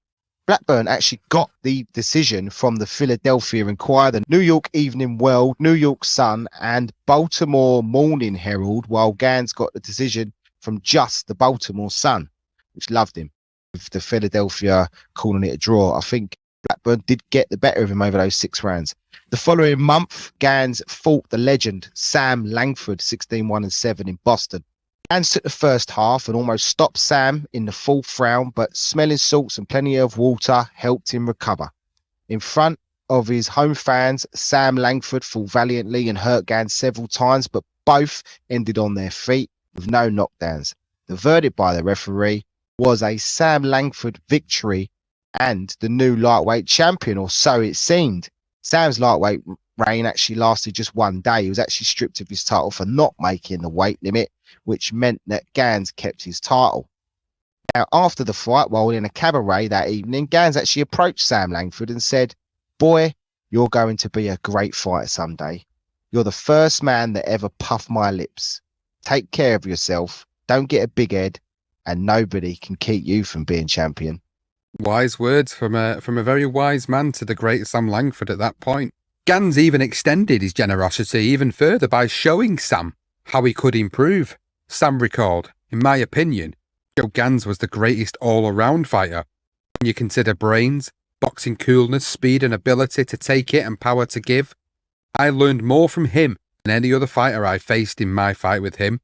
Blackburn actually got the decision from the Philadelphia Inquirer, the New York Evening World, New York Sun, and Baltimore Morning Herald, while Gans got the decision from just the Baltimore Sun, which loved him, with the Philadelphia calling it a draw. I think Blackburn did get the better of him over those 6 rounds. The following month, Gans fought the legend Sam Langford, 16-1-7 in Boston. Gans took the first half and almost stopped Sam in the 4th round, but smelling salts and plenty of water helped him recover. In front of his home fans, Sam Langford fought valiantly and hurt Gans several times, but both ended on their feet with no knockdowns. The verdict by the referee was a Sam Langford victory and the new lightweight champion, or so it seemed. Sam's lightweight reign actually lasted just 1 day. He was actually stripped of his title for not making the weight limit, which meant that Gans kept his title. Now, after the fight, while in a cabaret that evening, Gans actually approached Sam Langford and said, "Boy, you're going to be a great fighter someday. You're the first man that ever puffed my lips. Take care of yourself. Don't get a big head, and nobody can keep you from being champion." Wise words from a very wise man to the great Sam Langford at that point. Gans even extended his generosity even further by showing Sam how he could improve. Sam recalled, "In my opinion, Joe Gans was the greatest all-around fighter. When you consider brains, boxing coolness, speed and ability to take it and power to give, I learned more from him than any other fighter I faced in my fight with him,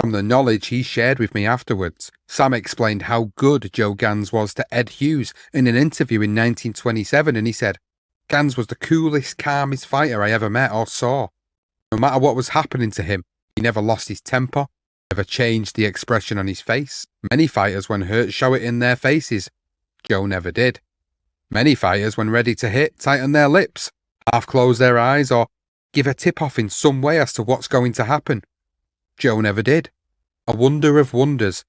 from the knowledge he shared with me afterwards." Sam explained how good Joe Gans was to Ed Hughes in an interview in 1927, and he said, "Gans was the coolest, calmest fighter I ever met or saw. No matter what was happening to him, he never lost his temper, never changed the expression on his face. Many fighters, when hurt, show it in their faces. Joe never did. Many fighters, when ready to hit, tighten their lips, half close their eyes, or give a tip-off in some way as to what's going to happen. Joe never did. A wonder of wonders.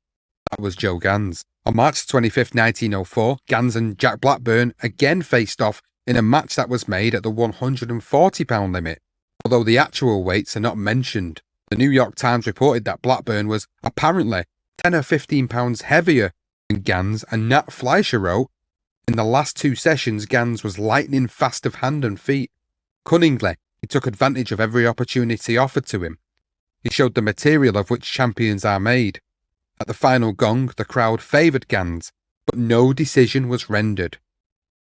That was Joe Gans." On March 25th, 1904, Gans and Jack Blackburn again faced off in a match that was made at the 140-pound limit, although the actual weights are not mentioned. The New York Times reported that Blackburn was apparently 10 or 15 pounds heavier than Gans, and Nat Fleischer wrote, "In the last two sessions, Gans was lightning fast of hand and feet. Cunningly, he took advantage of every opportunity offered to him. He showed the material of which champions are made. At the final gong, the crowd favoured Gans, but no decision was rendered."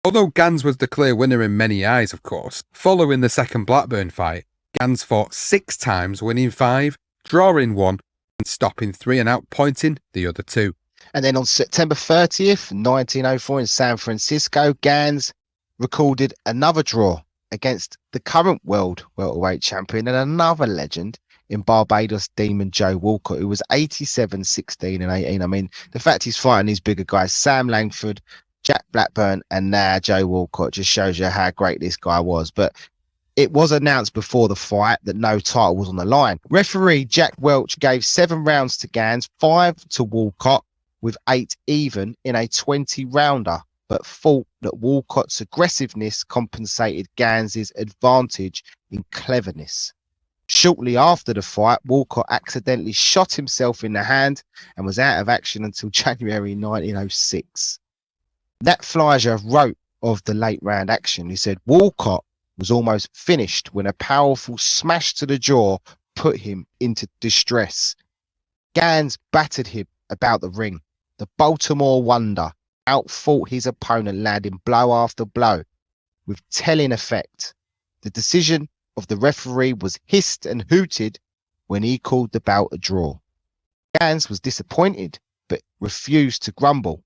Although Gans was the clear winner in many eyes, of course, following the second Blackburn fight, Gans fought 6 times, winning 5, drawing 1, and stopping 3 and outpointing the other 2. And then on September 30th, 1904 in San Francisco, Gans recorded another draw against the current world welterweight champion and another legend in Barbados Demon Joe Walcott, who was 87, 16 and 18. I mean, the fact he's fighting these bigger guys, Sam Langford, Jack Blackburn, and now Joe Walcott, just shows you how great this guy was. But it was announced before the fight that no title was on the line. Referee Jack Welch gave 7 rounds to Gans, 5 to Walcott, with 8 even in a 20-rounder, but thought that Walcott's aggressiveness compensated Gans's advantage in cleverness. Shortly after the fight, Walcott accidentally shot himself in the hand and was out of action until January 1906. Nat Fleischer wrote of the late round action. He said, "Walcott was almost finished when a powerful smash to the jaw put him into distress. Gans battered him about the ring. The Baltimore Wonder outfought his opponent, landing blow after blow with telling effect. The decision of the referee was hissed and hooted when he called the bout a draw. Gans was disappointed but refused to grumble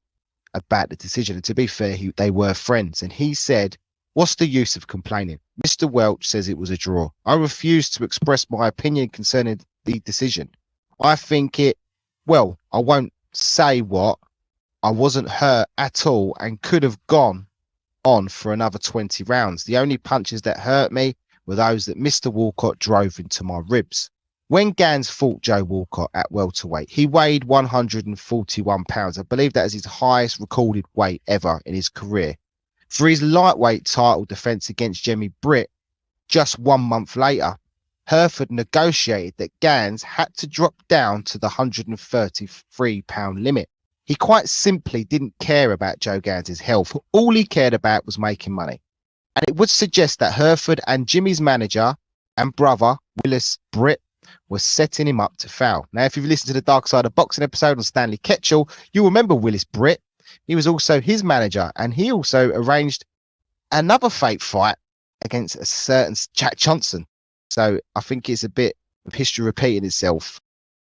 about the decision. And to be fair, they were friends. And he said, 'What's the use of complaining? Mr. Welch says it was a draw. I refuse to express my opinion concerning the decision. I think well, I won't say what. I wasn't hurt at all and could have gone on for another 20 rounds. The only punches that hurt me were those that Mr. Walcott drove into my ribs.'" When Gans fought Joe Walcott at welterweight, he weighed 141 pounds. I believe that is his highest recorded weight ever in his career. For his lightweight title defense against Jimmy Britt, just 1 month later, Hereford negotiated that Gans had to drop down to the 133-pound limit. He quite simply didn't care about Joe Gans' health. All he cared about was making money. And it would suggest that Hereford and Jimmy's manager and brother, Willis Britt, were setting him up to foul. Now, if you've listened to the Dark Side of Boxing episode on Stanley Ketchell, you'll remember Willis Britt. He was also his manager, and he also arranged another fake fight against a certain Jack Johnson. So I think it's a bit of history repeating itself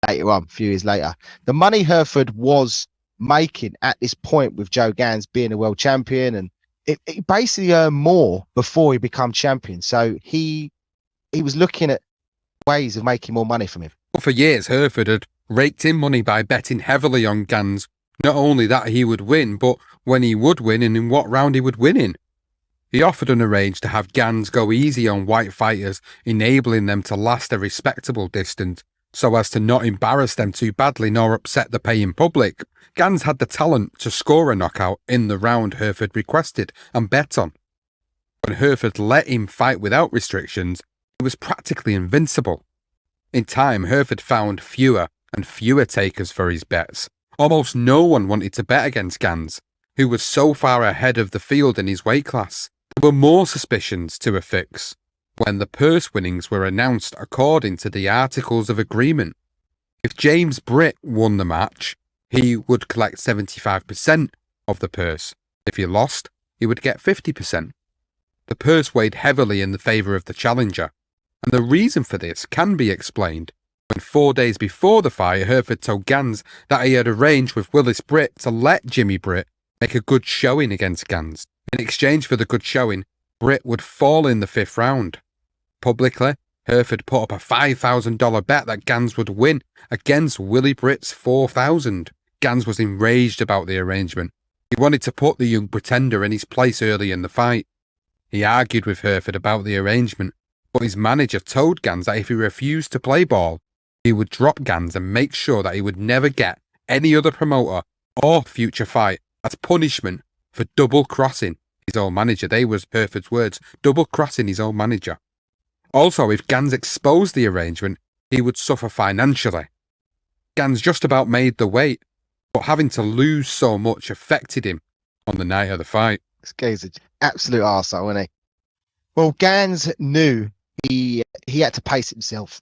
later on, a few years later. The money Hereford was making at this point with Joe Gans being a world champion, and it basically earned more before he became champion. So he was looking at ways of making more money from him. For years, Hereford had raked in money by betting heavily on Gans. Not only that he would win, but when he would win and in what round he would win in. He offered and arranged to have Gans go easy on white fighters, enabling them to last a respectable distance, so as to not embarrass them too badly nor upset the paying public. Gans had the talent to score a knockout in the round Hereford requested and bet on. When Hereford let him fight without restrictions, he was practically invincible. In time, Hereford found fewer and fewer takers for his bets. Almost no one wanted to bet against Gans, who was so far ahead of the field in his weight class. There were more suspicions to a fix when the purse winnings were announced according to the Articles of Agreement. If James Britt won the match, he would collect 75% of the purse. If he lost, he would get 50%. The purse weighed heavily in the favour of the challenger, and the reason for this can be explained when 4 days before the fight, Hereford told Gans that he had arranged with Willis Britt to let Jimmy Britt make a good showing against Gans. In exchange for the good showing, Britt would fall in the 5th round. Publicly, Hereford put up a $5,000 bet that Gans would win against Willie Britt's $4,000. Gans was enraged about the arrangement. He wanted to put the young pretender in his place early in the fight. He argued with Hereford about the arrangement, but his manager told Gans that if he refused to play ball, he would drop Gans and make sure that he would never get any other promoter or future fight as punishment for double-crossing his own manager. They was Hereford's words, double-crossing his own manager. Also, if Gans exposed the arrangement, he would suffer financially. Gans just about made the weight, but having to lose so much affected him on the night of the fight. This guy's an absolute arsehole, isn't he? Well, Gans knew he had to pace himself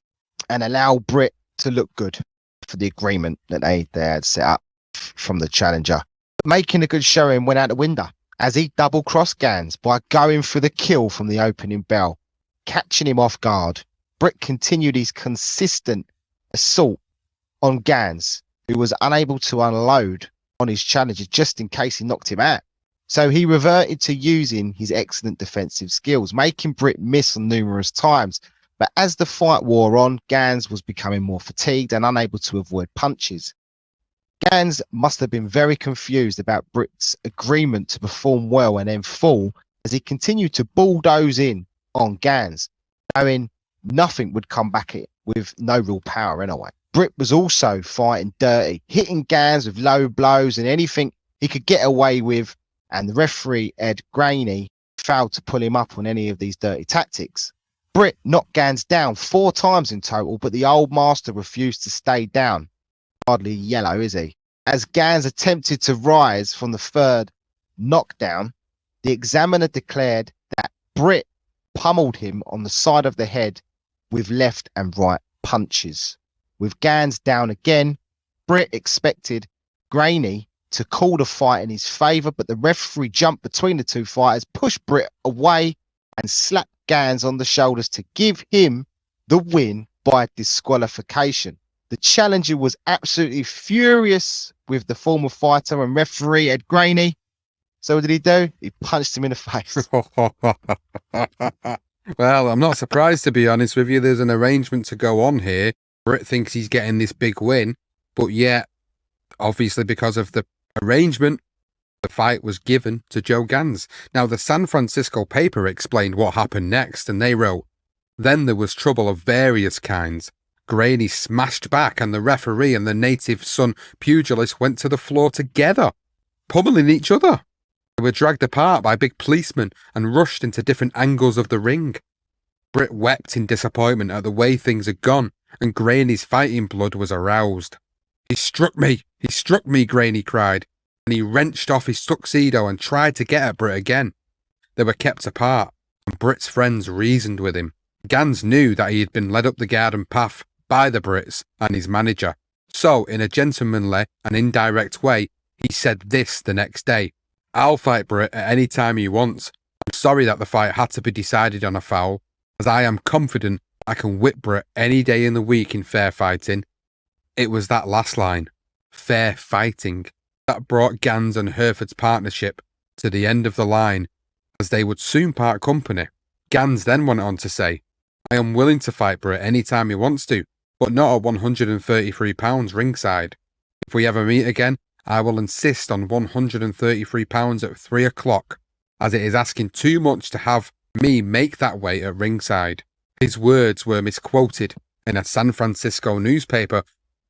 and allow Britt to look good for the agreement that they had set up from the challenger. Making a good showing went out the window as he double-crossed Gans by going for the kill from the opening bell, catching him off guard. Britt continued his consistent assault on Gans, who was unable to unload on his challenger just in case he knocked him out. So he reverted to using his excellent defensive skills, making Britt miss on numerous times. But as the fight wore on, Gans was becoming more fatigued and unable to avoid punches. Gans must have been very confused about Britt's agreement to perform well and then fall as he continued to bulldoze in on Gans, knowing nothing would come back with no real power anyway. Britt was also fighting dirty, hitting Gans with low blows and anything he could get away with, and the referee, Ed Kearney, failed to pull him up on any of these dirty tactics. Britt knocked Gans down 4 times in total, but the old master refused to stay down. Hardly yellow, is he? As Gans attempted to rise from the 3rd knockdown, the examiner declared that Britt pummeled him on the side of the head with left and right punches. With Gans down again, Britt expected Kearney to call the fight in his favour, but the referee jumped between the two fighters, pushed Britt away and slapped Gans on the shoulders to give him the win by disqualification. The challenger was absolutely furious with the former fighter and referee Ed Kearney. So what did he do? He punched him in the face. Well, I'm not surprised, to be honest with you. There's an arrangement to go on here. Britt thinks he's getting this big win, but yet, obviously because of the arrangement, the fight was given to Joe Gans. Now, the San Francisco paper explained what happened next, and they wrote, "Then there was trouble of various kinds. Kearney smashed back, and the referee and the native son pugilist went to the floor together, pummeling each other. They were dragged apart by big policemen and rushed into different angles of the ring. Britt wept in disappointment at the way things had gone, and Kearney's fighting blood was aroused. He struck me, Kearney cried, and he wrenched off his tuxedo and tried to get at Britt again. They were kept apart, and Britt's friends reasoned with him. Gans knew that he had been led up the garden path by the Brits and his manager, so in a gentlemanly and indirect way, he said this the next day: 'I'll fight Britt at any time he wants. I'm sorry that the fight had to be decided on a foul, as I am confident I can whip Britt any day in the week in fair fighting.' It was that last line, fair fighting, that brought Gans and Hereford's partnership to the end of the line, as they would soon part company. Gans then went on to say, 'I am willing to fight Britt any time he wants to, but not at 133 pounds ringside. If we ever meet again, I will insist on 133 pounds at 3 o'clock, as it is asking too much to have me make that weight at ringside.' His words were misquoted, in a San Francisco newspaper,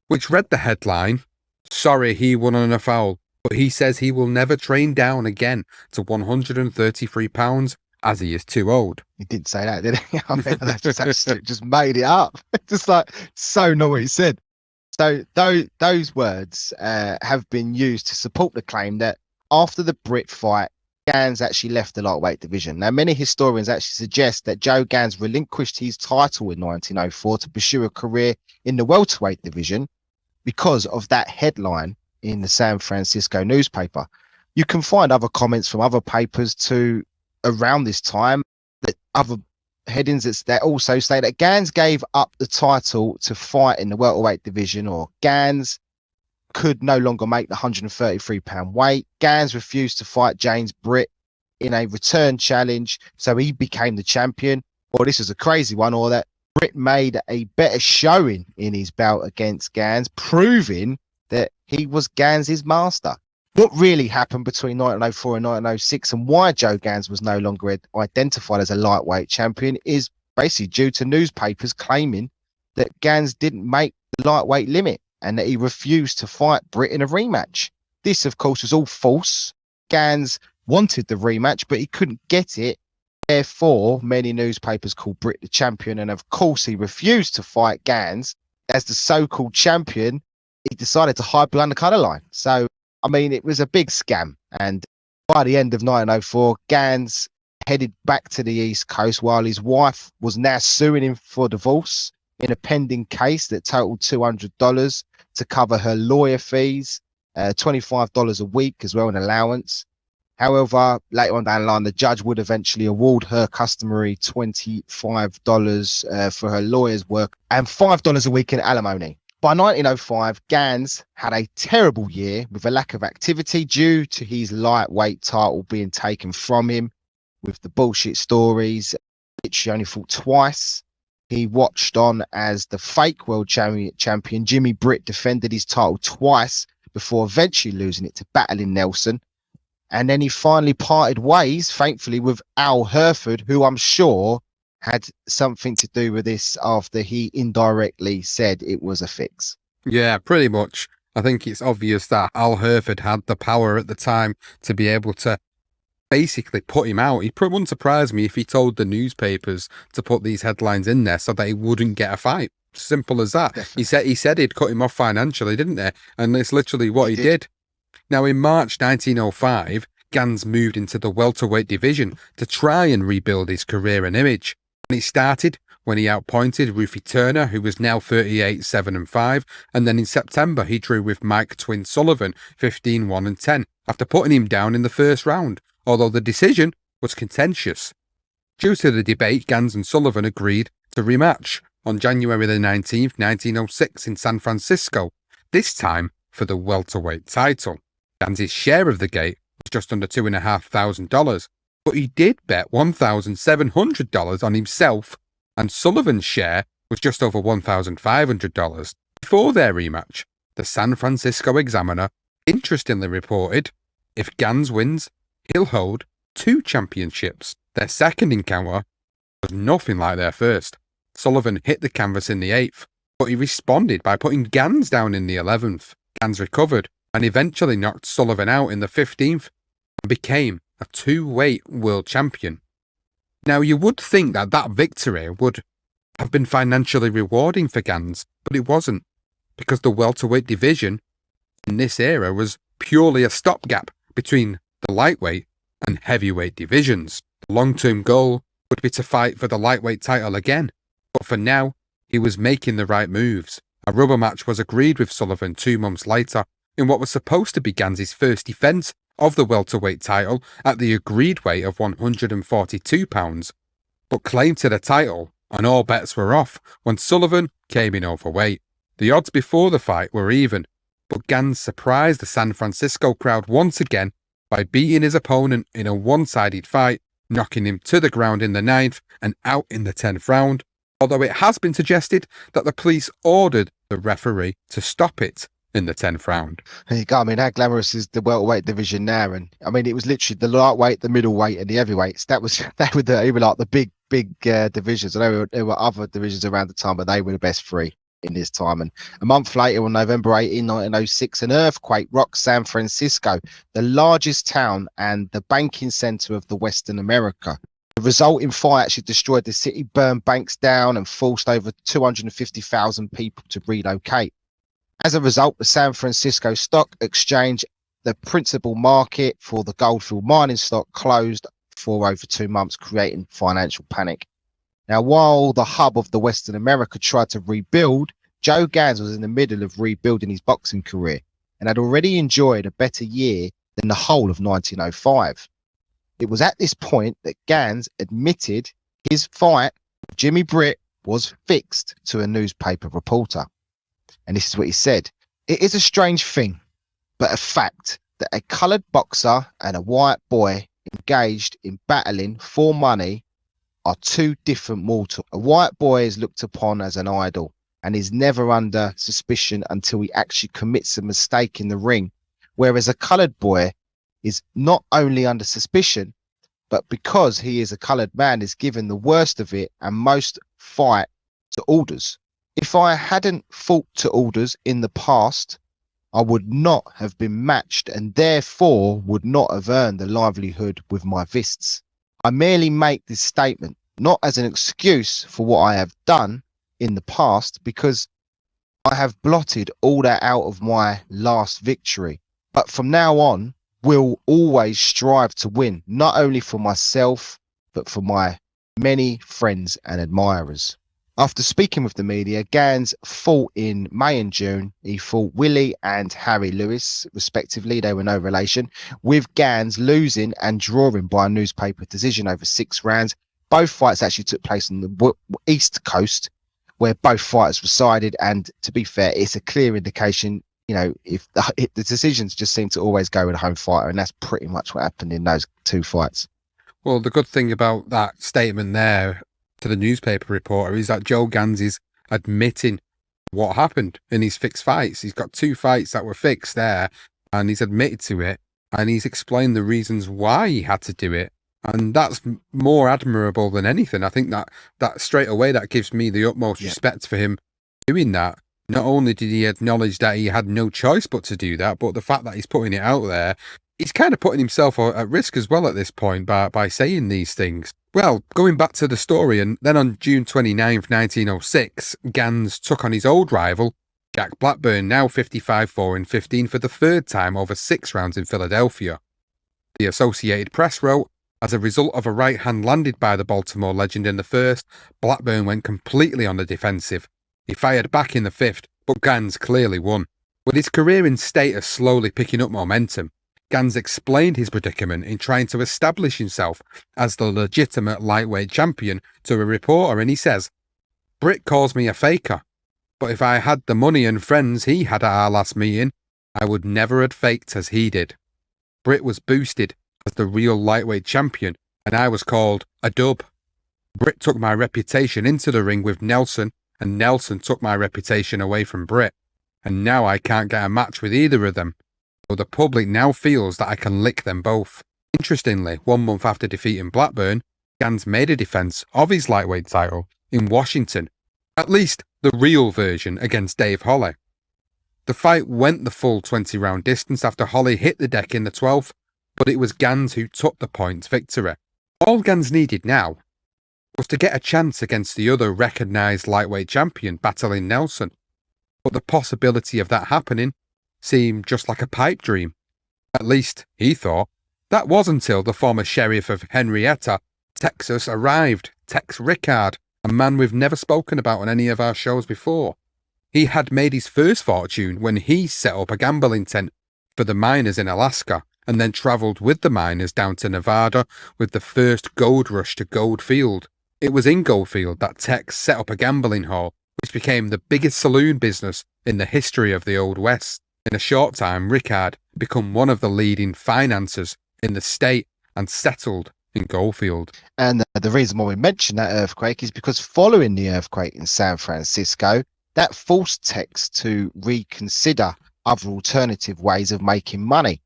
which read the headline, "Sorry he won on a foul, but he says he will never train down again to 133 pounds as he is too old." He didn't say that, did he? I mean, that's just made it up. Just like, so not what he said. So those words have been used to support the claim that after the Brit fight, Gans actually left the lightweight division. Now, many historians actually suggest that Joe Gans relinquished his title in 1904 to pursue a career in the welterweight division because of that headline in the San Francisco newspaper. You can find other comments from other papers too around this time, that other headings that also say that Gans gave up the title to fight in the welterweight division, or Gans could no longer make the 133 pound weight. Gans refused to fight James Britt in a return challenge, so he became the champion. Or this is a crazy one, or that Britt made a better showing in his bout against Gans, proving that he was Gans's master. What really happened between 1904 and 1906 and why Joe Gans was no longer identified as a lightweight champion is basically due to newspapers claiming that Gans didn't make the lightweight limit and that he refused to fight Britt in a rematch. This, of course, was all false. Gans wanted the rematch, but he couldn't get it. Therefore, many newspapers called Britt the champion, and of course he refused to fight Gans. As the so-called champion, he decided to hide behind the colour line. So, I mean, it was a big scam. And by the end of 1904, Gans headed back to the East Coast while his wife was now suing him for divorce in a pending case that totaled $200 to cover her lawyer fees, $25 a week as well, an allowance. However, later on down the line, the judge would eventually award her customary $25 for her lawyer's work and $5 a week in alimony. By 1905, Gans had a terrible year with a lack of activity due to his lightweight title being taken from him, with the bullshit stories. Literally only fought twice. He watched on as the fake world champion Jimmy Britt defended his title twice before eventually losing it to Battling Nelson. And then he finally parted ways, thankfully, with Al Herford, who I'm sure had something to do with this after he indirectly said it was a fix. Yeah, pretty much. I think it's obvious that Al Herford had the power at the time to be able to basically put him out. It wouldn't surprise me if he told the newspapers to put these headlines in there so that he wouldn't get a fight. Simple as that. Definitely. He said he'd cut him off financially, didn't he? And it's literally what he did. Now, in March 1905, Gans moved into the welterweight division to try and rebuild his career and image. And it started when he outpointed Rufy Turner, who was now 38-7-5, and then in September he drew with Mike Twin Sullivan 15-1-10 after putting him down in the first round, although the decision was contentious. Due to the debate, Gans and Sullivan agreed to rematch on January the 19th, 1906 in San Francisco, this time for the welterweight title. Gans's share of the gate was just under $2,500, but he did bet $1,700 on himself, and Sullivan's share was just over $1,500. Before their rematch, the San Francisco Examiner interestingly reported, if Gans wins, he'll hold 2 championships. Their second encounter was nothing like their first. Sullivan hit the canvas in the 8th, but he responded by putting Gans down in the 11th. Gans recovered and eventually knocked Sullivan out in the 15th and became a 2-weight world champion. Now, you would think that that victory would have been financially rewarding for Gans, but it wasn't, because the welterweight division in this era was purely a stopgap between the lightweight and heavyweight divisions. The long-term goal would be to fight for the lightweight title again, but for now, he was making the right moves. A rubber match was agreed with Sullivan 2 months later in what was supposed to be Gans's first defence of the welterweight title at the agreed weight of 142 pounds, but claimed to the title, and all bets were off when Sullivan came in overweight. The odds before the fight were even, but Gans surprised the San Francisco crowd once again by beating his opponent in a one-sided fight, knocking him to the ground in the 9th and out in the 10th round, although it has been suggested that the police ordered the referee to stop it in the 10th round. There you go. I mean, how glamorous is the welterweight division now? And I mean, it was literally the lightweight, the middleweight, and the heavyweights. They were like the big divisions. I know there were other divisions around the time, but they were the best three in this time. And a month later, on November 18, 1906, an earthquake rocked San Francisco, the largest town and the banking center of the Western America. The resulting fire actually destroyed the city, burned banks down, and forced over 250,000 people to relocate. As a result, the San Francisco Stock Exchange, the principal market for the goldfield mining stock, closed for over 2 months, creating financial panic. Now, while the hub of the Western America tried to rebuild, Joe Gans was in the middle of rebuilding his boxing career and had already enjoyed a better year than the whole of 1905. It was at this point that Gans admitted his fight with Jimmy Britt was fixed to a newspaper reporter. And this is what he said: "It is a strange thing, but a fact, that a coloured boxer and a white boy engaged in battling for money are two different mortals. A white boy is looked upon as an idol and is never under suspicion until he actually commits a mistake in the ring, whereas a coloured boy is not only under suspicion, but because he is a coloured man, is given the worst of it and most fight to orders. If I hadn't fought to orders in the past, I would not have been matched and therefore would not have earned the livelihood with my fists. I merely make this statement not as an excuse for what I have done in the past, because I have blotted all that out of my last victory, but from now on will always strive to win, not only for myself, but for my many friends and admirers." After speaking with the media, Gans fought in May and June. He fought Willie and Harry Lewis, respectively. They were no relation, with Gans losing and drawing by a newspaper decision over 6 rounds. Both fights actually took place on the East Coast, where both fighters resided. And to be fair, it's a clear indication, if the decisions just seem to always go with a home fighter, and that's pretty much what happened in those 2 fights. Well, the good thing about that statement there to the newspaper reporter is that Joe Gans is admitting what happened in his fixed fights. He's got 2 fights that were fixed there, and he's admitted to it, and he's explained the reasons why he had to do it. And that's more admirable than anything. I think that straight away, that gives me the utmost respect for him doing that. Not only did he acknowledge that he had no choice but to do that, but the fact that he's putting it out there, he's kind of putting himself at risk as well at this point by saying these things. Well, going back to the story, and then on June 29th, 1906, Gans took on his old rival, Jack Blackburn, now 55-4-15 for the 3rd time over 6 rounds in Philadelphia. The Associated Press wrote, "As a result of a right hand landed by the Baltimore legend in the 1st, Blackburn went completely on the defensive. He fired back in the 5th, but Gans clearly won." With his career in status slowly picking up momentum, Gans explained his predicament in trying to establish himself as the legitimate lightweight champion to a reporter, and he says, "Britt calls me a faker, but if I had the money and friends he had at our last meeting, I would never have faked as he did. Britt was boosted as the real lightweight champion, and I was called a dub. Britt took my reputation into the ring with Nelson, and Nelson took my reputation away from Britt, and now I can't get a match with either of them. So the public now feels that I can lick them both." Interestingly, 1 month after defeating Blackburn, Gans made a defence of his lightweight title in Washington, at least the real version, against Dave Holly. The fight went the full 20-round distance after Holly hit the deck in the 12th, but it was Gans who took the points victory. All Gans needed now was to get a chance against the other recognised lightweight champion battling Nelson, but the possibility of that happening seemed just like a pipe dream. At least, he thought. That was until the former sheriff of Henrietta, Texas, arrived, Tex Rickard, a man we've never spoken about on any of our shows before. He had made his first fortune when he set up a gambling tent for the miners in Alaska, and then travelled with the miners down to Nevada with the first gold rush to Goldfield. It was in Goldfield that Tex set up a gambling hall, which became the biggest saloon business in the history of the Old West. In a short time, Rickard became one of the leading financiers in the state and settled in Goldfield. And the reason why we mention that earthquake is because following the earthquake in San Francisco, that forced Tex to reconsider other alternative ways of making money.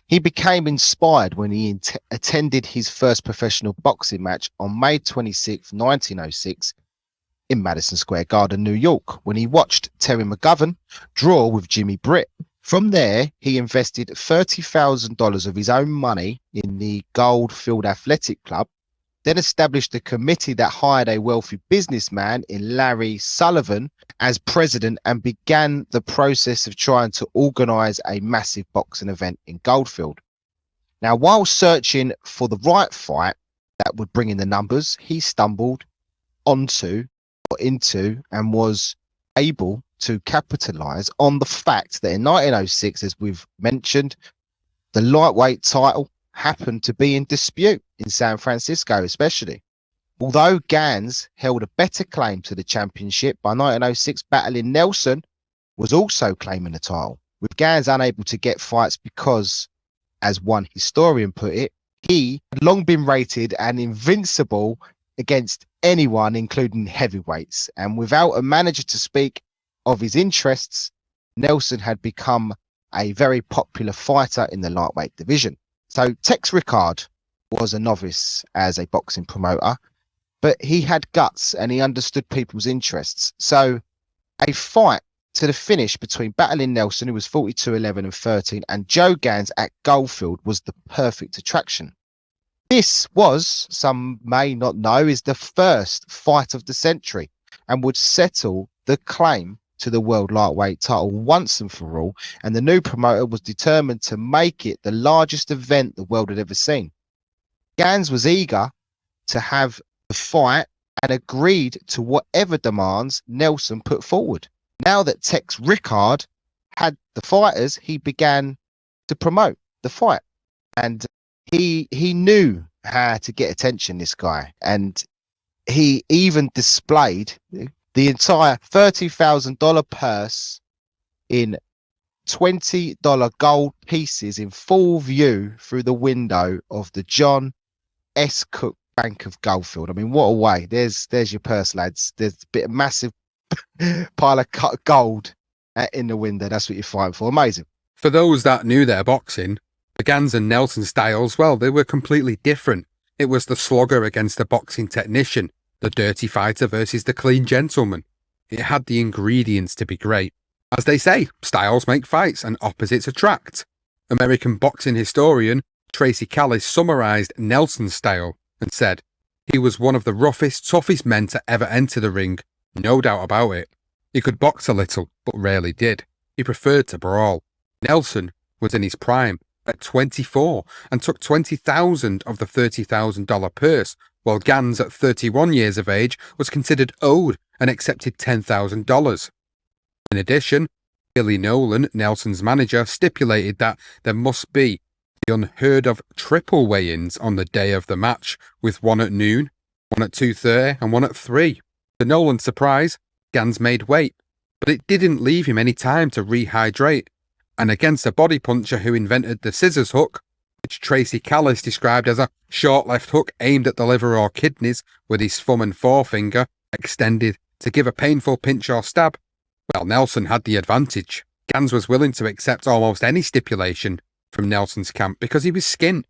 He became inspired when he attended his first professional boxing match on May 26, 1906, in Madison Square Garden, New York, when he watched Terry McGovern draw with Jimmy Britt. From there, he invested $30,000 of his own money in the Goldfield Athletic Club, then established a committee that hired a wealthy businessman in Larry Sullivan as president and began the process of trying to organize a massive boxing event in Goldfield. Now, while searching for the right fight that would bring in the numbers, he stumbled into and was able to capitalize on the fact that in 1906, as we've mentioned, the lightweight title happened to be in dispute in San Francisco, especially. Although Gans held a better claim to the championship, by 1906, Battling Nelson was also claiming the title, with Gans unable to get fights because, as one historian put it, he had long been rated an invincible against anyone, including heavyweights, and without a manager to speak of his interests, Nelson had become a very popular fighter in the lightweight division. So Tex Rickard was a novice as a boxing promoter, but he had guts and he understood people's interests. So a fight to the finish between Battling Nelson, who was 42-11-13, and Joe Gans at Goldfield was the perfect attraction. This was, some may not know, is the first fight of the century and would settle the claim to the world lightweight title once and for all, and the new promoter was determined to make it the largest event the world had ever seen. Gans was eager to have the fight and agreed to whatever demands Nelson put forward. Now that Tex Rickard had the fighters, he began to promote the fight, and he knew how to get attention, this guy, and he even displayed the entire $30,000 purse in $20 gold pieces in full view through the window of the John S. Cook Bank of Goldfield. I mean, what a way. There's your purse, lads. There's a bit of massive pile of cut gold in the window. That's what you're fighting for. Amazing. For those that knew their boxing, the Gans and Nelson styles, well, they were completely different. It was the slugger against the boxing technician, the dirty fighter versus the clean gentleman. It had the ingredients to be great. As they say, styles make fights and opposites attract. American boxing historian Tracy Callis summarised Nelson's style and said, "He was one of the roughest, toughest men to ever enter the ring, no doubt about it. He could box a little, but rarely did. He preferred to brawl. Nelson was in his prime at 24 and took $20,000 of the $30,000 purse, while Gans at 31 years of age was considered owed and accepted $10,000. In addition, Billy Nolan, Nelson's manager, stipulated that there must be the unheard of triple weigh-ins on the day of the match, with one at noon, one at 2:30 and one at 3. To Nolan's surprise, Gans made weight, but it didn't leave him any time to rehydrate, and against a body puncher who invented the scissors hook, which Tracy Callis described as a short left hook aimed at the liver or kidneys with his thumb and forefinger extended to give a painful pinch or stab, well, Nelson had the advantage. Gans was willing to accept almost any stipulation from Nelson's camp because he was skint.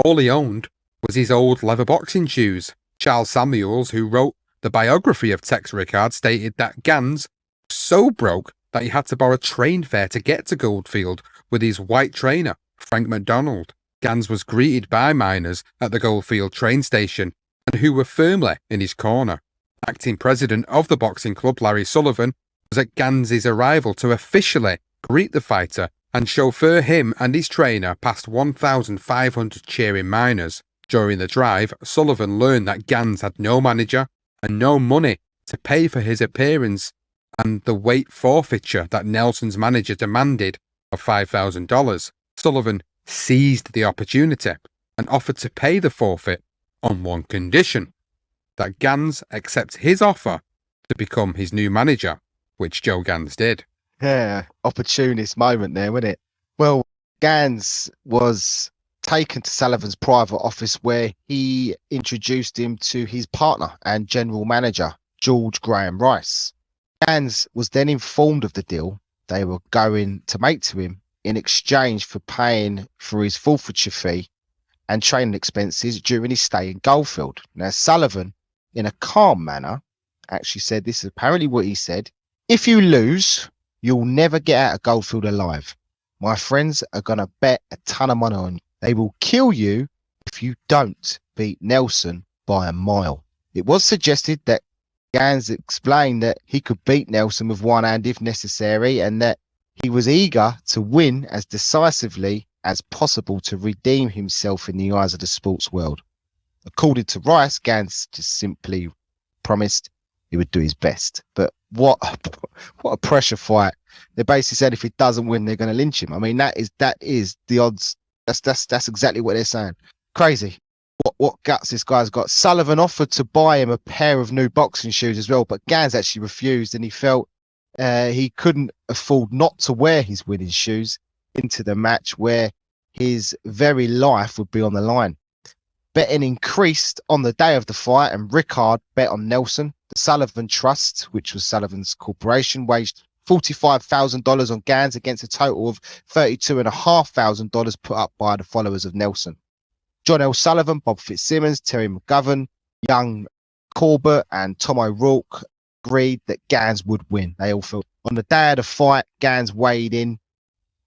All he owned was his old leather boxing shoes. Charles Samuels, who wrote the biography of Tex Rickard, stated that Gans was so broke that he had to borrow train fare to get to Goldfield with his white trainer, Frank McDonald. Gans was greeted by miners at the Goldfield train station and who were firmly in his corner. Acting president of the boxing club, Larry Sullivan, was at Gans's arrival to officially greet the fighter and chauffeur him and his trainer past 1,500 cheering miners. During the drive, Sullivan learned that Gans had no manager and no money to pay for his appearance, and the weight forfeiture that Nelson's manager demanded of $5,000. Sullivan seized the opportunity and offered to pay the forfeit on one condition: that Gans accepts his offer to become his new manager, which Joe Gans did. Yeah, opportunist moment there, wasn't it? Well, Gans was taken to Sullivan's private office where he introduced him to his partner and general manager, George Graham Rice. Gans was then informed of the deal they were going to make to him in exchange for paying for his forfeiture fee and training expenses during his stay in Goldfield. Now, Sullivan, in a calm manner, actually said, this is apparently what he said: "If you lose, you'll never get out of Goldfield alive. My friends are going to bet a ton of money on you. They will kill you if you don't beat Nelson by a mile." It was suggested that Gans explained that he could beat Nelson with one hand if necessary, and that he was eager to win as decisively as possible to redeem himself in the eyes of the sports world. According to Rice, Gans just simply promised he would do his best. But what a pressure fight. They basically said if he doesn't win, they're going to lynch him. I mean, that is the odds. That's exactly what they're saying. Crazy. What guts this guy's got. Sullivan offered to buy him a pair of new boxing shoes as well, but Gans actually refused, and he felt he couldn't afford not to wear his winning shoes into the match where his very life would be on the line. Betting increased on the day of the fight, and Rickard bet on Nelson. The Sullivan Trust, which was Sullivan's corporation, waged $45,000 on Gans against a total of $32,500 put up by the followers of Nelson. John L. Sullivan, Bob Fitzsimmons, Terry McGovern, Young Corbett, and Tom O'Rourke agreed that Gans would win. They all felt on the day of the fight, Gans weighed in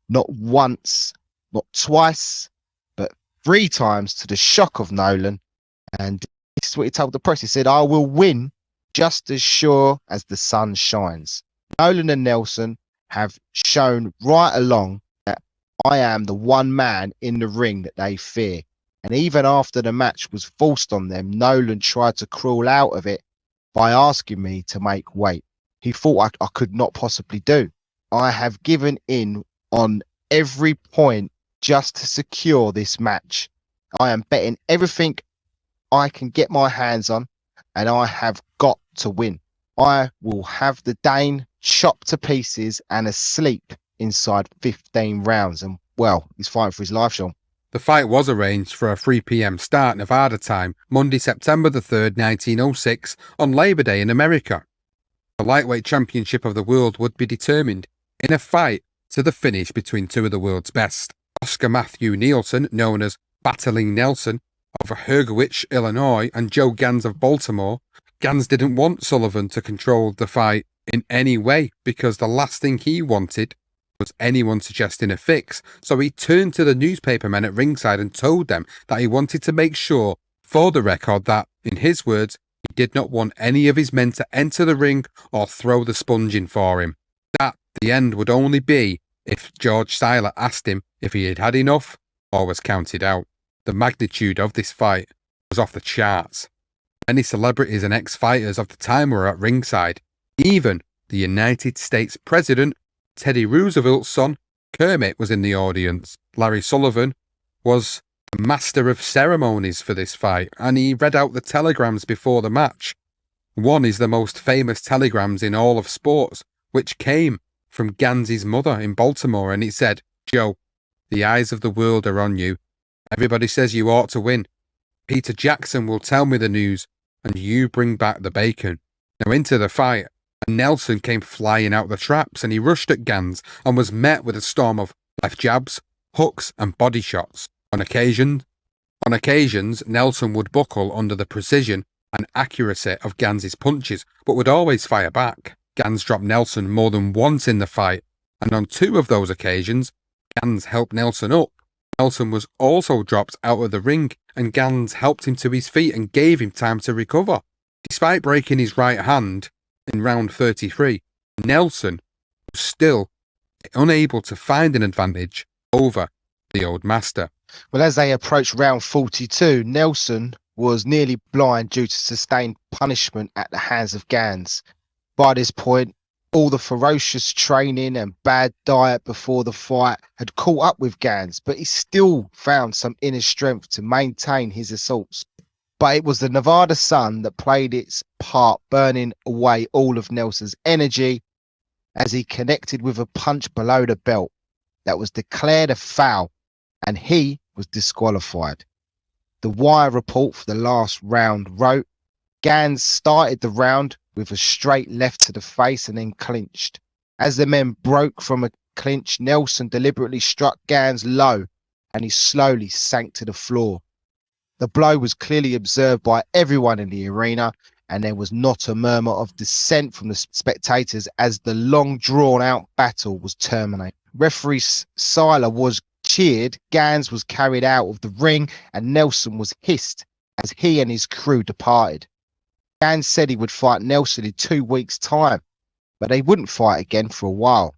not once, not twice, but 3 times, to the shock of Nolan. And this is what he told the press. He said, "I will win just as sure as the sun shines." Nolan and Nelson have shown right along that I am the one man in the ring that they fear. And even after the match was forced on them, Nolan tried to crawl out of it by asking me to make weight. He thought I could not possibly do. I have given in on every point just to secure this match. I am betting everything I can get my hands on, and I have got to win. I will have the Dane chopped to pieces and asleep inside 15 rounds. And, well, he's fighting for his life, Sean. The fight was arranged for a 3 p.m. start Nevada time, Monday, September the 3rd, 1906, on Labor Day in America. The lightweight championship of the world would be determined in a fight to the finish between two of the world's best. Oscar Matthew Nielsen, known as Battling Nelson, of Hergewich, Illinois, and Joe Gans of Baltimore. Gans didn't want Sullivan to control the fight in any way because the last thing he wanted was anyone suggesting a fix, so he turned to the newspapermen at ringside and told them that he wanted to make sure, for the record, that, in his words, he did not want any of his men to enter the ring or throw the sponge in for him. That the end would only be if George Seiler asked him if he had had enough or was counted out. The magnitude of this fight was off the charts. Many celebrities and ex-fighters of the time were at ringside. Even the United States President, Teddy Roosevelt's son, Kermit, was in the audience. Larry Sullivan was the master of ceremonies for this fight, and he read out the telegrams before the match. One is the most famous telegrams in all of sports, which came from Gans's mother in Baltimore, and it said, "Joe, the eyes of the world are on you. Everybody says you ought to win. Peter Jackson will tell me the news, and you bring back the bacon." Now into the fight, and Nelson came flying out the traps, and he rushed at Gans and was met with a storm of left jabs, hooks, and body shots. On occasions, Nelson would buckle under the precision and accuracy of Gans's punches, but would always fire back. Gans dropped Nelson more than once in the fight, and on 2 of those occasions, Gans helped Nelson up. Nelson was also dropped out of the ring, and Gans helped him to his feet and gave him time to recover. Despite breaking his right hand in round 33, Nelson was still unable to find an advantage over the old master. Well, as they approached round 42, Nelson was nearly blind due to sustained punishment at the hands of Gans. By this point, all the ferocious training and bad diet before the fight had caught up with Gans, but he still found some inner strength to maintain his assaults. But it was the Nevada sun that played its part, burning away all of Nelson's energy as he connected with a punch below the belt that was declared a foul, and he was disqualified. The Wire report for the last round wrote, "Gans started the round with a straight left to the face and then clinched. As the men broke from a clinch, Nelson deliberately struck Gans low and he slowly sank to the floor. The blow was clearly observed by everyone in the arena, and there was not a murmur of dissent from the spectators as the long drawn out battle was terminated. Referee Seiler was cheered, Gans was carried out of the ring, and Nelson was hissed as he and his crew departed. Gans said he would fight Nelson in 2 weeks' time, but they wouldn't fight again for a while.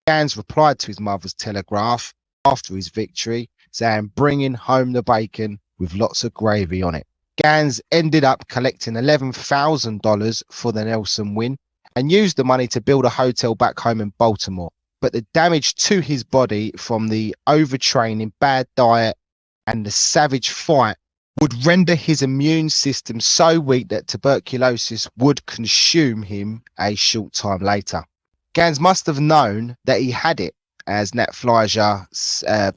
Gans replied to his mother's telegraph after his victory, saying, "Bringing home the bacon with lots of gravy on it." Gans ended up collecting $11,000 for the Nelson win and used the money to build a hotel back home in Baltimore. But the damage to his body from the overtraining, bad diet, and the savage fight would render his immune system so weak that tuberculosis would consume him a short time later. Gans must have known that he had it. As Nat Fleischer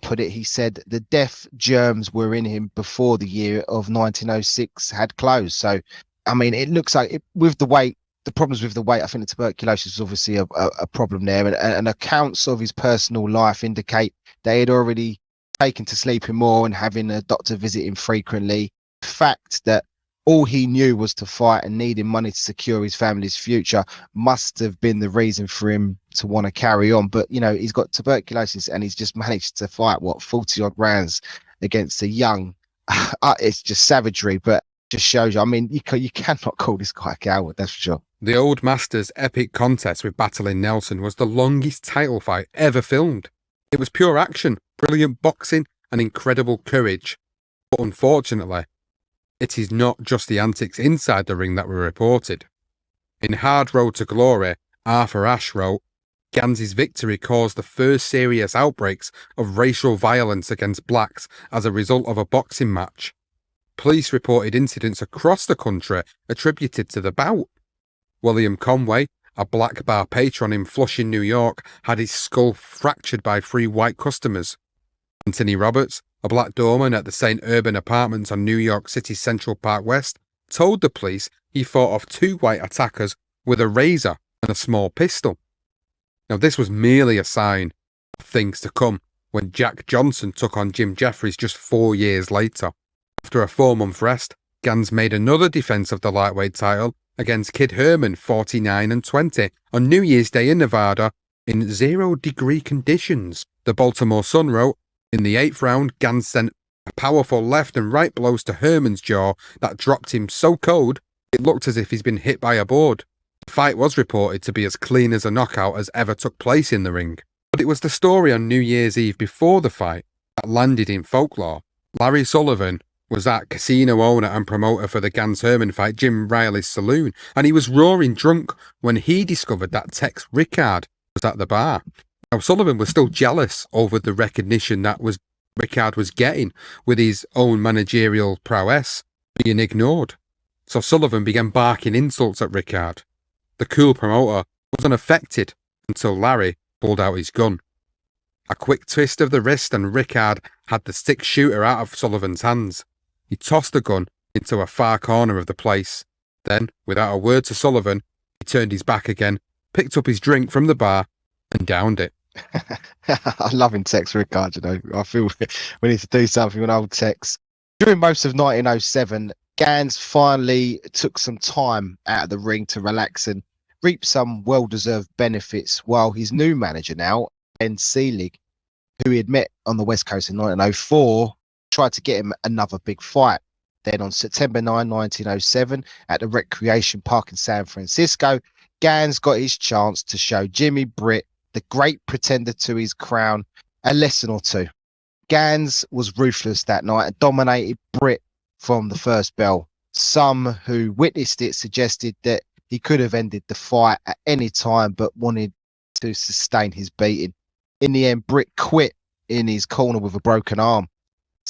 put it, he said the death germs were in him before the year of 1906 had closed. So, I mean, it looks like with the weight, the problems with the weight, I think the tuberculosis is obviously a problem there. And accounts of his personal life indicate that he had already taken to sleeping more and having a doctor visit him frequently. The fact that all he knew was to fight and needing money to secure his family's future must have been the reason for him to want to carry on. But, you know, he's got tuberculosis and he's just managed to fight, 40 odd rounds against a young, it's just savagery, but just shows you, I mean, you cannot call this guy a coward, that's for sure. The Old Master's epic contest with battling Nelson was the longest title fight ever filmed. It was pure action, brilliant boxing, and incredible courage. But unfortunately, it is not just the antics inside the ring that were reported. In Hard Road to Glory, Arthur Ashe wrote, Gans's victory caused the first serious outbreaks of racial violence against blacks as a result of a boxing match. Police reported incidents across the country attributed to the bout. William Conway, a black bar patron in Flushing, New York, had his skull fractured by 3 white customers. Anthony Roberts, a black doorman at the St. Urban Apartments on New York City's Central Park West, told the police he fought off 2 white attackers with a razor and a small pistol. Now, this was merely a sign of things to come when Jack Johnson took on Jim Jeffries just 4 years later. After a 4-month rest, Gans made another defense of the lightweight title against Kid Herman 49-20 on New Year's Day in Nevada in 0-degree conditions. The Baltimore Sun wrote, in the 8th round, Gans sent powerful left and right blows to Herman's jaw that dropped him so cold it looked as if he's been hit by a board. The fight was reported to be as clean as a knockout as ever took place in the ring. But it was the story on New Year's Eve before the fight that landed in folklore. Larry Sullivan was that casino owner and promoter for the Gans-Herman fight, Jim Riley's saloon, and he was roaring drunk when he discovered that Tex Rickard was at the bar. Now, Sullivan was still jealous over the recognition that Rickard was getting, with his own managerial prowess being ignored. So Sullivan began barking insults at Rickard. The cool promoter was unaffected until Larry pulled out his gun. A quick twist of the wrist and Rickard had the 6-shooter out of Sullivan's hands. He tossed the gun into a far corner of the place. Then, without a word to Sullivan, he turned his back again, picked up his drink from the bar, and downed it. I love in Tex Rickard, you know. I feel we need to do something with old Tex. During most of 1907, Gans finally took some time out of the ring to relax and reap some well-deserved benefits, while his new manager now, Ben Seelig, who he had met on the West Coast in 1904, tried to get him another big fight. Then on September 9, 1907, at the Recreation Park in San Francisco, Gans got his chance to show Jimmy Britt, the great pretender to his crown, a lesson or two. Gans was ruthless that night and dominated Britt from the first bell. Some who witnessed it suggested that he could have ended the fight at any time but wanted to sustain his beating. In the end, Britt quit in his corner with a broken arm.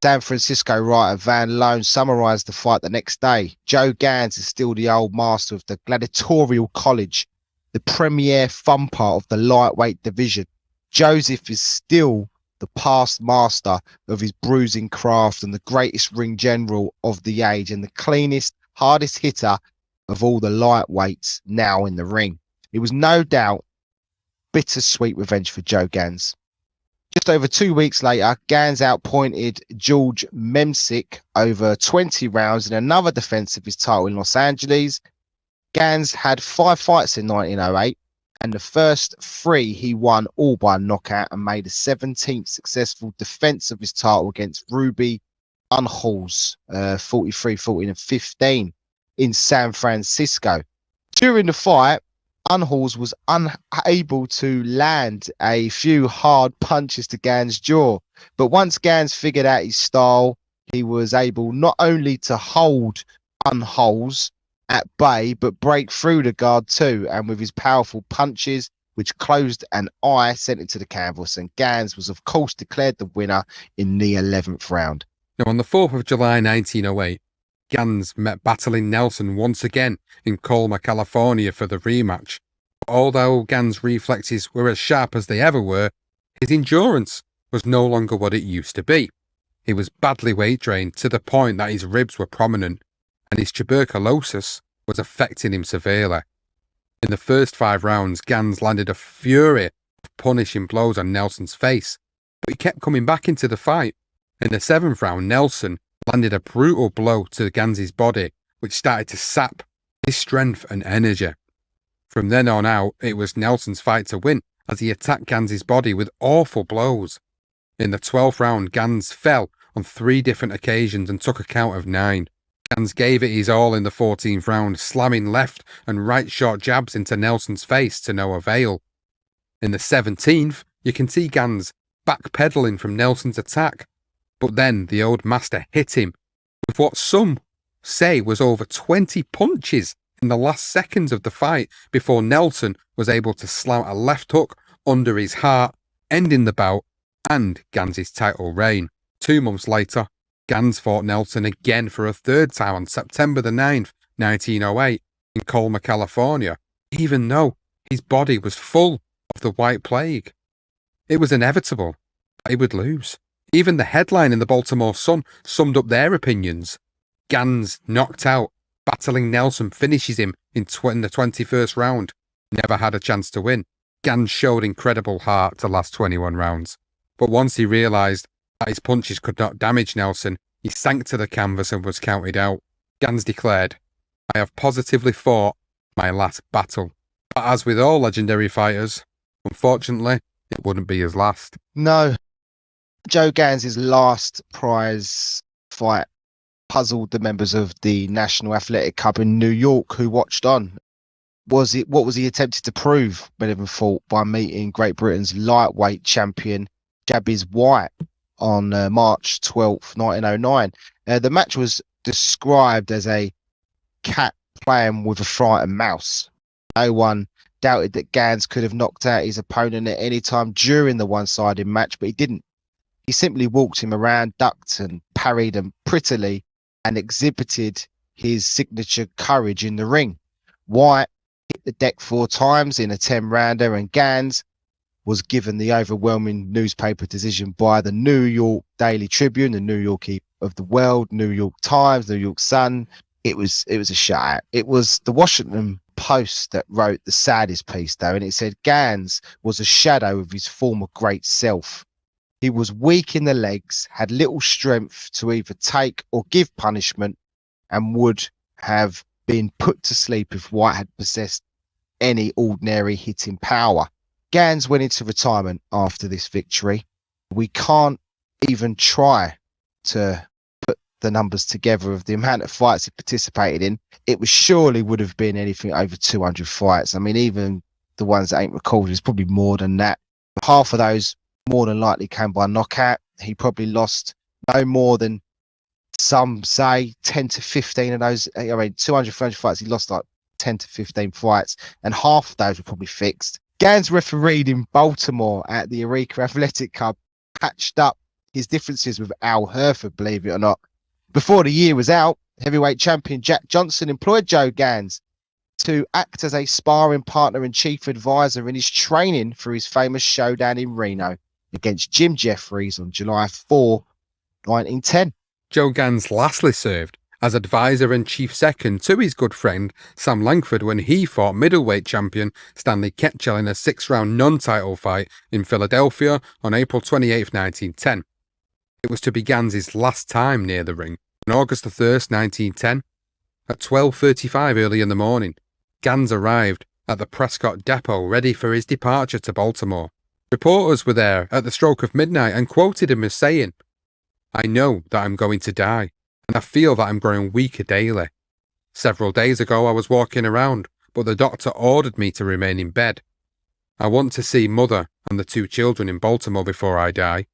San Francisco writer Van Loan summarized the fight the next day. Joe Gans is still the old master of the gladiatorial college, the premier fun part of the lightweight division. Joseph is still the past master of his bruising craft and the greatest ring general of the age and the cleanest, hardest hitter of all the lightweights now in the ring. It was no doubt bittersweet revenge for Joe Gans. Just over 2 weeks later, Gans outpointed George Memsick over 20 rounds in another defense of his title in Los Angeles. Gans had 5 fights in 1908, and the first 3 he won all by knockout and made a 17th successful defense of his title against Ruby Unhalls, 43, 14 and 15 in San Francisco. During the fight, Unhalls was unable to land a few hard punches to Gans' jaw, but once Gans figured out his style, he was able not only to hold Unhalls at bay, but break through the guard too, and with his powerful punches, which closed an eye, sent it to the canvas, and Gans was of course declared the winner in the 11th round. Now, on the 4th of July 1908, Gans met battling Nelson once again in Colma, California for the rematch. Although Gans' reflexes were as sharp as they ever were, his endurance was no longer what it used to be. He was badly weight drained to the point that his ribs were prominent, and his tuberculosis was affecting him severely. In the first 5 rounds, Gans landed a fury of punishing blows on Nelson's face, but he kept coming back into the fight. In the 7th round, Nelson landed a brutal blow to Gans' body, which started to sap his strength and energy. From then on out, it was Nelson's fight to win, as he attacked Gans' body with awful blows. In the 12th round, Gans fell on 3 different occasions and took a count of 9. Gans gave it his all in the 14th round, slamming left and right short jabs into Nelson's face to no avail. In the 17th, you can see Gans backpedaling from Nelson's attack, but then the old master hit him with what some say was over 20 punches in the last seconds of the fight before Nelson was able to slam a left hook under his heart, ending the bout and Gans' title reign. 2 months later, Gans fought Nelson again for a 3rd time on September the 9th, 1908 in Colma, California, even though his body was full of the White Plague. It was inevitable that he would lose. Even the headline in the Baltimore Sun summed up their opinions. Gans knocked out, battling Nelson finishes him in the 21st round. Never had a chance to win. Gans showed incredible heart to last 21 rounds. But once he realised that his punches could not damage Nelson, he sank to the canvas and was counted out. Gans declared, "I have positively fought my last battle." But as with all legendary fighters, unfortunately, it wouldn't be his last. No. Joe Gans' last prize fight puzzled the members of the National Athletic Club in New York who watched on. What was he attempted to prove Mcgovern fought by meeting Great Britain's lightweight champion Jabez White on March 12th, 1909. The match was described as a cat playing with a frightened mouse. No one doubted that Gans could have knocked out his opponent at any time during the one-sided match, but he didn't. He simply walked him around, ducked and parried him prettily, and exhibited his signature courage in the ring. White hit the deck 4 times in a 10-rounder, and Gans was given the overwhelming newspaper decision by the New York Daily Tribune, the New Yorker of the World, New York Times, New York Sun. It was a shutout. It was the Washington Post that wrote the saddest piece, though, and it said Gans was a shadow of his former great self. He was weak in the legs, had little strength to either take or give punishment, and would have been put to sleep if White had possessed any ordinary hitting power. Gans went into retirement after this victory. We can't even try to put the numbers together of the amount of fights he participated in. It was surely would have been anything over 200 fights. I mean, even the ones that ain't recorded is probably more than that. Half of those more than likely came by knockout. He probably lost no more than, some say, 10 to 15 of those. I mean, 200, 300 fights, he lost like 10 to 15 fights, and half of those were probably fixed. Gans refereed in Baltimore at the Eureka Athletic Club, patched up his differences with Al Herford, believe it or not. Before the year was out, heavyweight champion Jack Johnson employed Joe Gans to act as a sparring partner and chief advisor in his training for his famous showdown in Reno against Jim Jeffries on July 4, 1910. Joe Gans lastly served as advisor and chief second to his good friend Sam Langford when he fought middleweight champion Stanley Ketchel in a 6-round non-title fight in Philadelphia on April 28, 1910. It was to be Gans' last time near the ring. On August 1st, 1910, at 12:35 early in the morning, Gans arrived at the Prescott depot ready for his departure to Baltimore. Reporters were there at the stroke of midnight and quoted him as saying, "I know that I'm going to die, and I feel that I'm growing weaker daily. Several days ago I was walking around, but the doctor ordered me to remain in bed. I want to see Mother and the 2 children in Baltimore before I die.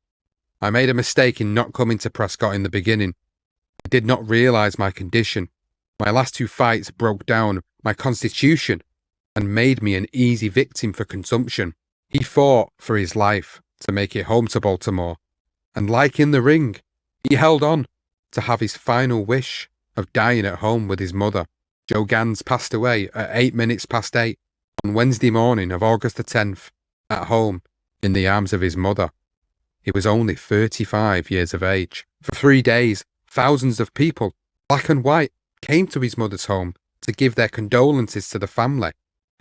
I made a mistake in not coming to Prescott in the beginning. I did not realize my condition. My last 2 fights broke down my constitution and made me an easy victim for consumption." He fought for his life to make it home to Baltimore, and like in the ring, he held on to have his final wish of dying at home with his mother. Joe Gans passed away at 8 minutes past 8 on Wednesday morning of August the 10th, at home in the arms of his mother. He was only 35 years of age. For 3 days, thousands of people, black and white, came to his mother's home to give their condolences to the family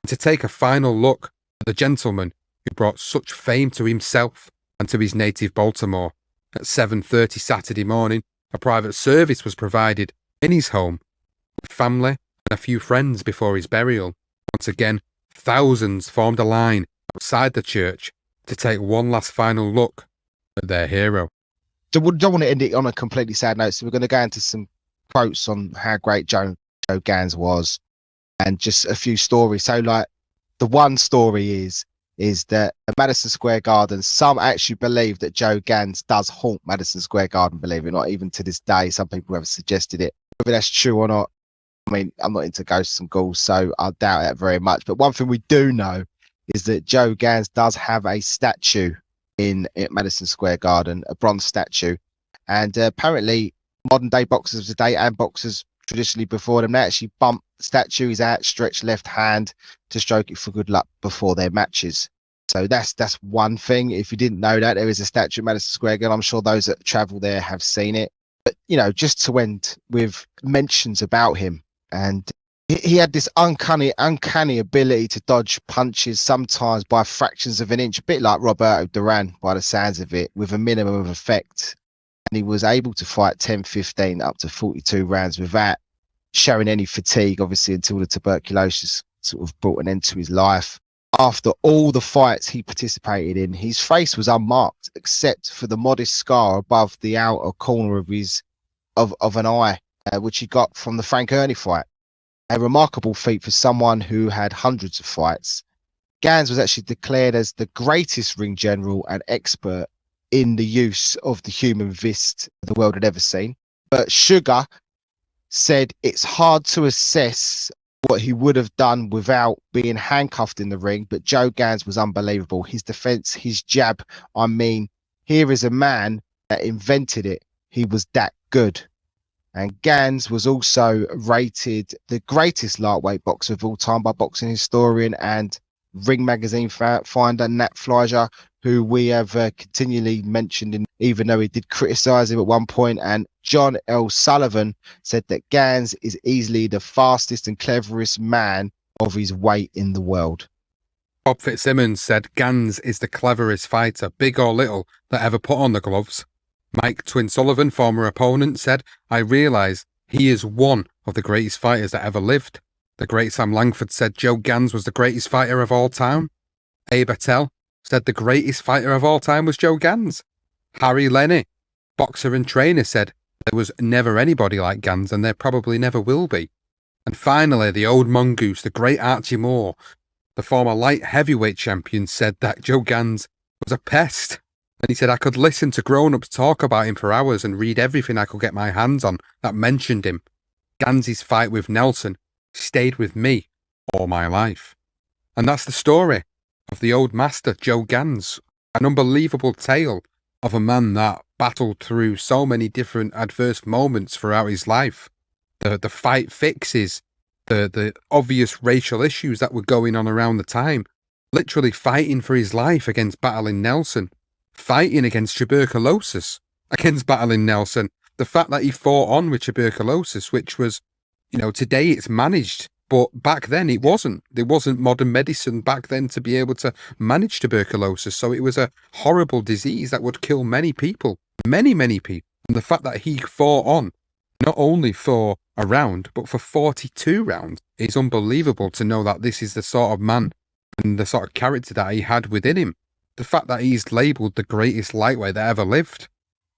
and to take a final look at the gentleman who brought such fame to himself and to his native Baltimore. At 7:30 Saturday morning, a private service was provided in his home, with family and a few friends before his burial. Once again, thousands formed a line outside the church to take one last final look at their hero. Don't want to end it on a completely sad note, so we're going to go into some quotes on how great Joe Gans was, and just a few stories. So, like, the one story is that at Madison Square Garden, some actually believe that Joe Gans does haunt Madison Square Garden, believe it or not. Even to this day, some people have suggested it. Whether that's true or not, I mean, I'm not into ghosts and ghouls, so I doubt that very much. But one thing we do know is that Joe Gans does have a statue at Madison Square Garden, a bronze statue. And apparently, modern day boxers of today and boxers traditionally before them, they actually bump the statue, his outstretched left hand, to stroke it for good luck before their matches. So that's one thing. If you didn't know that, there is a statue at Madison Square Garden. I'm sure those that travel there have seen it. But, you know, just to end with mentions about him, and he had this uncanny ability to dodge punches, sometimes by fractions of an inch, a bit like Roberto Duran by the sounds of it, with a minimum of effect. And he was able to fight 10, 15, up to 42 rounds without showing any fatigue, obviously, until the tuberculosis sort of brought an end to his life. After all the fights he participated in, his face was unmarked, except for the modest scar above the outer corner of an eye, which he got from the Kearney fight. A remarkable feat for someone who had hundreds of fights. Gans was actually declared as the greatest ring general and expert in the use of the human fist the world had ever seen. But Sugar said it's hard to assess what he would have done without being handcuffed in the ring, but Joe Gans was unbelievable. His defense, his jab, I mean, here is a man that invented it. He was that good. And Gans was also rated the greatest lightweight boxer of all time by boxing historian and Ring magazine finder Nat Fleischer, who we have continually mentioned, even though he did criticize him at one point. And John L. Sullivan said that Gans is easily the fastest and cleverest man of his weight in the world. Bob Fitzsimmons said Gans is the cleverest fighter, big or little, that ever put on the gloves. Mike Twin Sullivan, former opponent, said, "I realise he is one of the greatest fighters that ever lived." The great Sam Langford said Joe Gans was the greatest fighter of all time. Abe Attell said the greatest fighter of all time was Joe Gans. Harry Lenny, boxer and trainer, said there was never anybody like Gans and there probably never will be. And finally, the old mongoose, the great Archie Moore, the former light heavyweight champion, said that Joe Gans was a pest. And he said, "I could listen to grown-ups talk about him for hours and read everything I could get my hands on that mentioned him. Gans's fight with Nelson stayed with me all my life." And that's the story of the old master, Joe Gans. An unbelievable tale of a man that battled through so many different adverse moments throughout his life. The fight fixes, the obvious racial issues that were going on around the time, literally fighting for his life against battling Nelson, fighting against tuberculosis, against battling Nelson, the fact that he fought on with tuberculosis, which was, today it's managed, but back then it wasn't. There wasn't modern medicine back then to be able to manage tuberculosis. So it was a horrible disease that would kill many people, many, many people. And the fact that he fought on, not only for a round, but for 42 rounds, is unbelievable to know that this is the sort of man and the sort of character that he had within him. The fact that he's labelled the greatest lightweight that ever lived.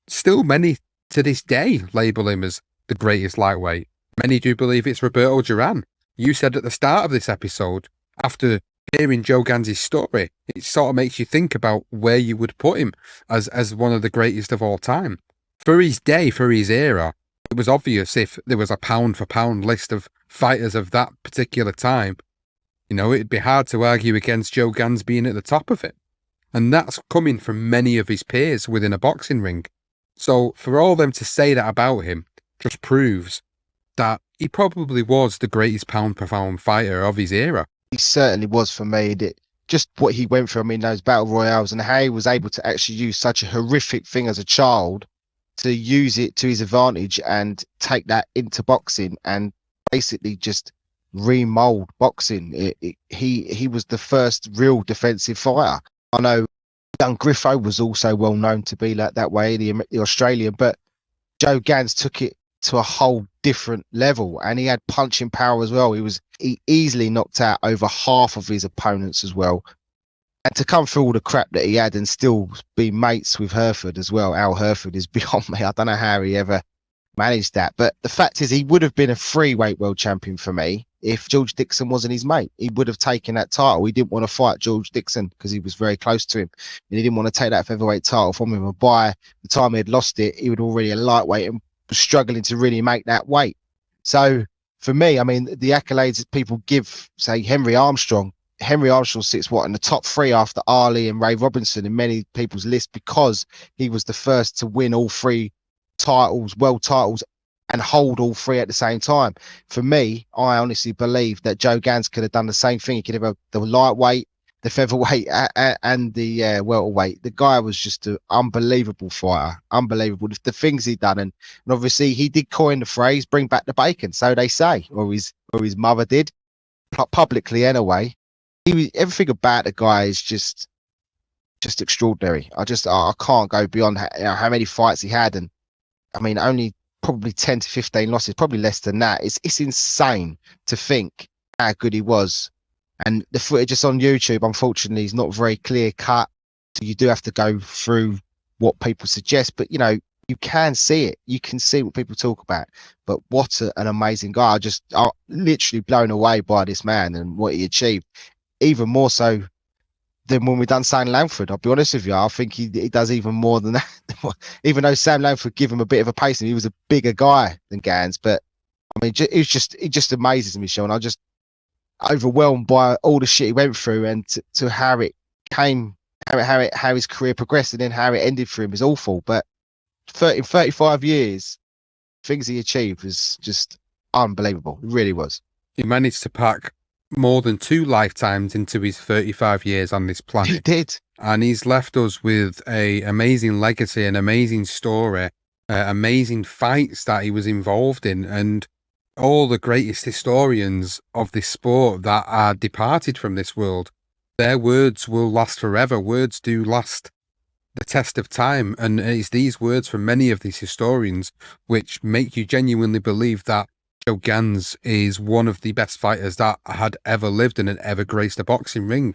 Still many to this day label him as the greatest lightweight. Many do believe it's Roberto Duran. You said at the start of this episode, after hearing Joe Gans' story, it sort of makes you think about where you would put him as one of the greatest of all time. For his day, for his era, it was obvious if there was a pound-for-pound list of fighters of that particular time, it'd be hard to argue against Joe Gans being at the top of it. And that's coming from many of his peers within a boxing ring. So for all them to say that about him just proves that he probably was the greatest pound-per-pound fighter of his era. He certainly was for me. Just what he went through, those battle royales and how he was able to actually use such a horrific thing as a child to use it to his advantage and take that into boxing and basically just remold boxing. He was the first real defensive fighter. I know young Griffo was also well known to be like that way, the Australian, but Joe Gans took it to a whole different level, and he had punching power as well. He easily knocked out over half of his opponents as well. And to come through all the crap that he had and still be mates with Herford as well, Al Herford, is beyond me. I don't know how he ever managed that. But the fact is, he would have been a freeweight world champion for me if George Dixon wasn't his mate. He would have taken that title. He didn't want to fight George Dixon because he was very close to him. And he didn't want to take that featherweight title from him. And by the time he had lost it, he was already a lightweight and was struggling to really make that weight. So for me, the accolades that people give, say, Henry Armstrong sits in the top three after Ali and Ray Robinson in many people's list because he was the first to win all three titles, world titles, and hold all three at the same time. For me, I honestly believe that Joe Gans could have done the same thing. He could have the lightweight, the featherweight, and the welterweight. The guy was just an unbelievable fighter. Unbelievable. The things he'd done. And obviously he did coin the phrase, bring back the bacon, so they say, or his mother did, publicly anyway. Everything about the guy is just extraordinary. I can't go beyond how many fights he had. And only probably 10 to 15 losses, probably less than that. It's insane to think how good he was. And the footage is on YouTube, unfortunately, is not very clear cut. So you do have to go through what people suggest. But, you can see it. You can see what people talk about. But what an amazing guy. I'm literally blown away by this man and what he achieved. Even more so than when we done Sam Langford. I'll be honest with you. I think he does even more than that. Even though Sam Langford gave him a bit of a pace and he was a bigger guy than Gans. But, it just amazes me, Sean. I just overwhelmed by all the shit he went through and to how it came, how his career progressed and then how it ended for him is awful. But 35 years, things he achieved was just unbelievable. It really was. He managed to pack more than 2 lifetimes into his 35 years on this planet. He did. And he's left us with an amazing legacy, an amazing story, amazing fights that he was involved in, and all the greatest historians of this sport that are departed from this world. Their words will last forever. Words do last the test of time. And it's these words from many of these historians which make you genuinely believe that Joe Gans is one of the best fighters that had ever lived and had ever graced a boxing ring.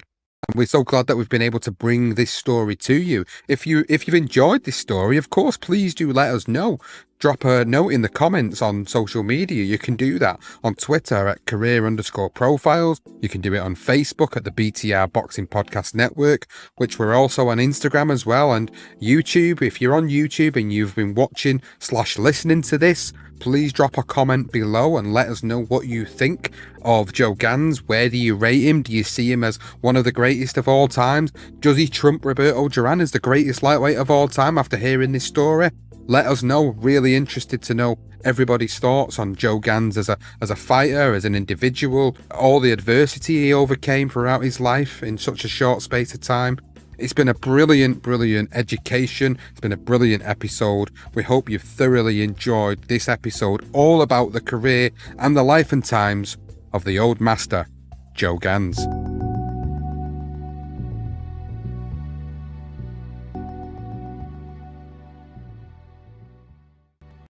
And we're so glad that we've been able to bring this story to you. If you've enjoyed this story, of course, please do let us know. Drop a note in the comments on social media. You can do that on Twitter at career_profiles. You can do it on Facebook at the BTR Boxing Podcast Network, which we're also on Instagram as well, and YouTube. If you're on YouTube and you've been watching/listening to this, please drop a comment below and let us know what you think of Joe Gans. Where do you rate him? Do you see him as one of the greatest of all times? Does he trump Roberto Duran as the greatest lightweight of all time after hearing this story? Let us know. Really interested to know everybody's thoughts on Joe Gans as a fighter, as an individual, all the adversity he overcame throughout his life in such a short space of time. It's been a brilliant education. It's been a brilliant episode. We hope you've thoroughly enjoyed this episode, all about the career and the life and times of the old master, Joe Gans.